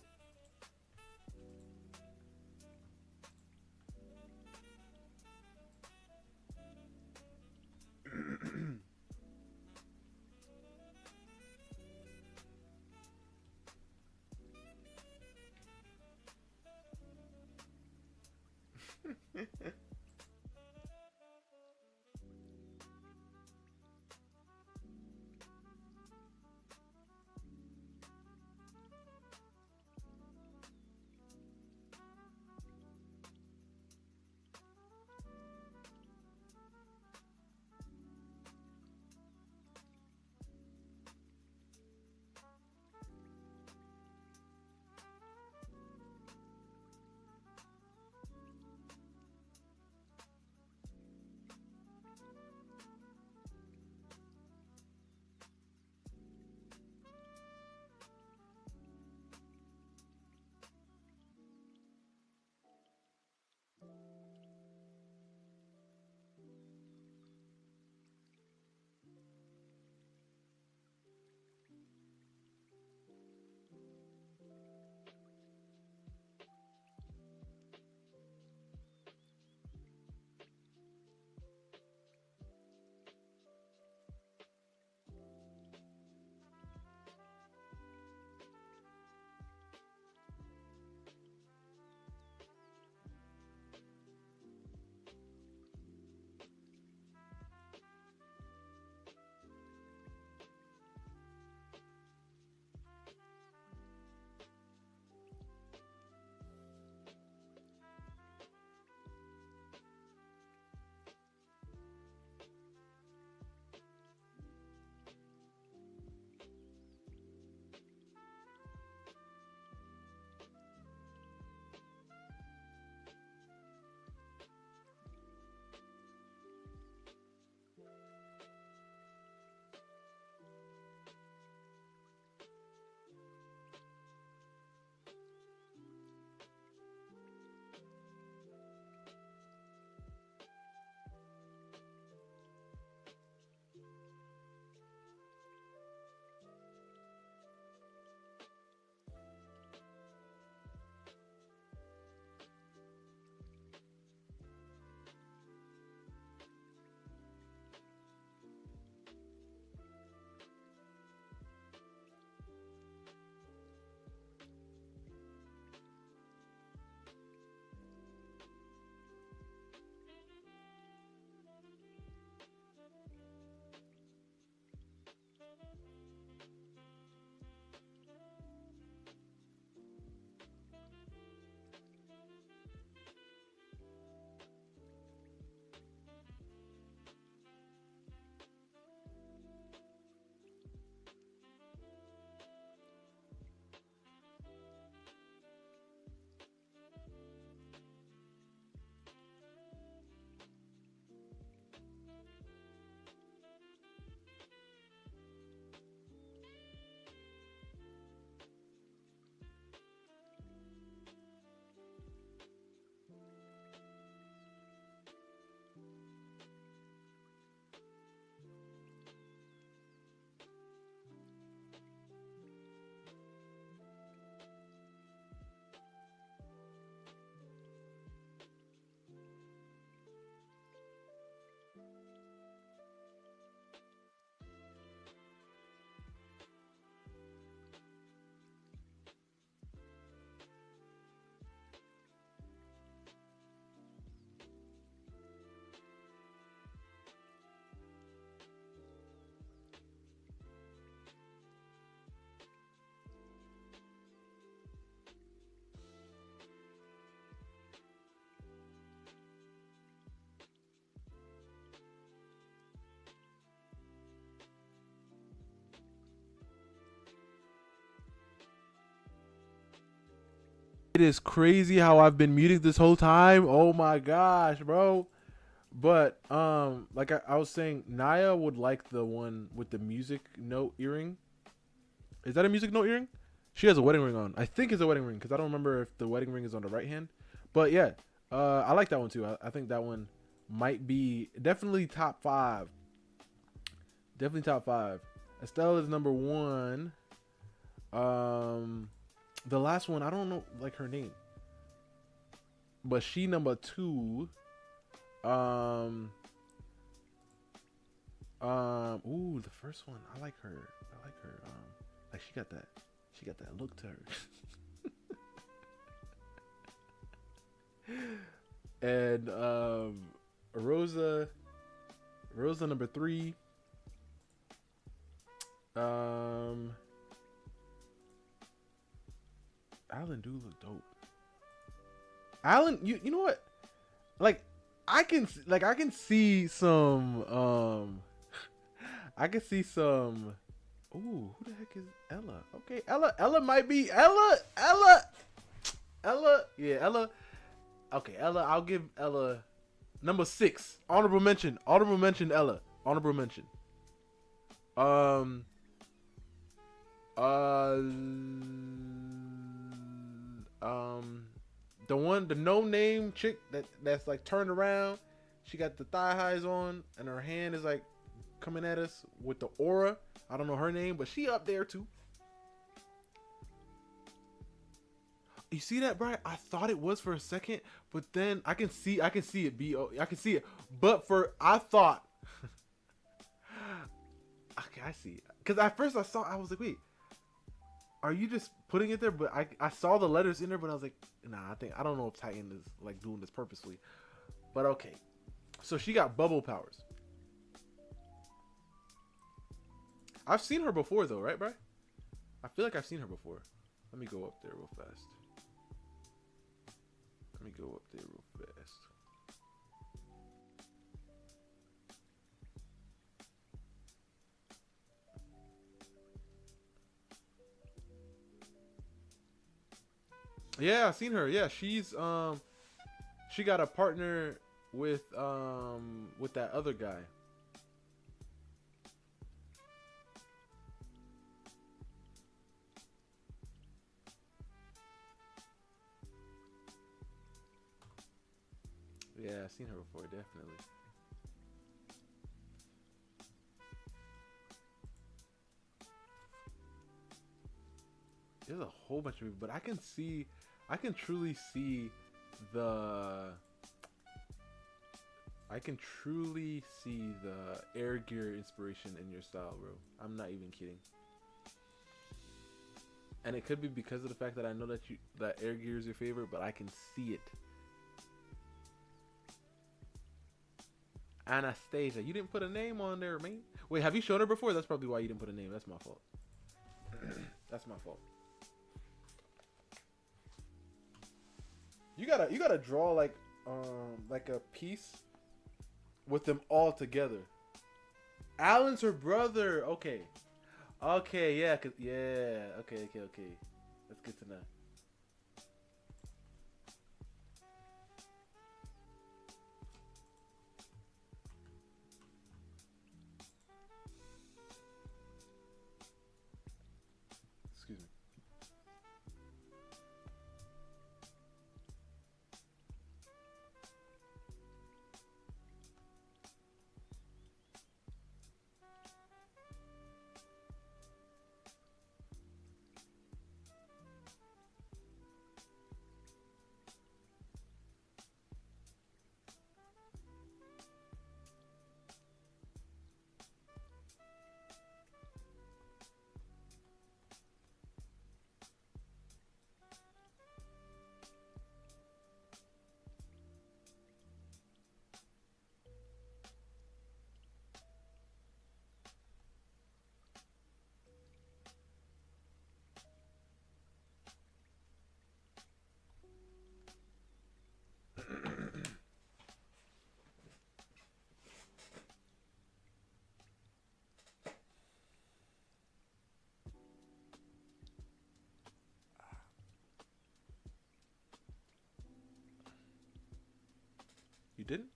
It is crazy how I've been muting this whole time. Oh my gosh, bro. But like I was saying, Naya would like the one with the music note earring. Is that a music note earring? She has a wedding ring on. I think it's a wedding ring because I don't remember if the wedding ring is on the right hand. But yeah, I like that one too. I think that one might be definitely top 5. Definitely top 5. Estelle is number 1. The last one, I don't know like her name, but she number 2. Ooh, the first one, I like her. Like she got that look to her. And Rosa number 3. Alan do look dope. Alan, you know what? Like I can see some I can see some. Ooh, who the heck is Ella? Okay, Ella might be Ella. Yeah, Ella. Okay, Ella. I'll give Ella number 6. Honorable mention. Ella. Honorable mention. The no name chick that's like turned around. She got the thigh highs on, and her hand is like coming at us with the aura. I don't know her name, but she up there too. You see that, Brian? I thought it was for a second, but then I can see it. I can see it. But I thought. Okay, I see. Because at first I was like, wait, are you just putting it there? But I saw the letters in there, but I was like, nah, I don't know if Titan is like doing this purposely. But okay. So she got bubble powers. I've seen her before though, right, Bri? I feel like I've seen her before. Let me go up there real fast. Yeah, I've seen her. Yeah, she's she got a partner with that other guy. Yeah, I've seen her before, definitely. There's a whole bunch of people, but I can truly see the air gear inspiration in your style, bro. I'm not even kidding. And it could be because of the fact that I know that air gear is your favorite, but I can see it. Anastasia, you didn't put a name on there, man. Wait, have you shown her before? That's probably why you didn't put a name. That's my fault. That's my fault. You gotta draw like a piece with them all together. Alan's her brother. Okay, yeah, okay. That's good to know. Excuse me. You didn't?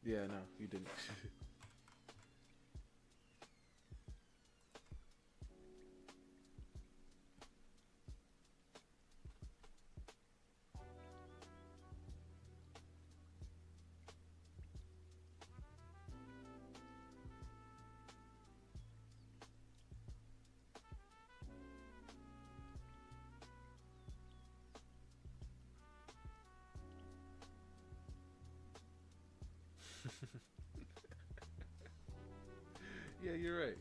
Yeah, no, you didn't. Yeah, you're right.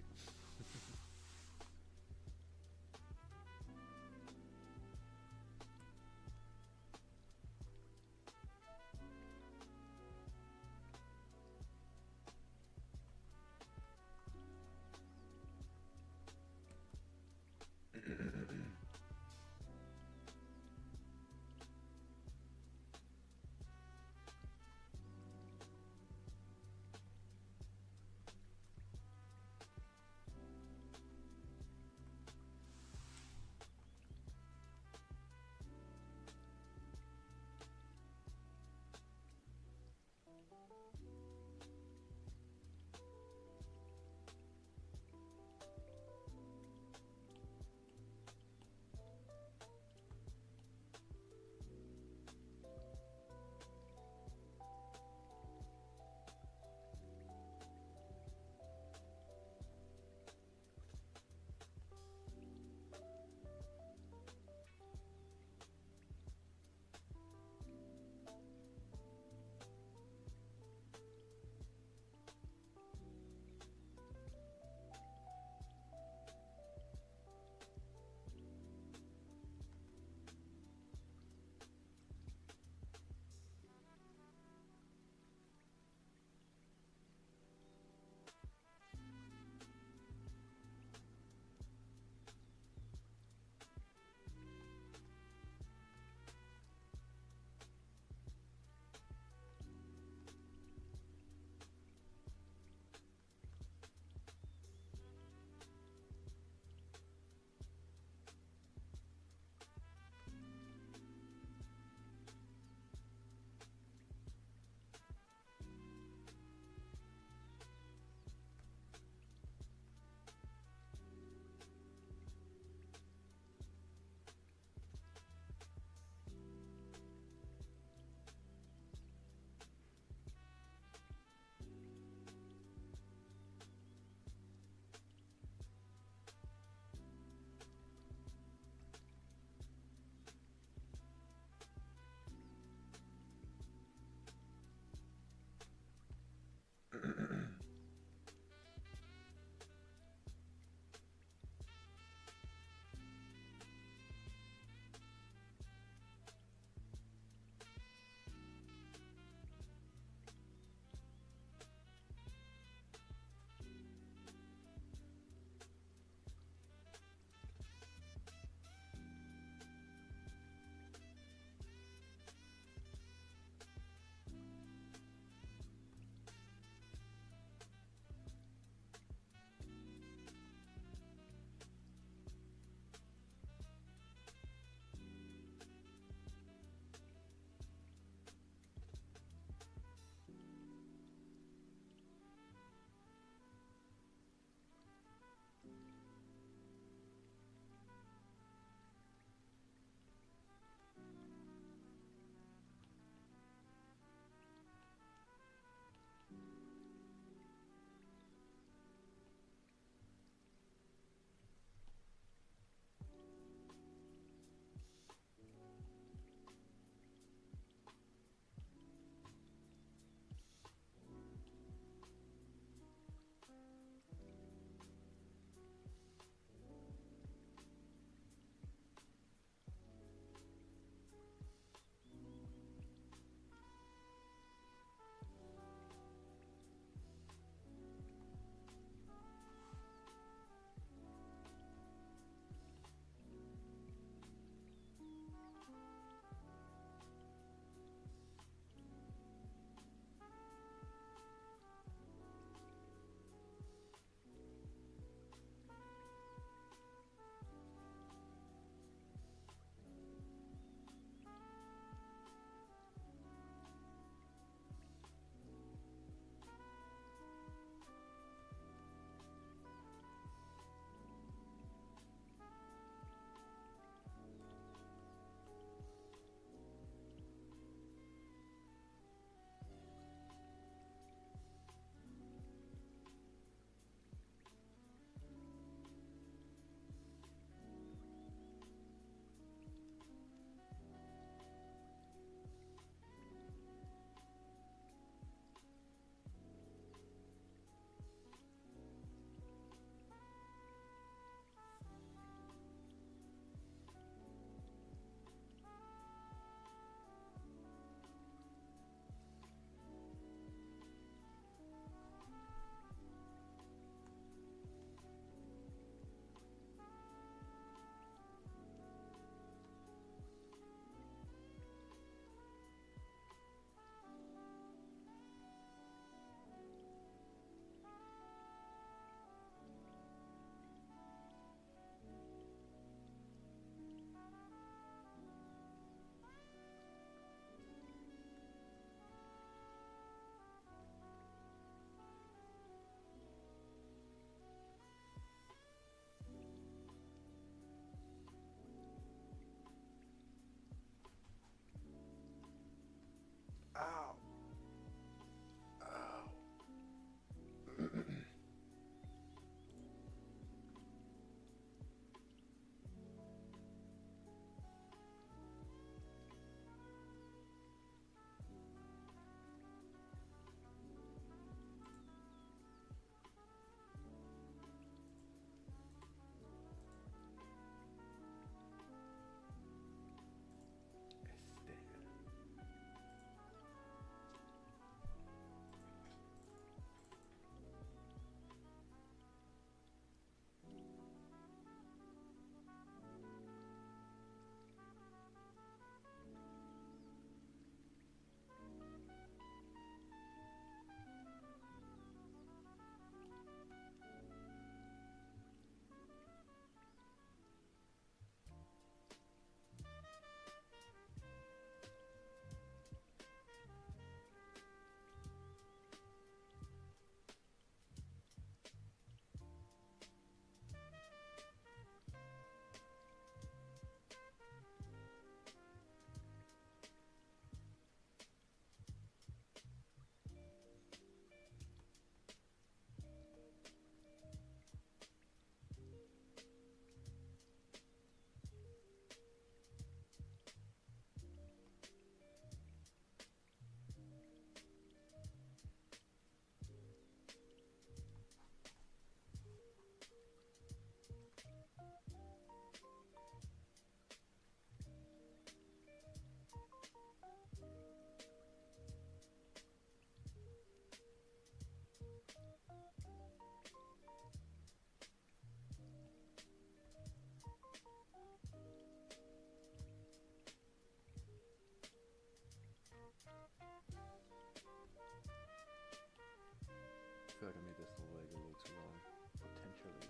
feel like I made this leg a little too long, potentially.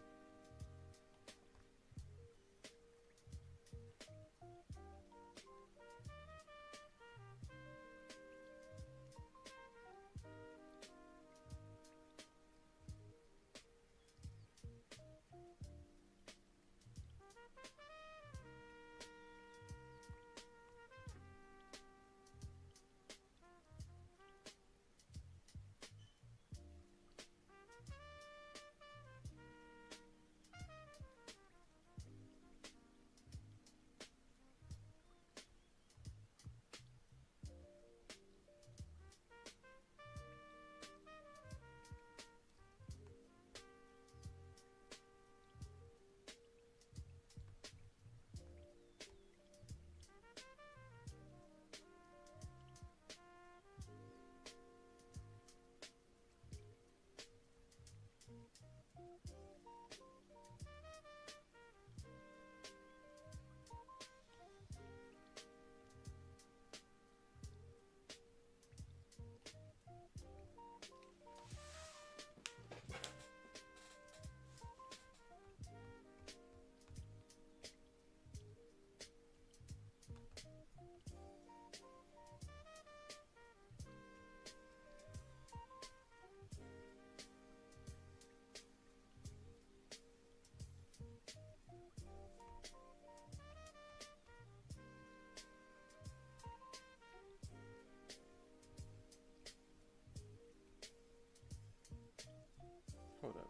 Hold up.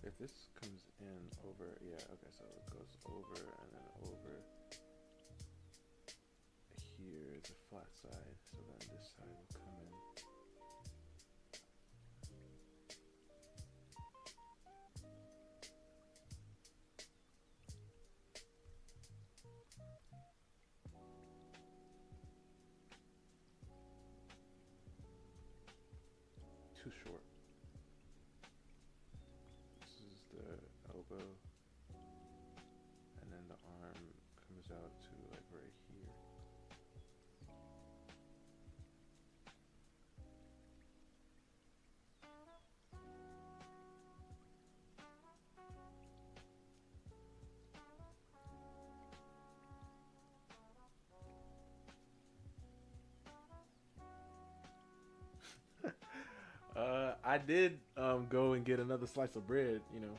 If this comes in over, yeah, okay, so it goes over and then over here is a flat side, so then this side will come in. Too short. This is the elbow, and then the arm comes out to like right here. I did go and get another slice of bread, you know.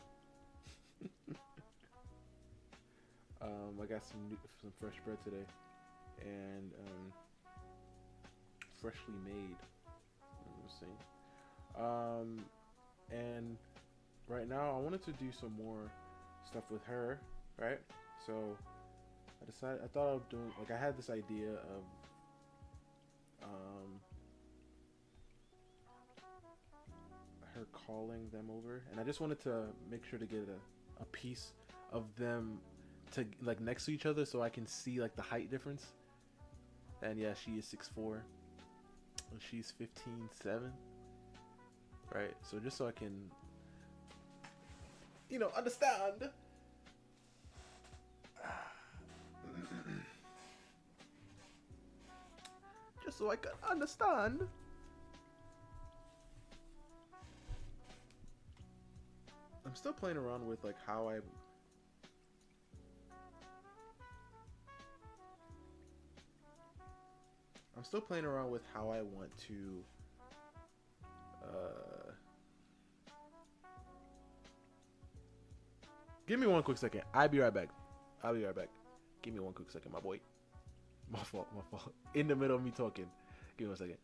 I got some fresh bread today, and freshly made. You know what I'm saying? And right now I wanted to do some more stuff with her, right? So I thought of doing, like, I had this idea of her calling them over, and I just wanted to make sure to get a piece of them to like next to each other so I can see like the height difference. And yeah, she is 6'4", and she's 15'7", right? So just so I can, you know, understand. Just so I can understand. I'm still playing around with like how I'm still playing around with how I want to give me one quick second. I'll be right back. Give me one quick second, my boy. My fault. In the middle of me talking. Give me 1 second.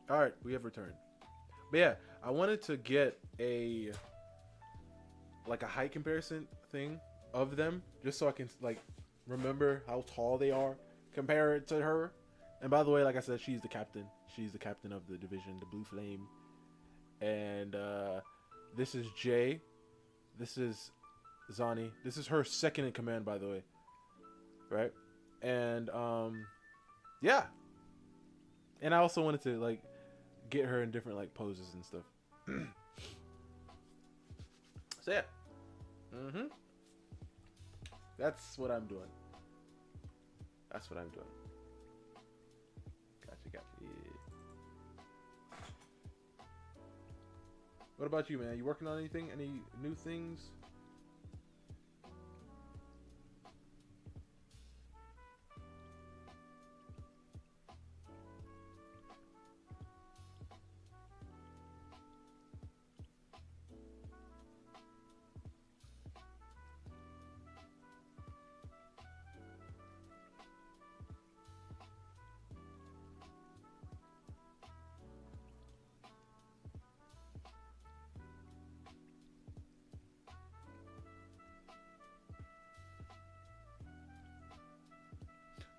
All right, we have returned. But yeah, I wanted to get a height comparison thing of them, just so I can like remember how tall they are, compare it to her. And by the way, like I said, she's the captain. She's the captain of the division, the Blue Flame. And this is Jay. This is Zani. This is her second in command, by the way. Right? And yeah. And I also wanted to like get her in different like poses and stuff. So yeah. That's what I'm doing. That's what I'm doing. Gotcha. Yeah. What about you, man? You working on anything? Any new things?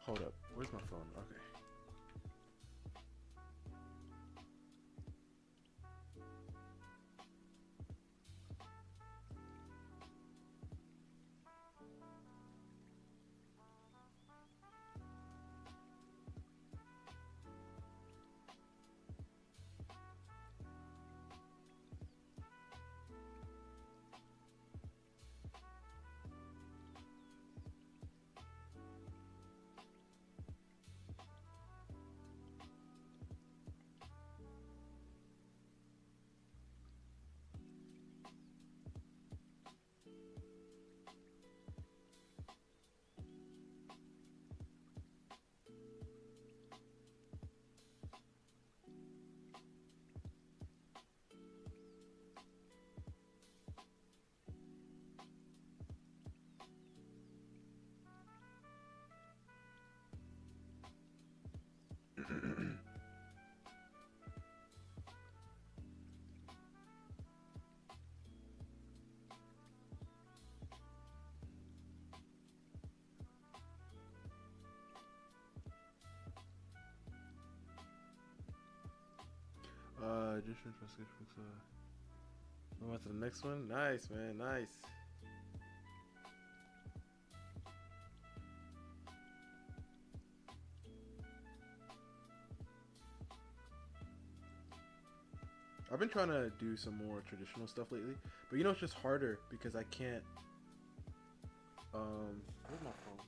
Hold up. Where's my phone? Okay. Just move on to the next one. Nice, man. Nice. I've been trying to do some more traditional stuff lately, but you know it's just harder because I can't. Where's my phone?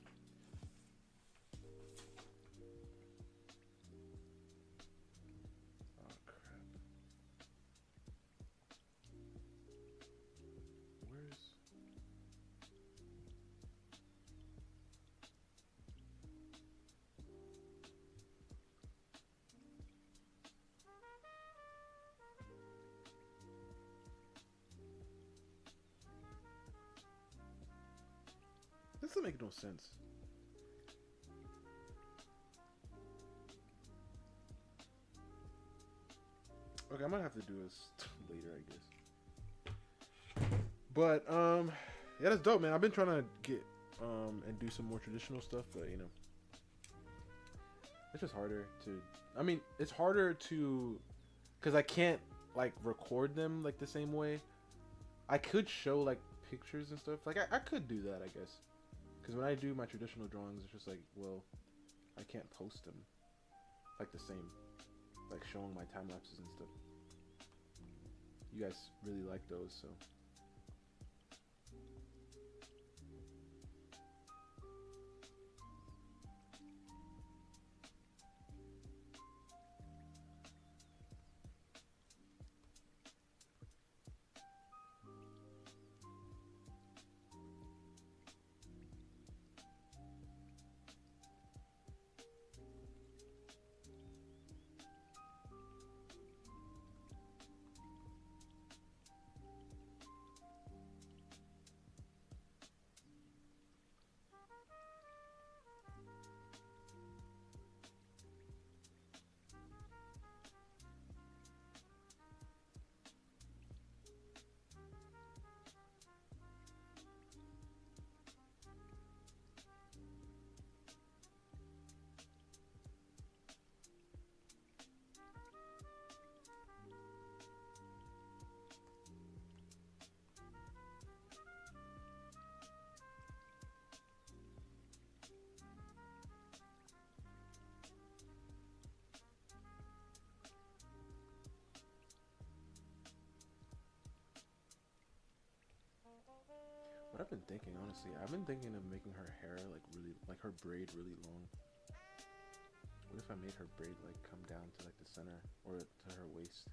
Oh crap! Where's? This doesn't make no sense. Okay, I might have to do this later, I guess. But yeah, that's dope, man. I've been trying to get and do some more traditional stuff, but you know, it's just harder to. I mean, it's harder to, cause I can't like record them like the same way. I could show like pictures and stuff. Like I could do that, I guess. Because when I do my traditional drawings, it's just like, well, I can't post them like the same, like showing my time lapses and stuff. You guys really like those, so. I've been thinking, honestly, I've been thinking of making her hair like really, like her braid really long. What if I made her braid like come down to like the center or to her waist?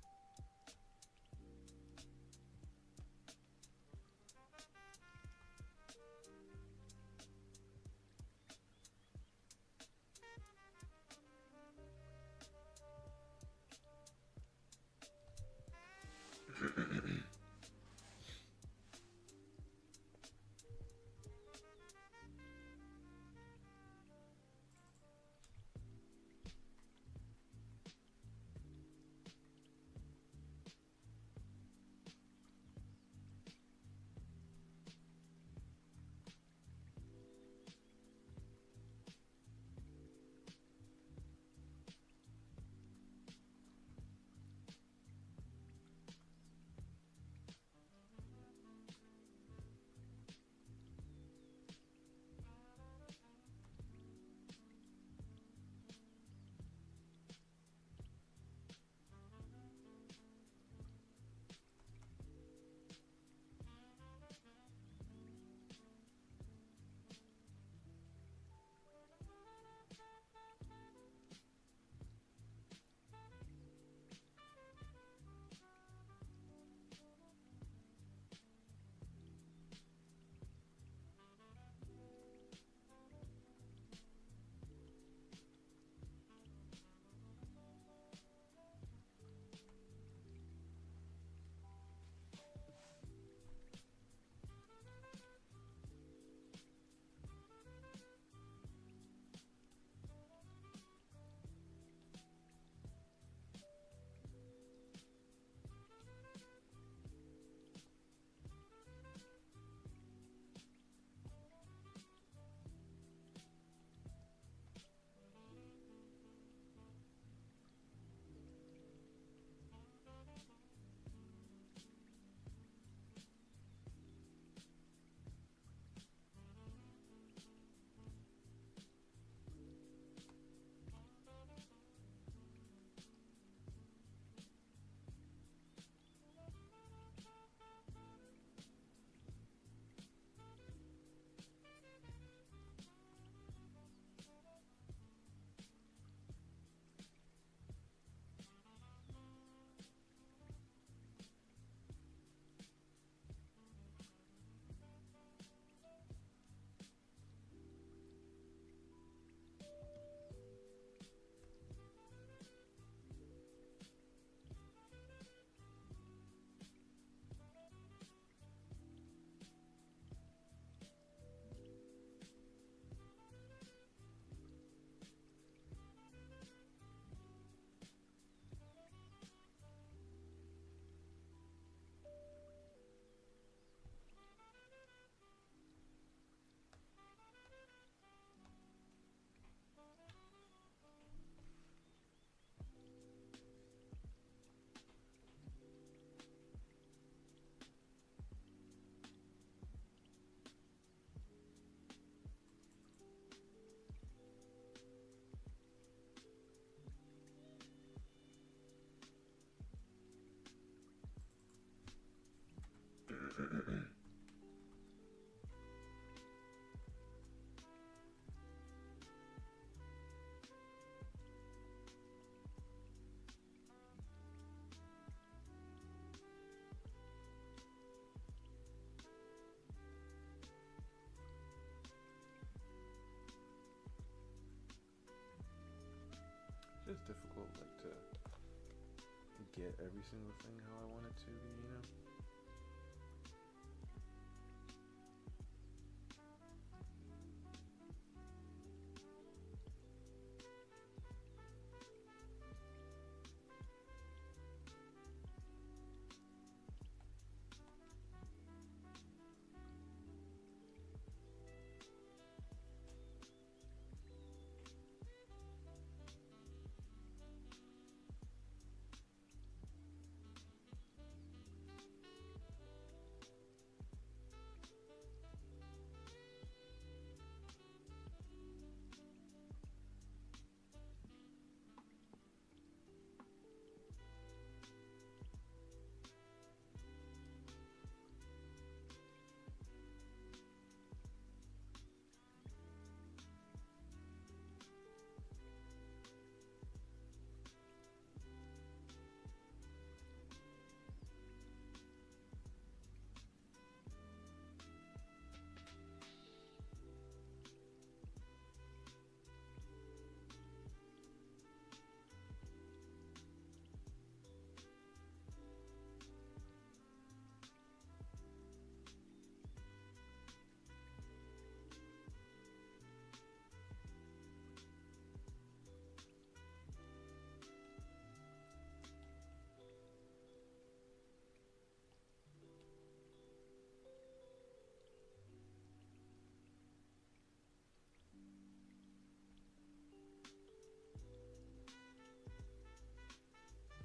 It's just difficult, like, to get every single thing how I want it to be, you know?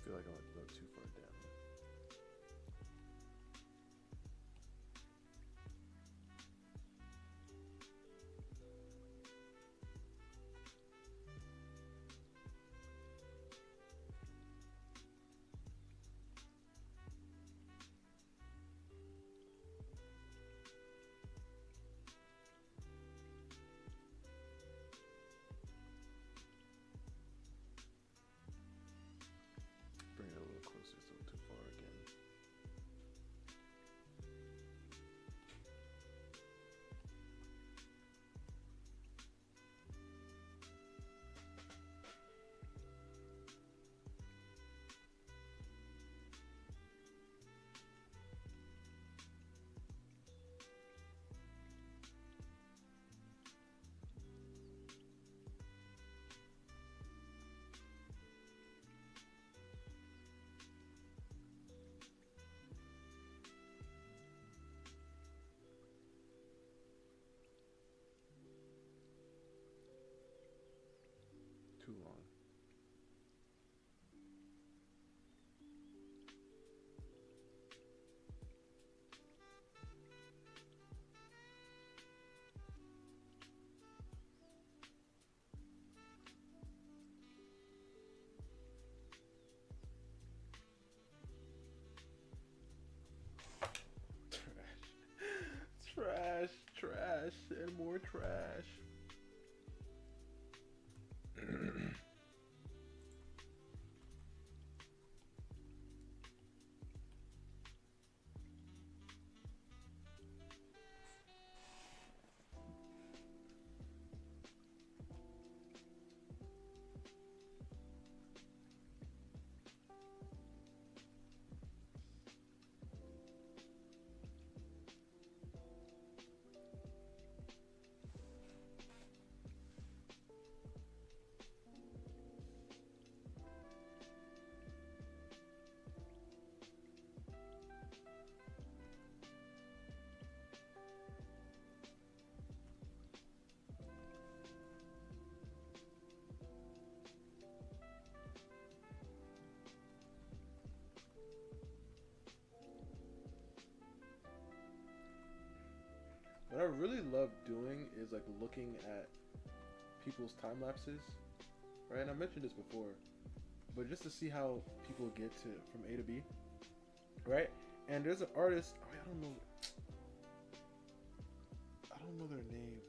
feel like I went a little too far down. Bring it a little closer, it's a little too far again. Too long. Trash, trash, and more trash. What I really love doing is like looking at people's time lapses, right? And I mentioned this before, but just to see how people get to from A to B, right? And there's an artist, I don't know their name.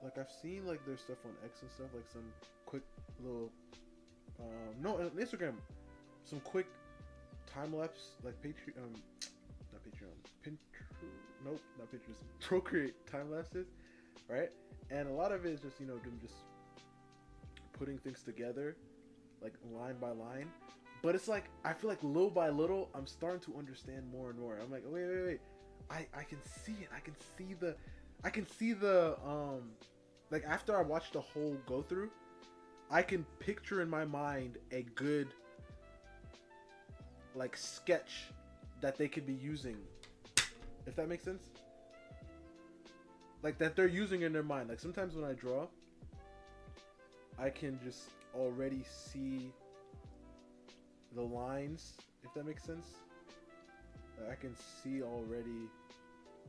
Like I've seen like their stuff on X and stuff, like some quick little, no, on Instagram, some quick time lapse, like not Patreon, nope, not Pinterest, Procreate time lapses, right? And a lot of it is just, you know, them just putting things together, like line by line. But it's like, I feel like little by little, I'm starting to understand more and more. I'm like, wait. I can see it. I can see the, like after I watch the whole go through, I can picture in my mind a good, like, sketch that they could be using. If that makes sense? Like, that they're using in their mind. Like, sometimes when I draw, I can just already see the lines, if that makes sense. I can see already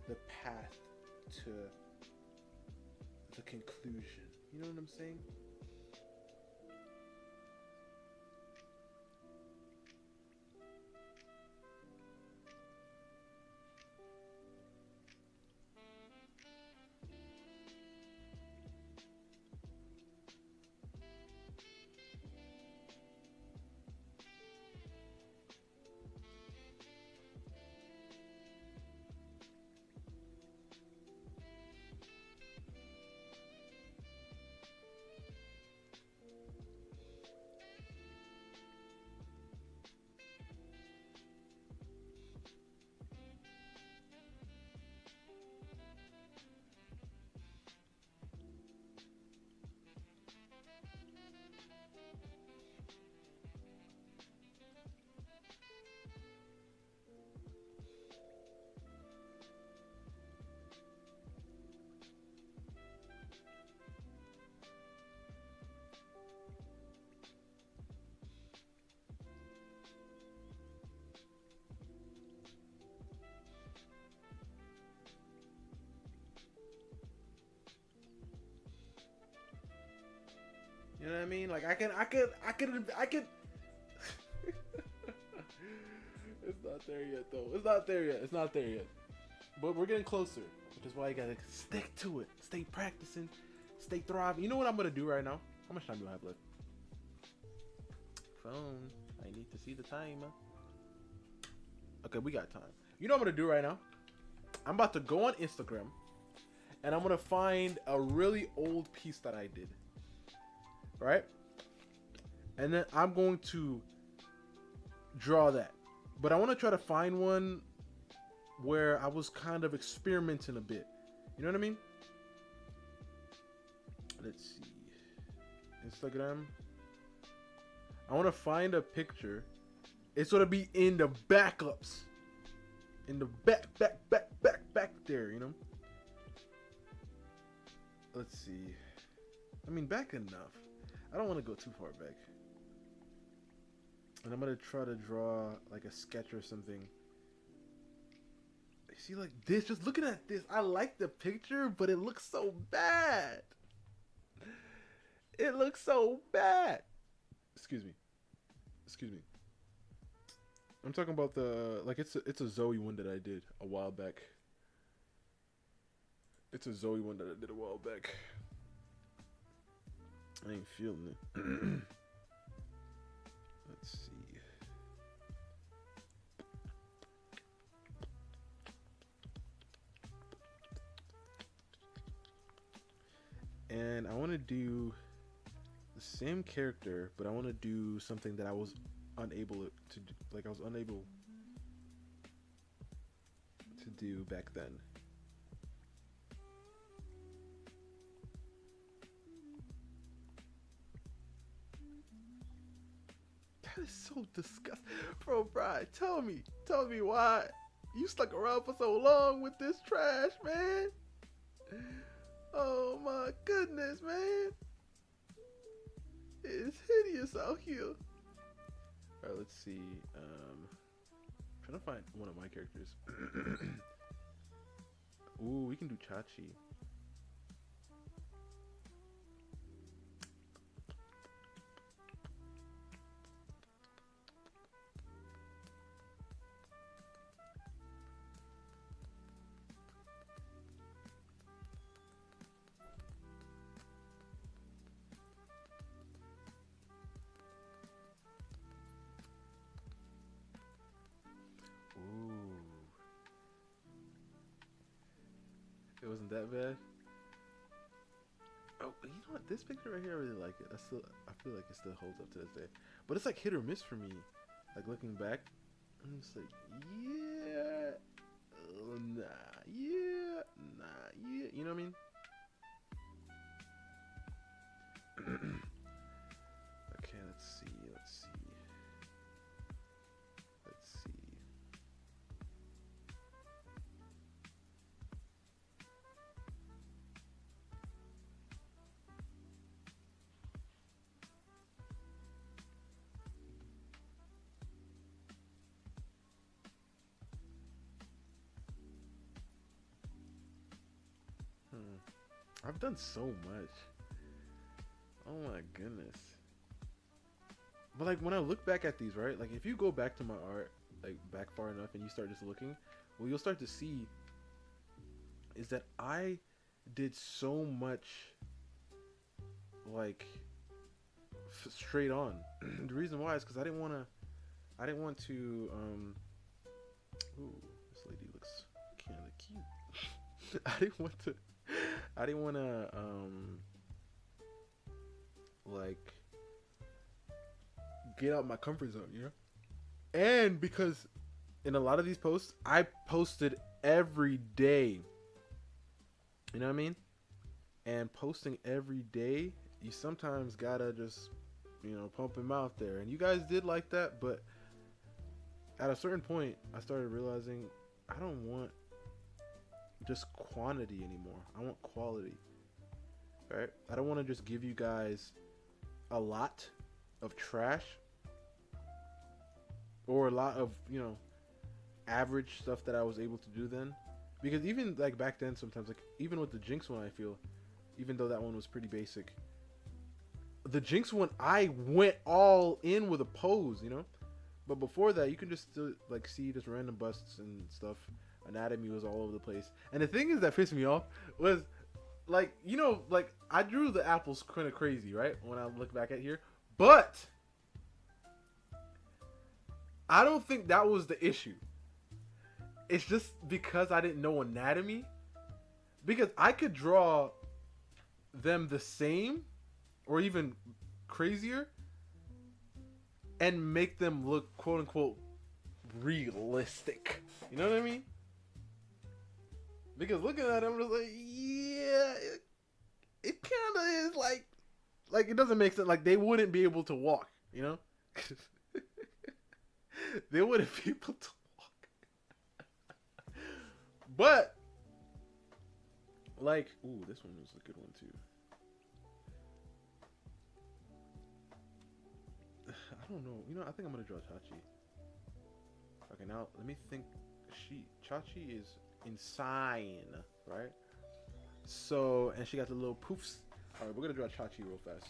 the path to the conclusion. You know what I'm saying? You know what I mean? Like I could. It's not there yet, though. It's not there yet. But we're getting closer, which is why you gotta stick to it. Stay practicing. Stay thriving. You know what I'm gonna do right now? How much time do I have left? Phone. I need to see the timer. Okay, we got time. You know what I'm gonna do right now? I'm about to go on Instagram, and I'm gonna find a really old piece that I did. Right? And then I'm going to draw that. But I want to try to find one where I was kind of experimenting a bit. You know what I mean? Let's see. Instagram. I want to find a picture. It's going to be in the backups. In the back there, you know? Let's see. I mean, back enough. I don't want to go too far back. And I'm going to try to draw like a sketch or something. You see, like this, just looking at this, I like the picture, but it looks so bad. It looks so bad. Excuse me. I'm talking about the, like it's a Zoe one that I did a while back. I ain't feeling it. Let's see. And I want to do the same character, but I want to do something that I was unable to do. Like I was unable to do back then. That is so disgusting. Bro, Brian, tell me why you stuck around for so long with this trash, man. Oh my goodness, man. It's hideous out here. Alright, let's see. Trying to find one of my characters. Ooh, we can do Chachi. It wasn't that bad. Oh, you know what? This picture right here, I really like it. I feel like it still holds up to this day. But it's like hit or miss for me. Like looking back, I'm just like, yeah, nah, yeah, nah, yeah. You know what I mean? Okay, let's see. I've done so much. Oh my goodness. But like when I look back at these, right? Like if you go back to my art, like back far enough and you start just looking, what you'll start to see is that I did so much like straight on. The reason why is because I didn't want to ooh, this lady looks kind of cute. I didn't want to like get out my comfort zone, you know? And because in a lot of these posts, I posted every day. You know what I mean? And posting every day, you sometimes gotta just, you know, pump them out there. And you guys did like that, but at a certain point, I started realizing I don't want just quantity anymore. I want quality. Right? I don't want to just give you guys a lot of trash or a lot of, you know, average stuff that I was able to do then. Because even like back then, sometimes like even with the Jinx one, I feel, even though that one was pretty basic, the Jinx one, I went all in with a pose, you know. But before that, you can just still, like, see just random busts and stuff. Anatomy was all over the place. And the thing is that pissed me off was, like, you know, like, I drew the apples kind of crazy, right? When I look back at here. But I don't think that was the issue. It's just because I didn't know anatomy. Because I could draw them the same or even crazier and make them look quote unquote realistic. You know what I mean? Because looking at them, I'm just like, yeah, it kind of is like it doesn't make sense. Like they wouldn't be able to walk, you know? They wouldn't be able to walk. But like, ooh, this one was a good one too. I don't know. You know, I think I'm gonna draw Chachi. Okay, now let me think. Chachi is insane, right? So, and she got the little poofs. All right, we're gonna draw Chachi real fast.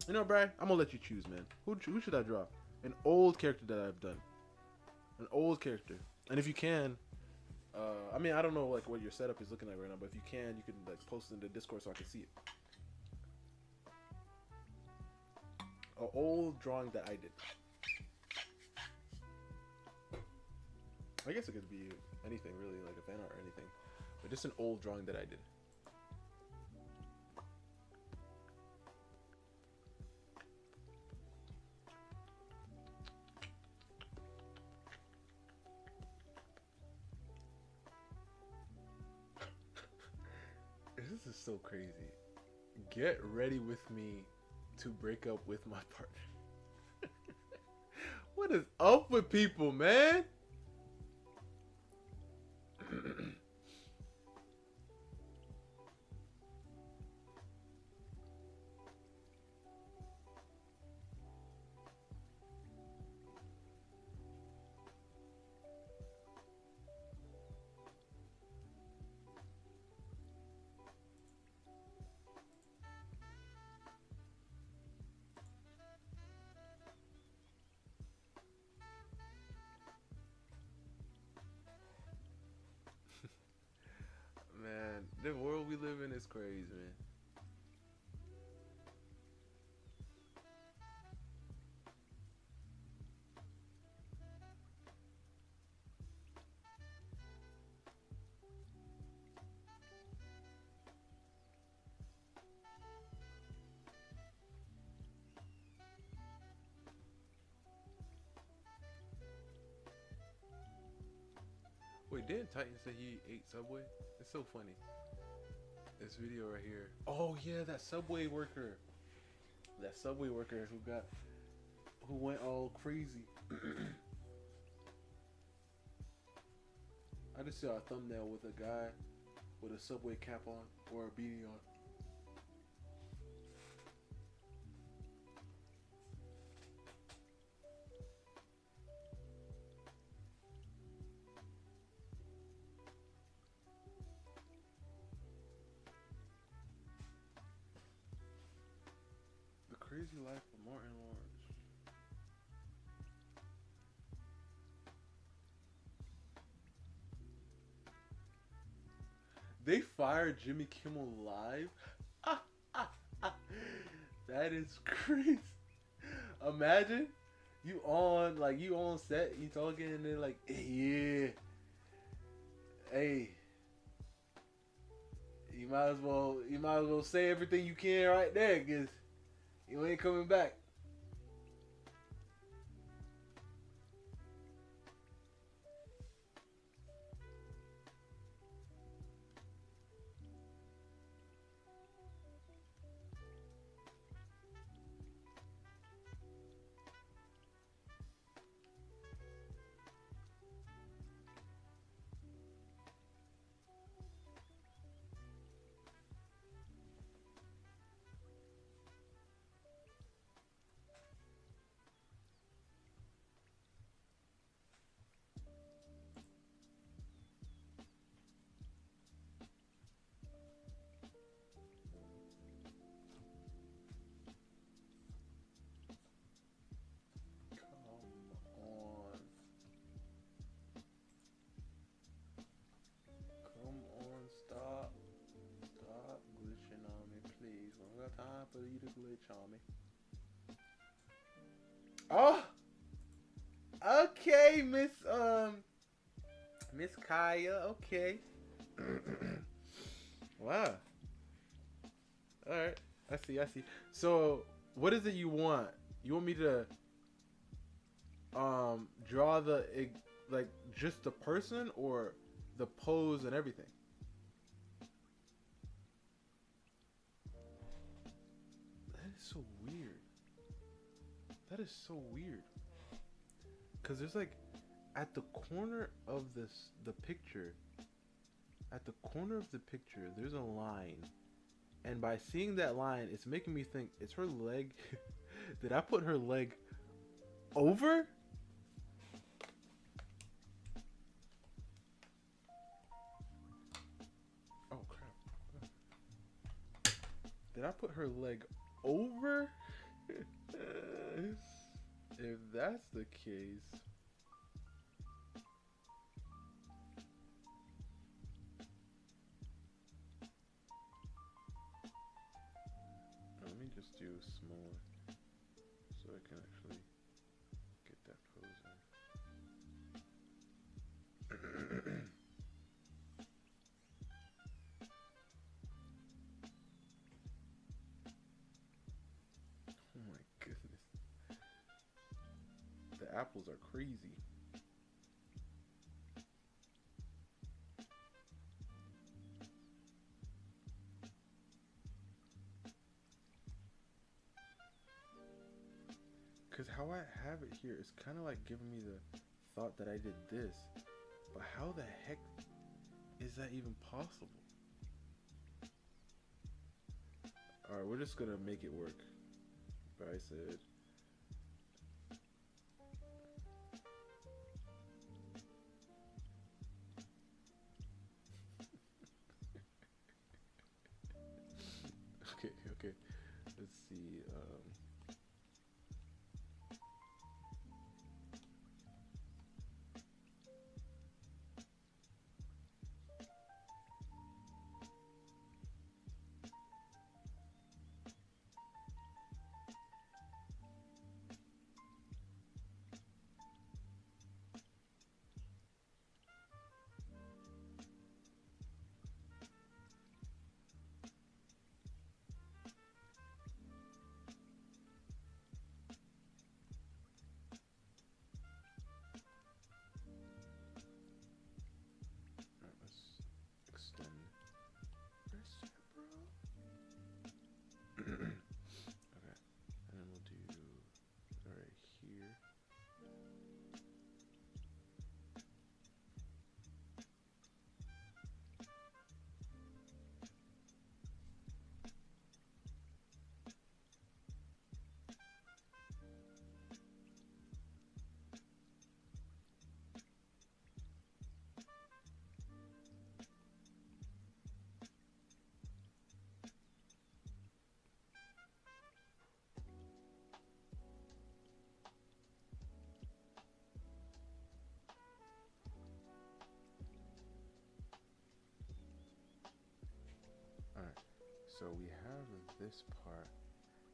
You know, Brad, I'm gonna let you choose, man. Who should I draw? An old character that I've done. An old character. And if you can, I mean, I don't know like what your setup is looking like right now, but if you can like post it in the Discord so I can see it. An old drawing that I did. I guess it could be anything really, like a fan art or anything, but just an old drawing that I did. This is so crazy. Get ready with me to break up with my partner. What is up with people, man? Man, the world we live in is crazy, man. Wait, didn't Titan say he ate Subway? It's so funny. This video right here. Oh yeah, that Subway worker. That Subway worker who went all crazy. I just saw a thumbnail with a guy with a Subway cap on or a beanie on. The Crazy Life of Martin Lawrence. They fired Jimmy Kimmel live? That is crazy. Imagine you on set, you talking and then like, yeah, hey, you might as well say everything you can right there, cause you ain't coming back. Tommy. Oh, okay, Miss Kaya. Okay. Wow. All right. I see. So, what is it you want? You want me to draw the like just the person or the pose and everything? That is so weird. That is so weird. Cause there's like at the corner of the picture. At the corner of the picture, there's a line. And by seeing that line, it's making me think, it's her leg. Did I put her leg over? Oh, crap. Did I put her leg over? If that's the case... Let me just do smaller so I can actually get that pose in. Oh my goodness. The apples are crazy. Because how I have it here is kind of like giving me the thought that I did this. But how the heck is that even possible? Alright, we're just gonna make it work. But I said... okay. Let's see. So we have this part,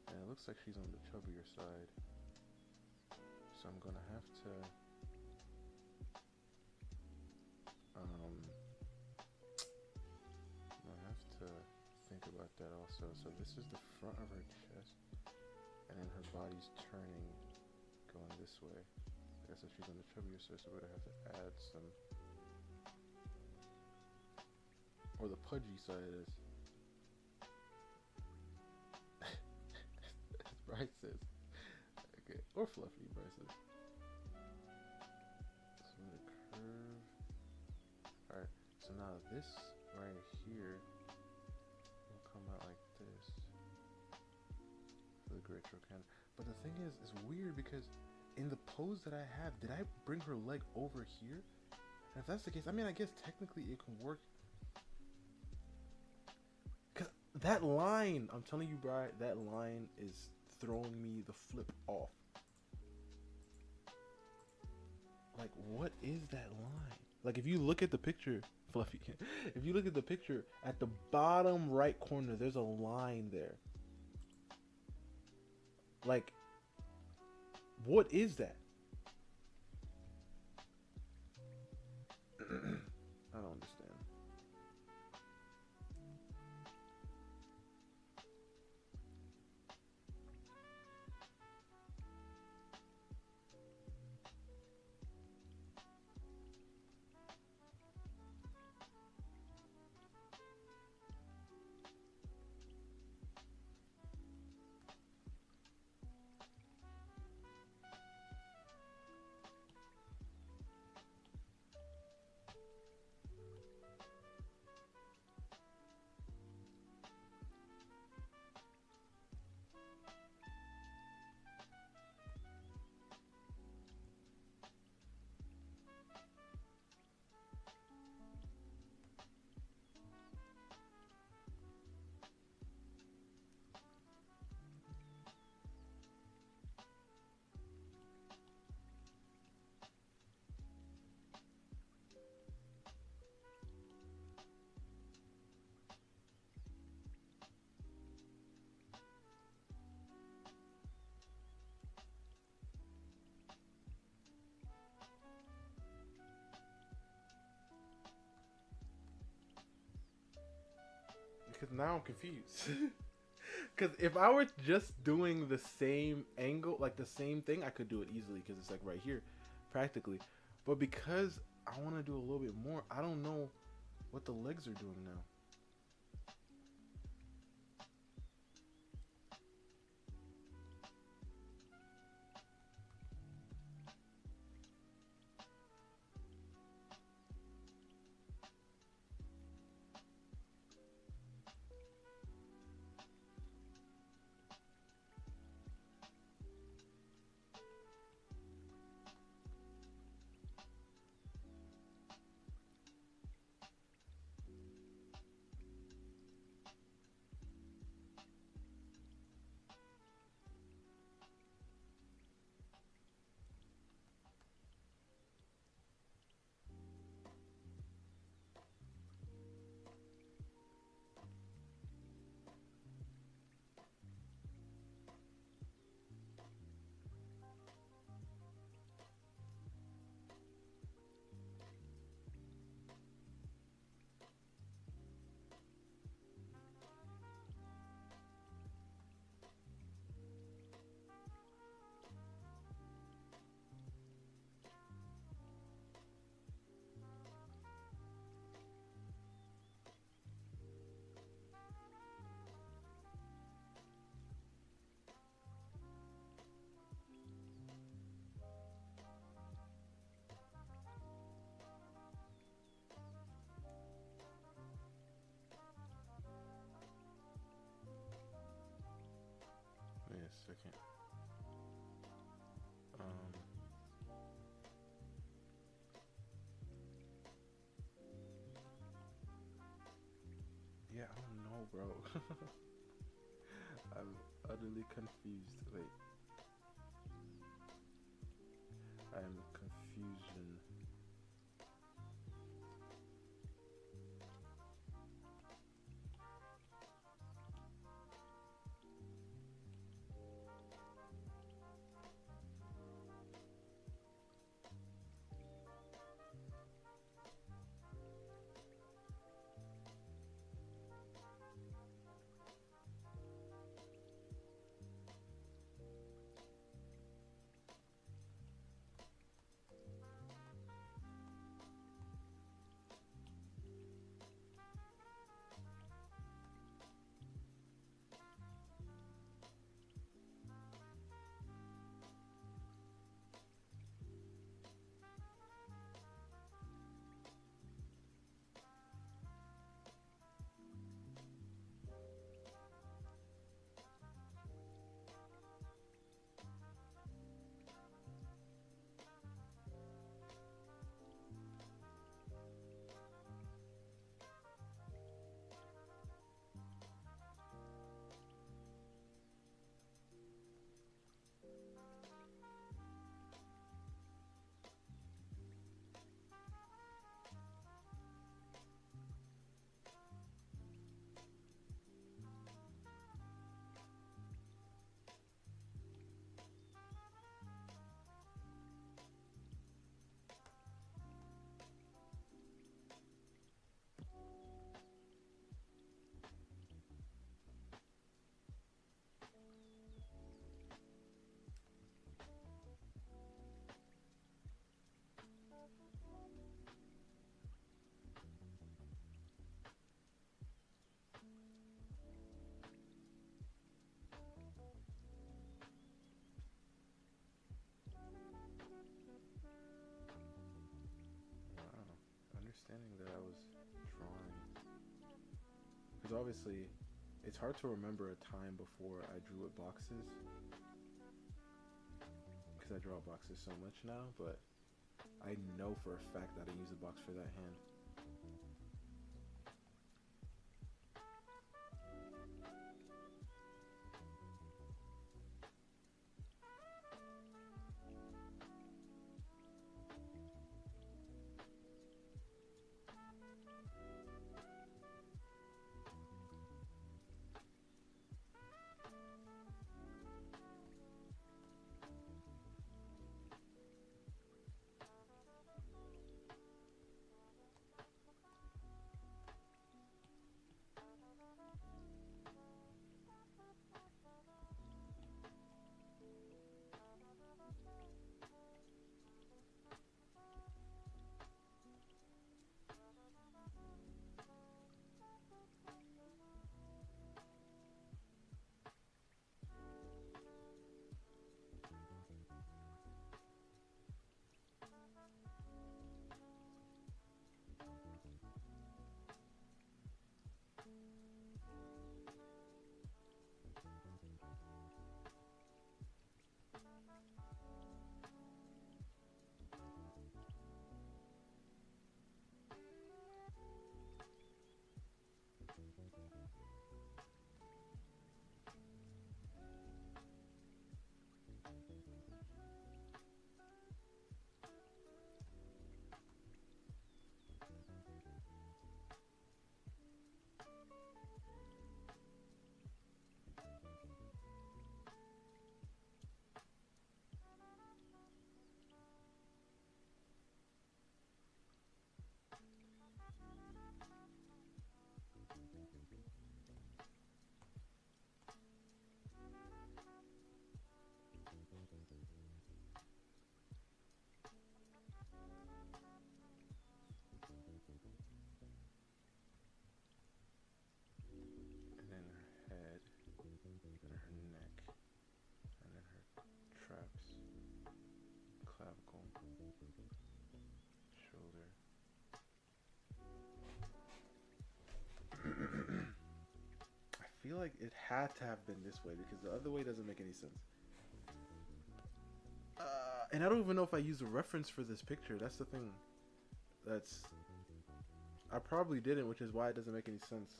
and it looks like she's on the chubbier side. So I'm gonna have to think about that also. So this is the front of her chest, and then her body's turning, going this way. Like I said, she's on the chubbier side, so we're gonna have to add some, or the pudgy side is. Bryce says. Okay, or fluffy, Bryce says. So I'm gonna curve. Alright, so now this right here will come out like this for the great can. But the thing is, it's weird because in the pose that I have, did I bring her leg over here? And if that's the case, I mean, I guess technically it can work. Cause that line, I'm telling you, Bri, that line is throwing me the flip off. Like, what is that line? Like, if you look at the picture, Fluffy, if you look at the picture, at the bottom right corner, there's a line there. Like, what is that? I don't understand. Because now I'm confused. Because if I were just doing the same angle, like the same thing, I could do it easily because it's like right here, practically. But because I want to do a little bit more, I don't know what the legs are doing now. Wait a second. Yeah, I don't know, bro. I'm utterly confused. Wait. I'm confusion. Because obviously, it's hard to remember a time before I drew with boxes. Because I draw boxes so much now, but I know for a fact that I use a box for that hand. I feel like it had to have been this way because the other way doesn't make any sense. And I don't even know if I used a reference for this picture. That's the thing. I probably didn't, which is why it doesn't make any sense.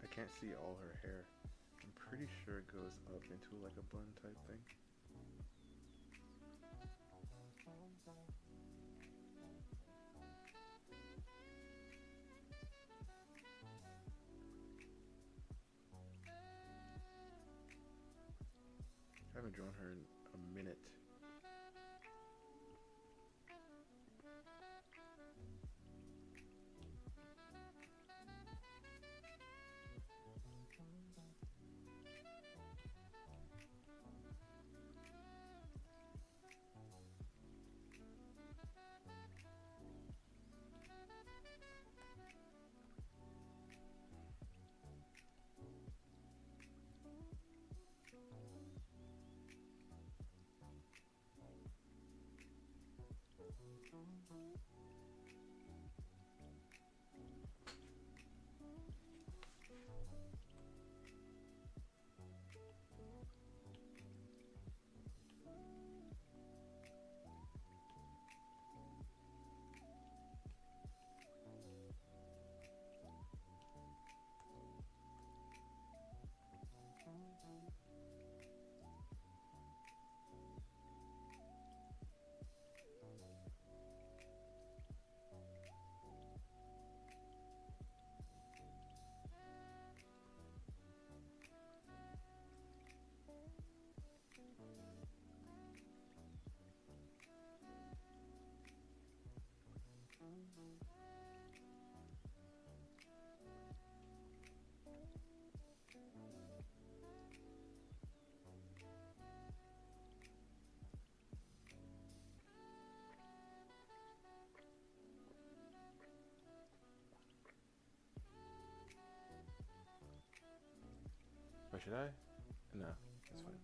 I can't see all her hair. I'm pretty sure it goes up into like a bun type thing. I haven't drawn her in a minute. Should I? No, that's fine.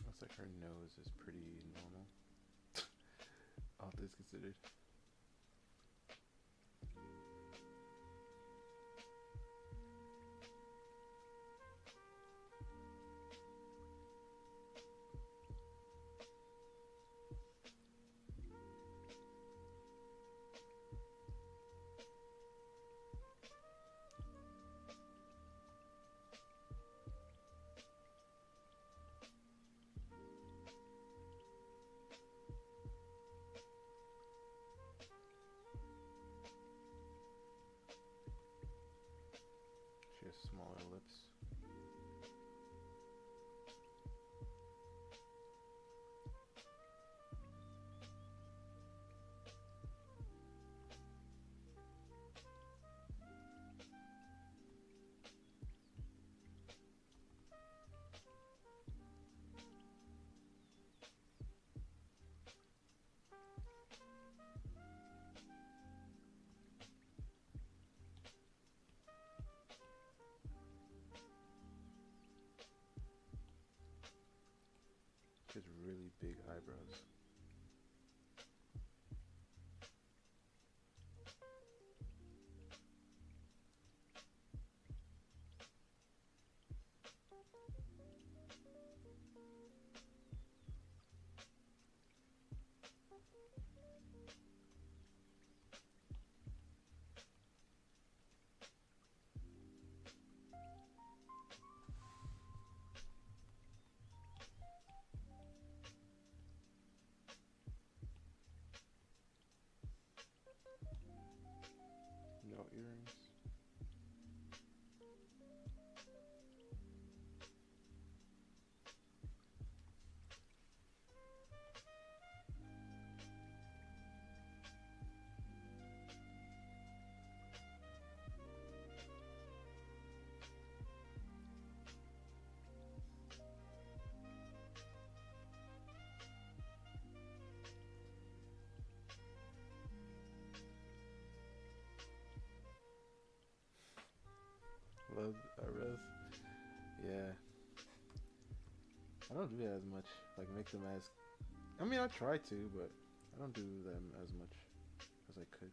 Looks like her nose is pretty normal. All things considered. She has smaller lips. She has really big eyebrows. No earrings. Love eyebrows. Yeah. I don't do that as much. Like make them as. I mean, I try to, but I don't do them as much as I could.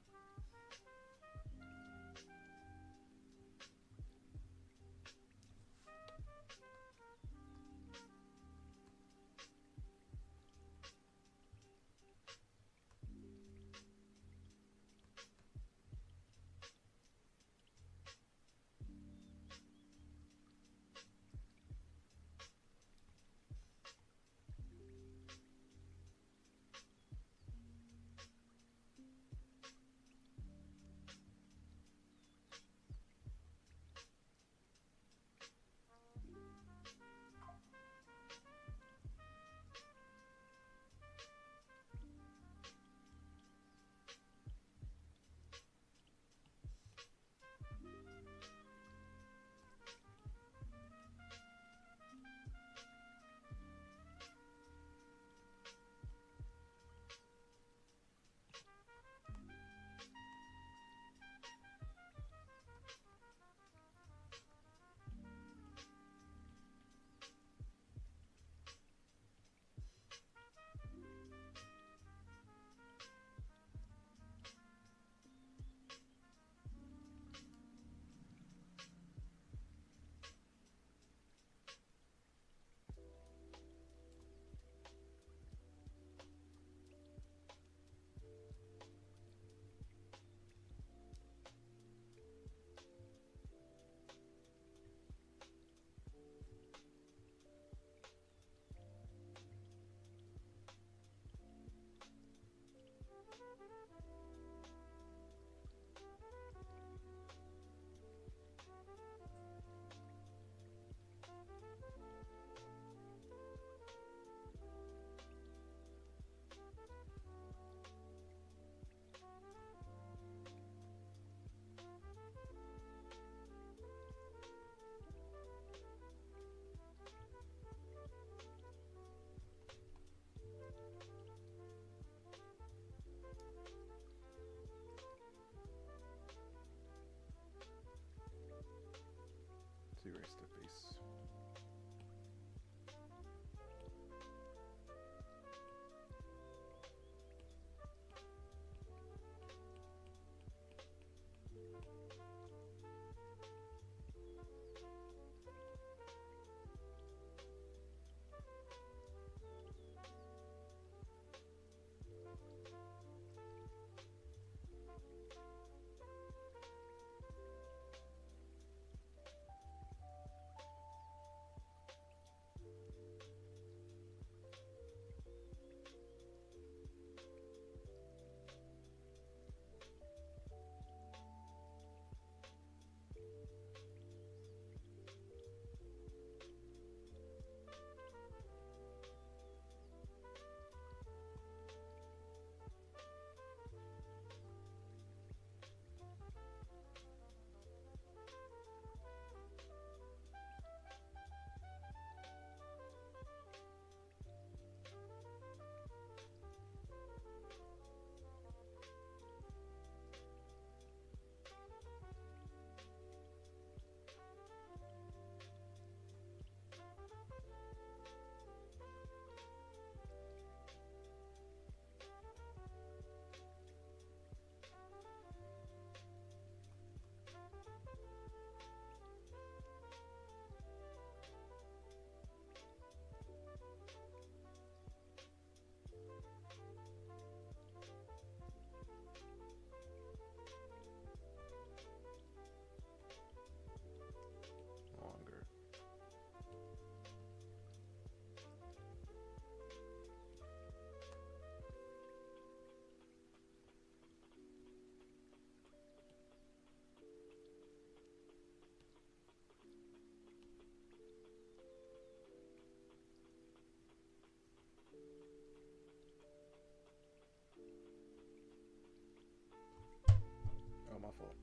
fault.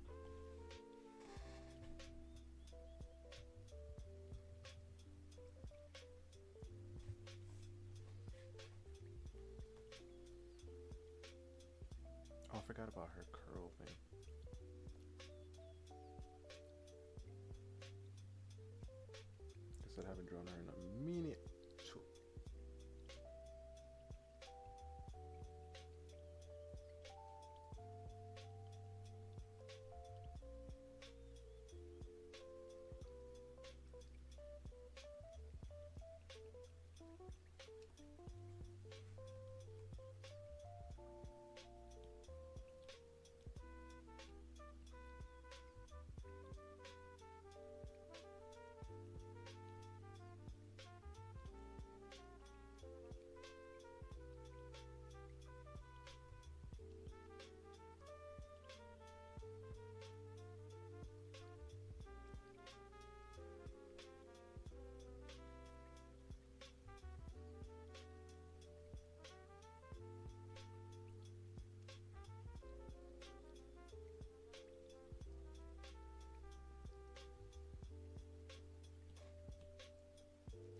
Oh, I forgot about her curl thing. Guess I haven't drawn her in a minute.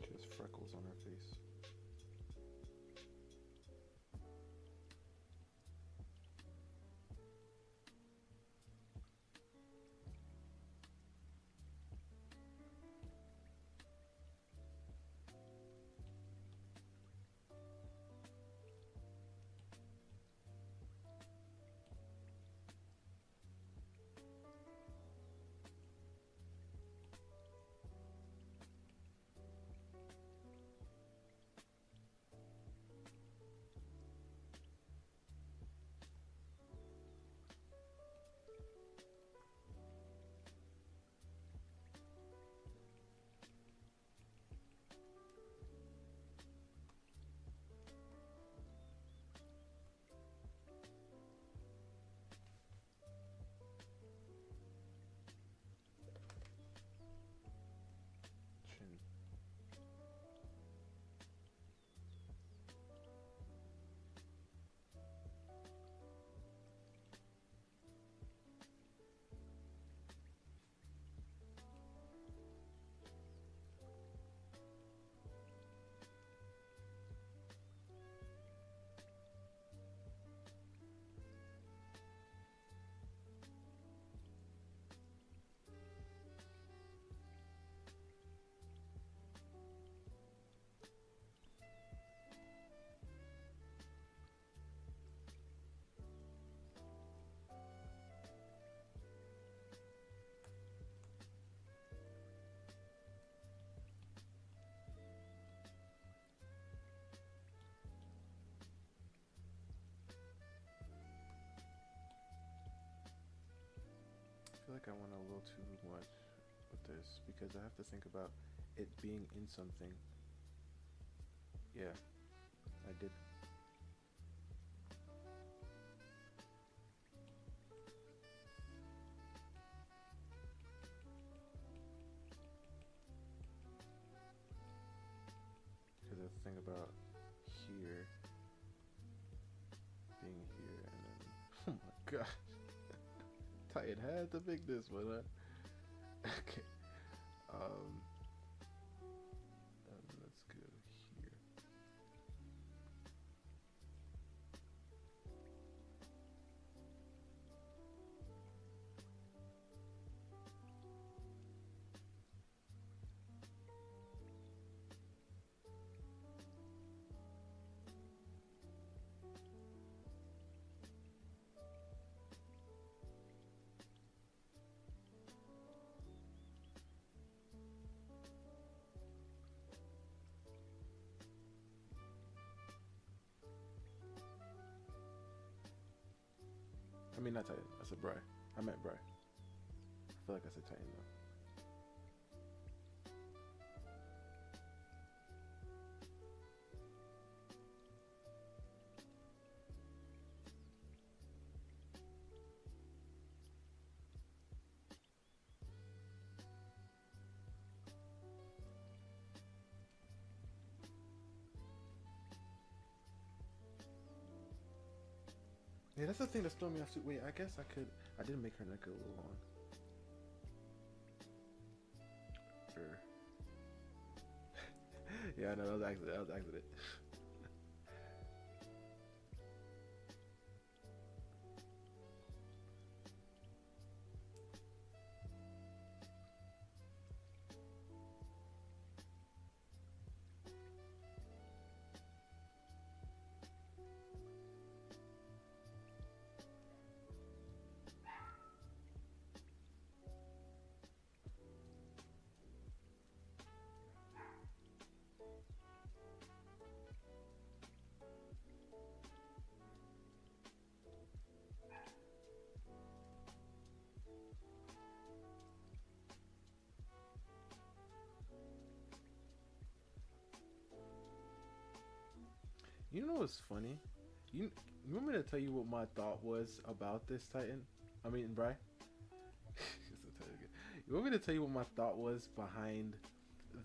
She has freckles on her face. Chin. I feel like I went a little too much with this because I have to think about it being in something. Yeah, I did. Because I have to think about here being here and then, oh my gosh. Titan had to pick this one, huh? Okay. Let's go here. I mean, not Titan. I said Bry. I meant Bry. I feel like I said Titan though. Yeah, that's the thing that's throwing me off too. Wait, I guess I could. I did make her neck a little long. Sure. Yeah, no, that was accident. That was accident. You know what's funny? You want me to tell you what my thought was about this Titan? I mean, Bri? You want me to tell you what my thought was behind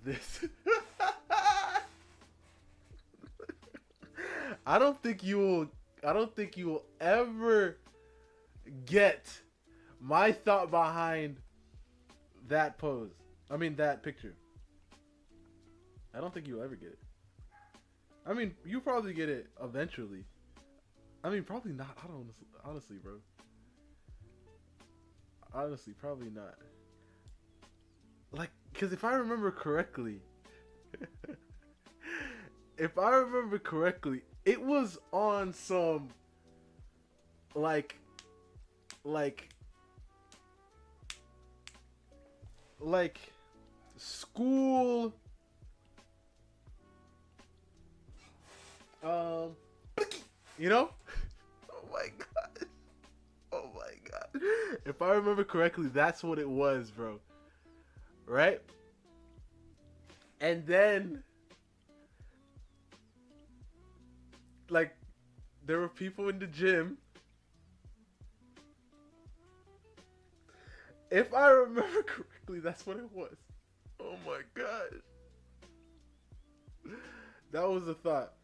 this? I don't think you will ever get my thought behind that pose. I mean, that picture. I don't think you'll ever get it. I mean, you probably get it eventually. I mean, probably not. I don't honestly, bro. Honestly, probably not. Like, because if I remember correctly, it was on some like school you know? Oh my god. Oh my god. If I remember correctly, that's what it was, bro. Right? And then like there were people in the gym. If I remember correctly, that's what it was. Oh my god. That was the thought.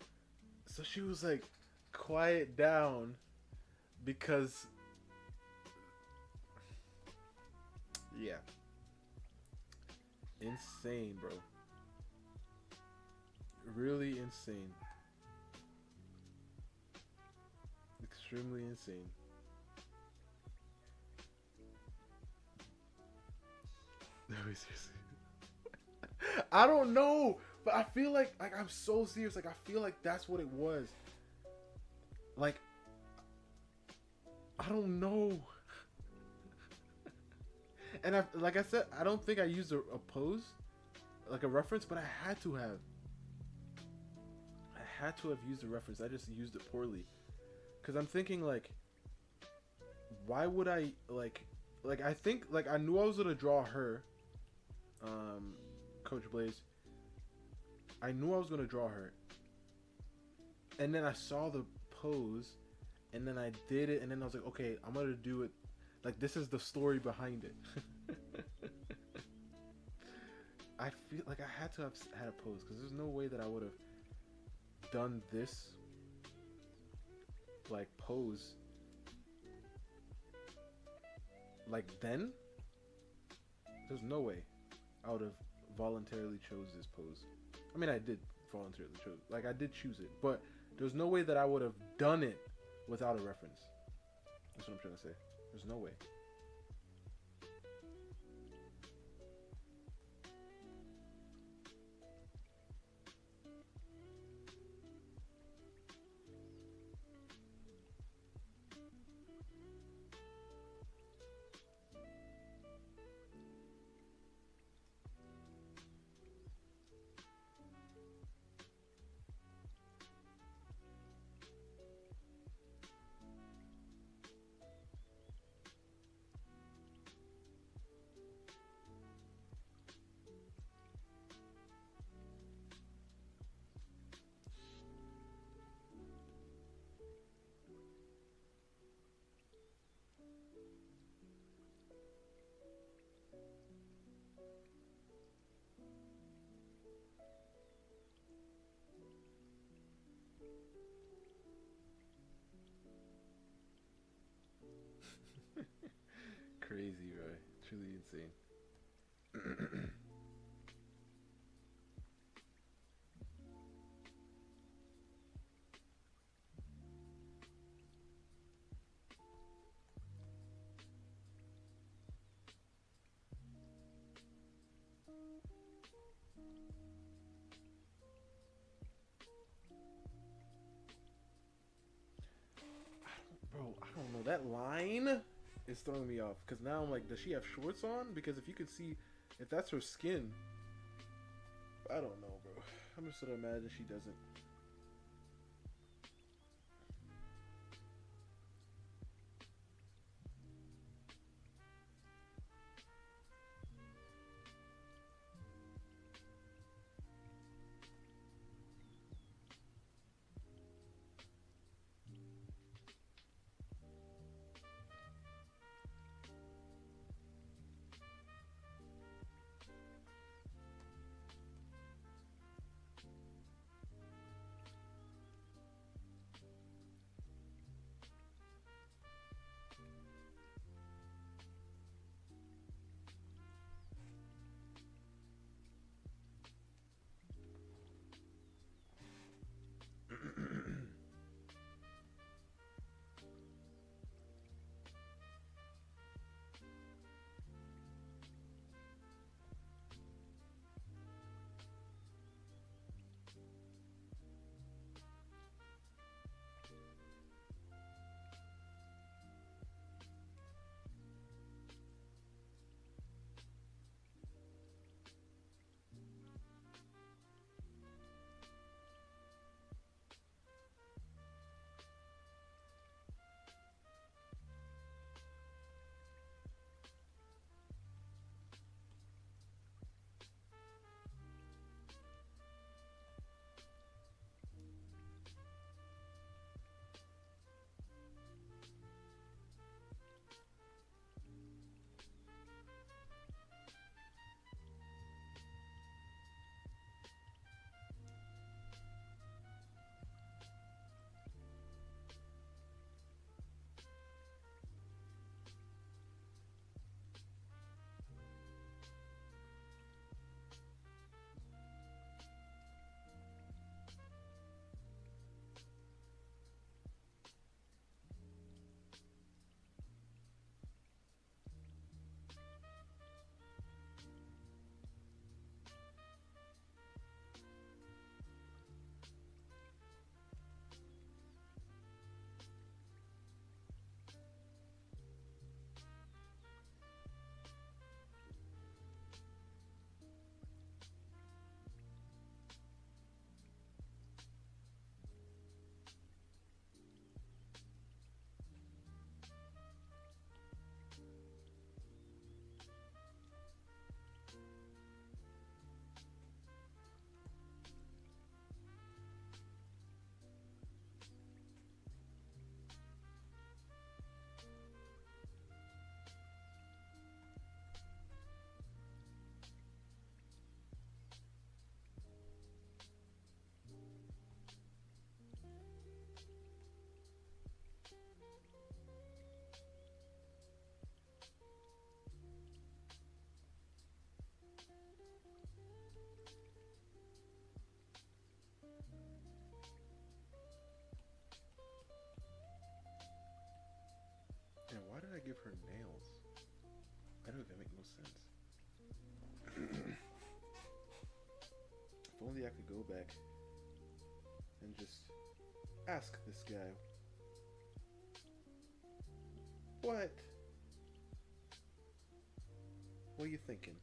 So she was like, quiet down because yeah. Insane, bro. Really insane. Extremely insane. No, seriously. I don't know, but I feel like I'm so serious. Like I feel like that's what it was. Like I don't know. And like I said, I don't think I used a pose, like a reference, but I had to have. I had to have used a reference. I just used it poorly. Cause I'm thinking like, why would I like I think like I knew I was gonna draw her, Coach Blaze. I knew I was gonna draw her. And then I saw the pose, and then I did it, and then I was like, okay, I'm gonna do it. Like this is the story behind it. I feel like I had to have had a pose because there's no way that I would have done this like pose like then. There's no way I would have voluntarily chose this pose. I mean, I did voluntarily choose, like I did choose it, but there's no way that I would have done it without a reference. That's what I'm trying to say. There's no way. truly insane. Bro, I don't know. That line is throwing me off because now I'm like, does she have shorts on? Because if you can see, if that's her skin, I don't know, bro. I'm just gonna imagine she doesn't. And why did I give her nails? That don't even make no sense. If only I could go back and just ask this guy. What? What are you thinking?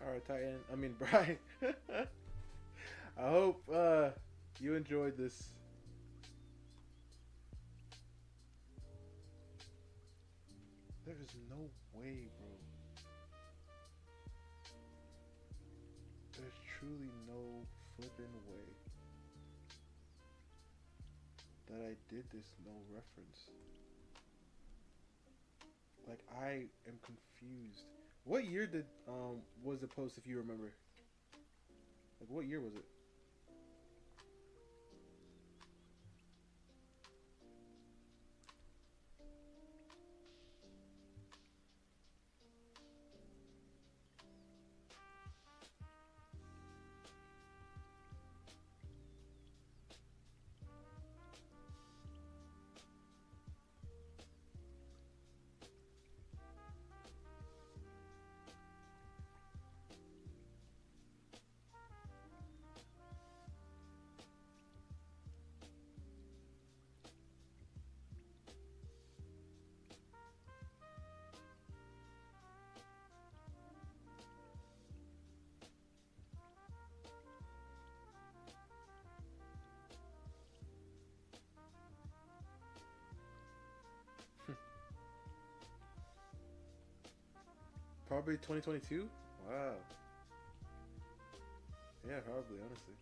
Alright, Titan. I mean, Brian. I hope you enjoyed this. There is no way, bro. truly no flippin' way that I did this no reference. Like, I am confused. What year did was the post, if you remember? Like, what year was it? Probably 2022? Wow. Yeah, probably, honestly.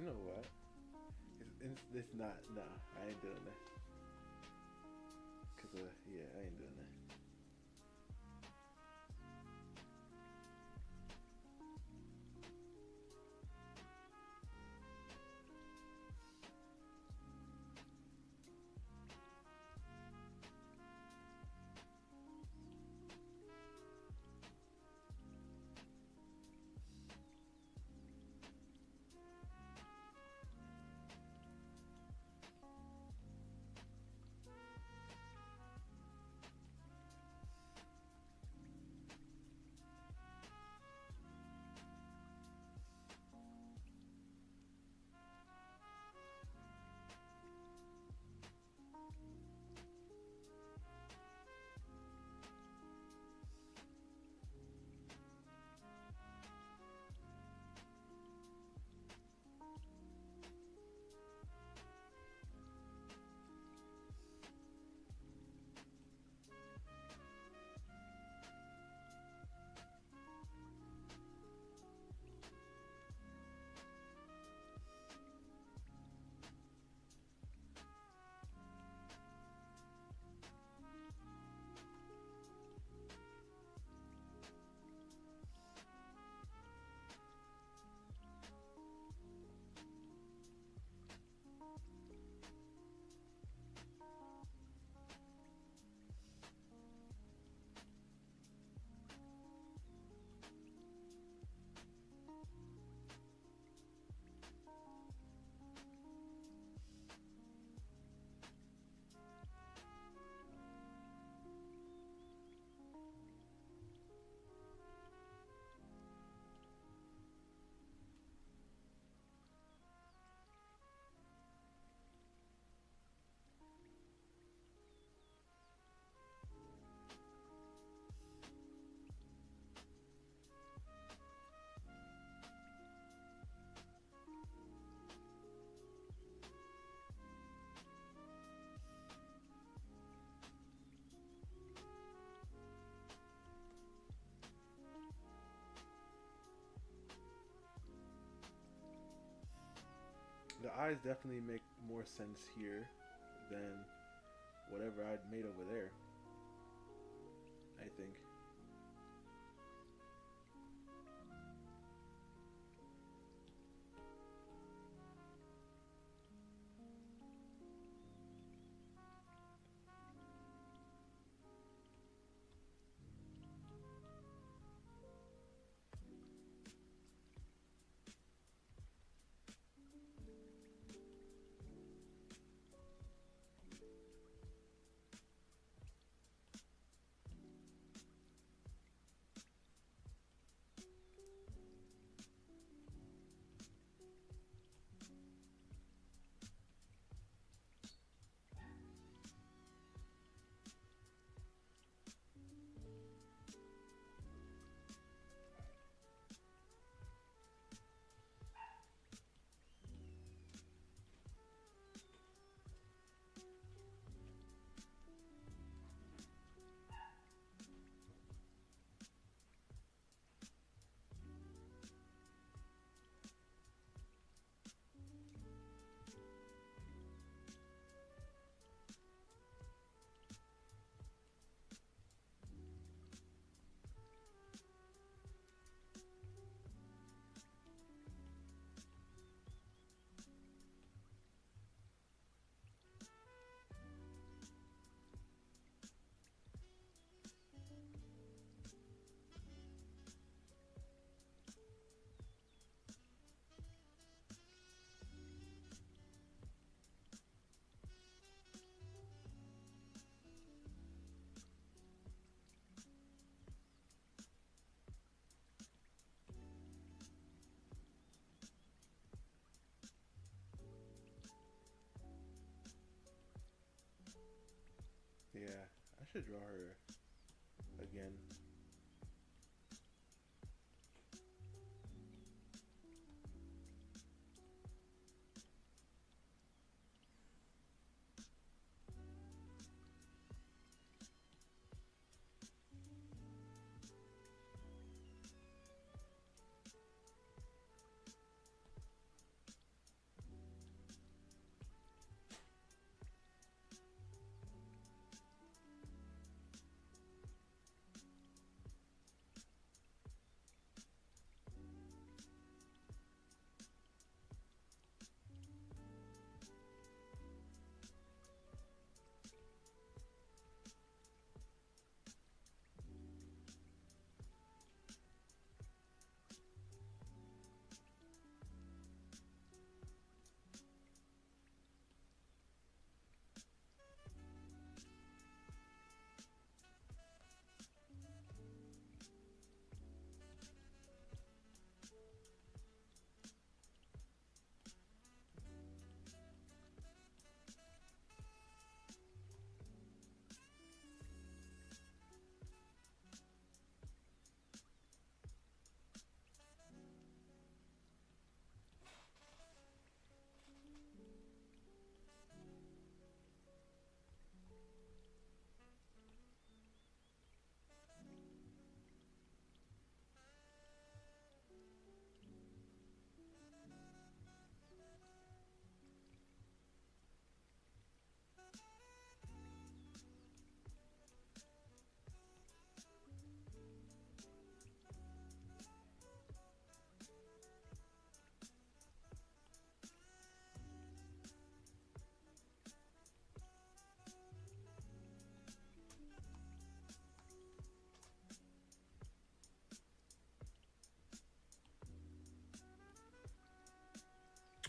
You know what? It's not. Nah, I ain't doing that. Cause yeah, I ain't doing that. The eyes definitely make more sense here than whatever I'd made over there, I think. Yeah, I should draw her again.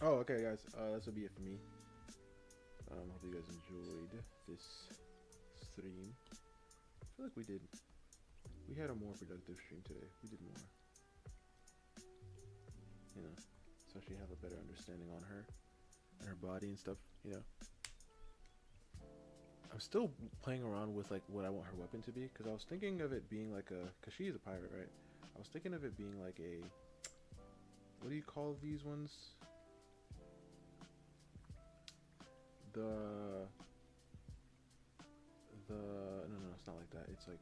Oh, okay, guys. This will be it for me. Hope you guys enjoyed this stream. I feel like we had a more productive stream today. We did more. You know, especially have a better understanding on her and her body and stuff. You know, I'm still playing around with like what I want her weapon to be, because I was thinking of it being like a, because she is a pirate, right? I was thinking of it being like a, what do you call these ones? No, it's not like that. It's like,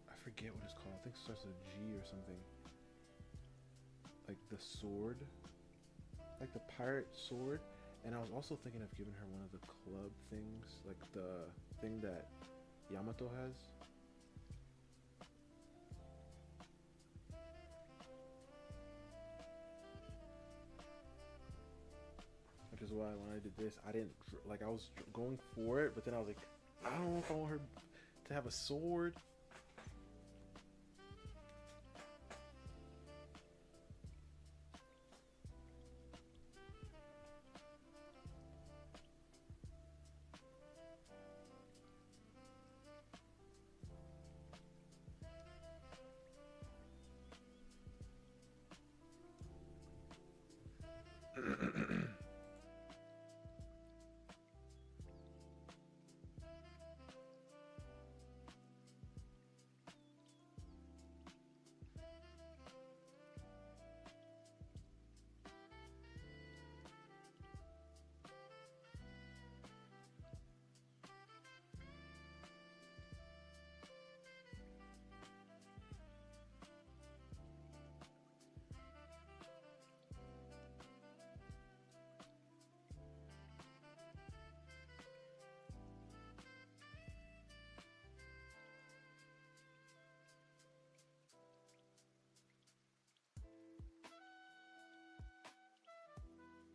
I forget what it's called. I think it starts with a G or something. the sword, like the pirate sword, and I was also thinking of giving her one of the club things, like the thing that Yamato has. Which is why when I did this, I didn't like. I was going for it, but then I was like, I don't know if I want her to have a sword.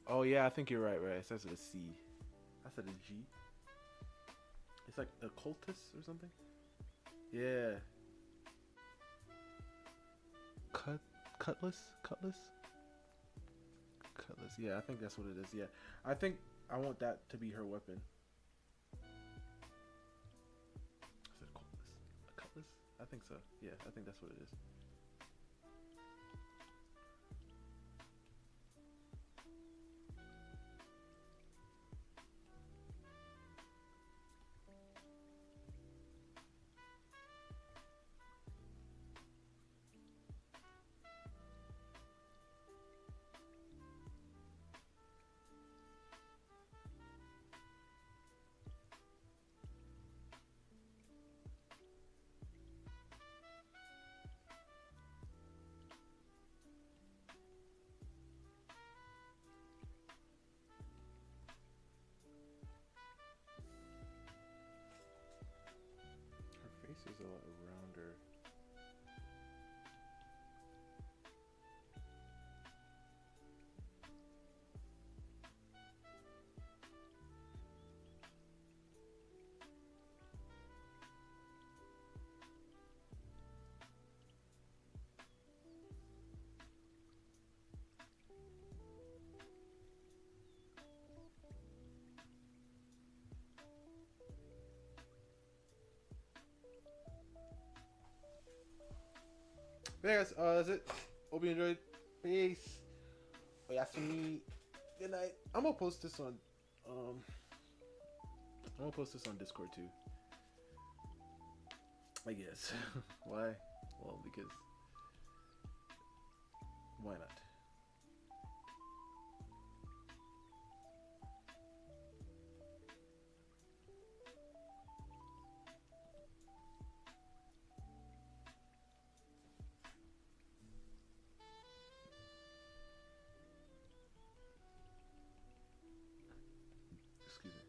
Oh yeah, I think you're right. Right, it starts with a C. I said a G. It's like a cultist or something. Yeah. Cutlass. Yeah, I think that's what it is. Yeah, I think I want that to be her weapon. I said a cutlass. I think so. Yeah, I think that's what it is. Her face is a lot rounder. But yeah, guys, that's it. Hope you enjoyed. Peace. Oyasumi. Good night. I'm gonna post this on Discord too. I guess. Why? Well, because why not? Excuse me.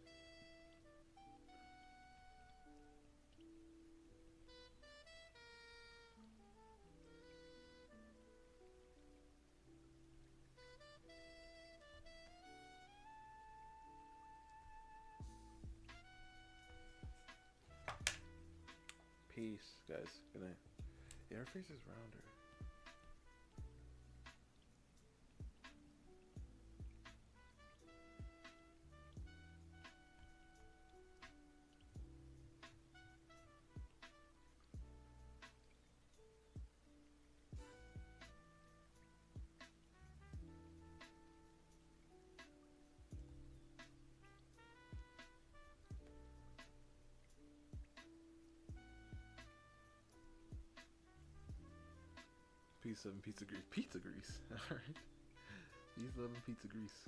Peace, guys. Good night. Yeah, her face is rounder. Peace, love, and pizza grease. Pizza grease. All right. Peace, love, and pizza grease.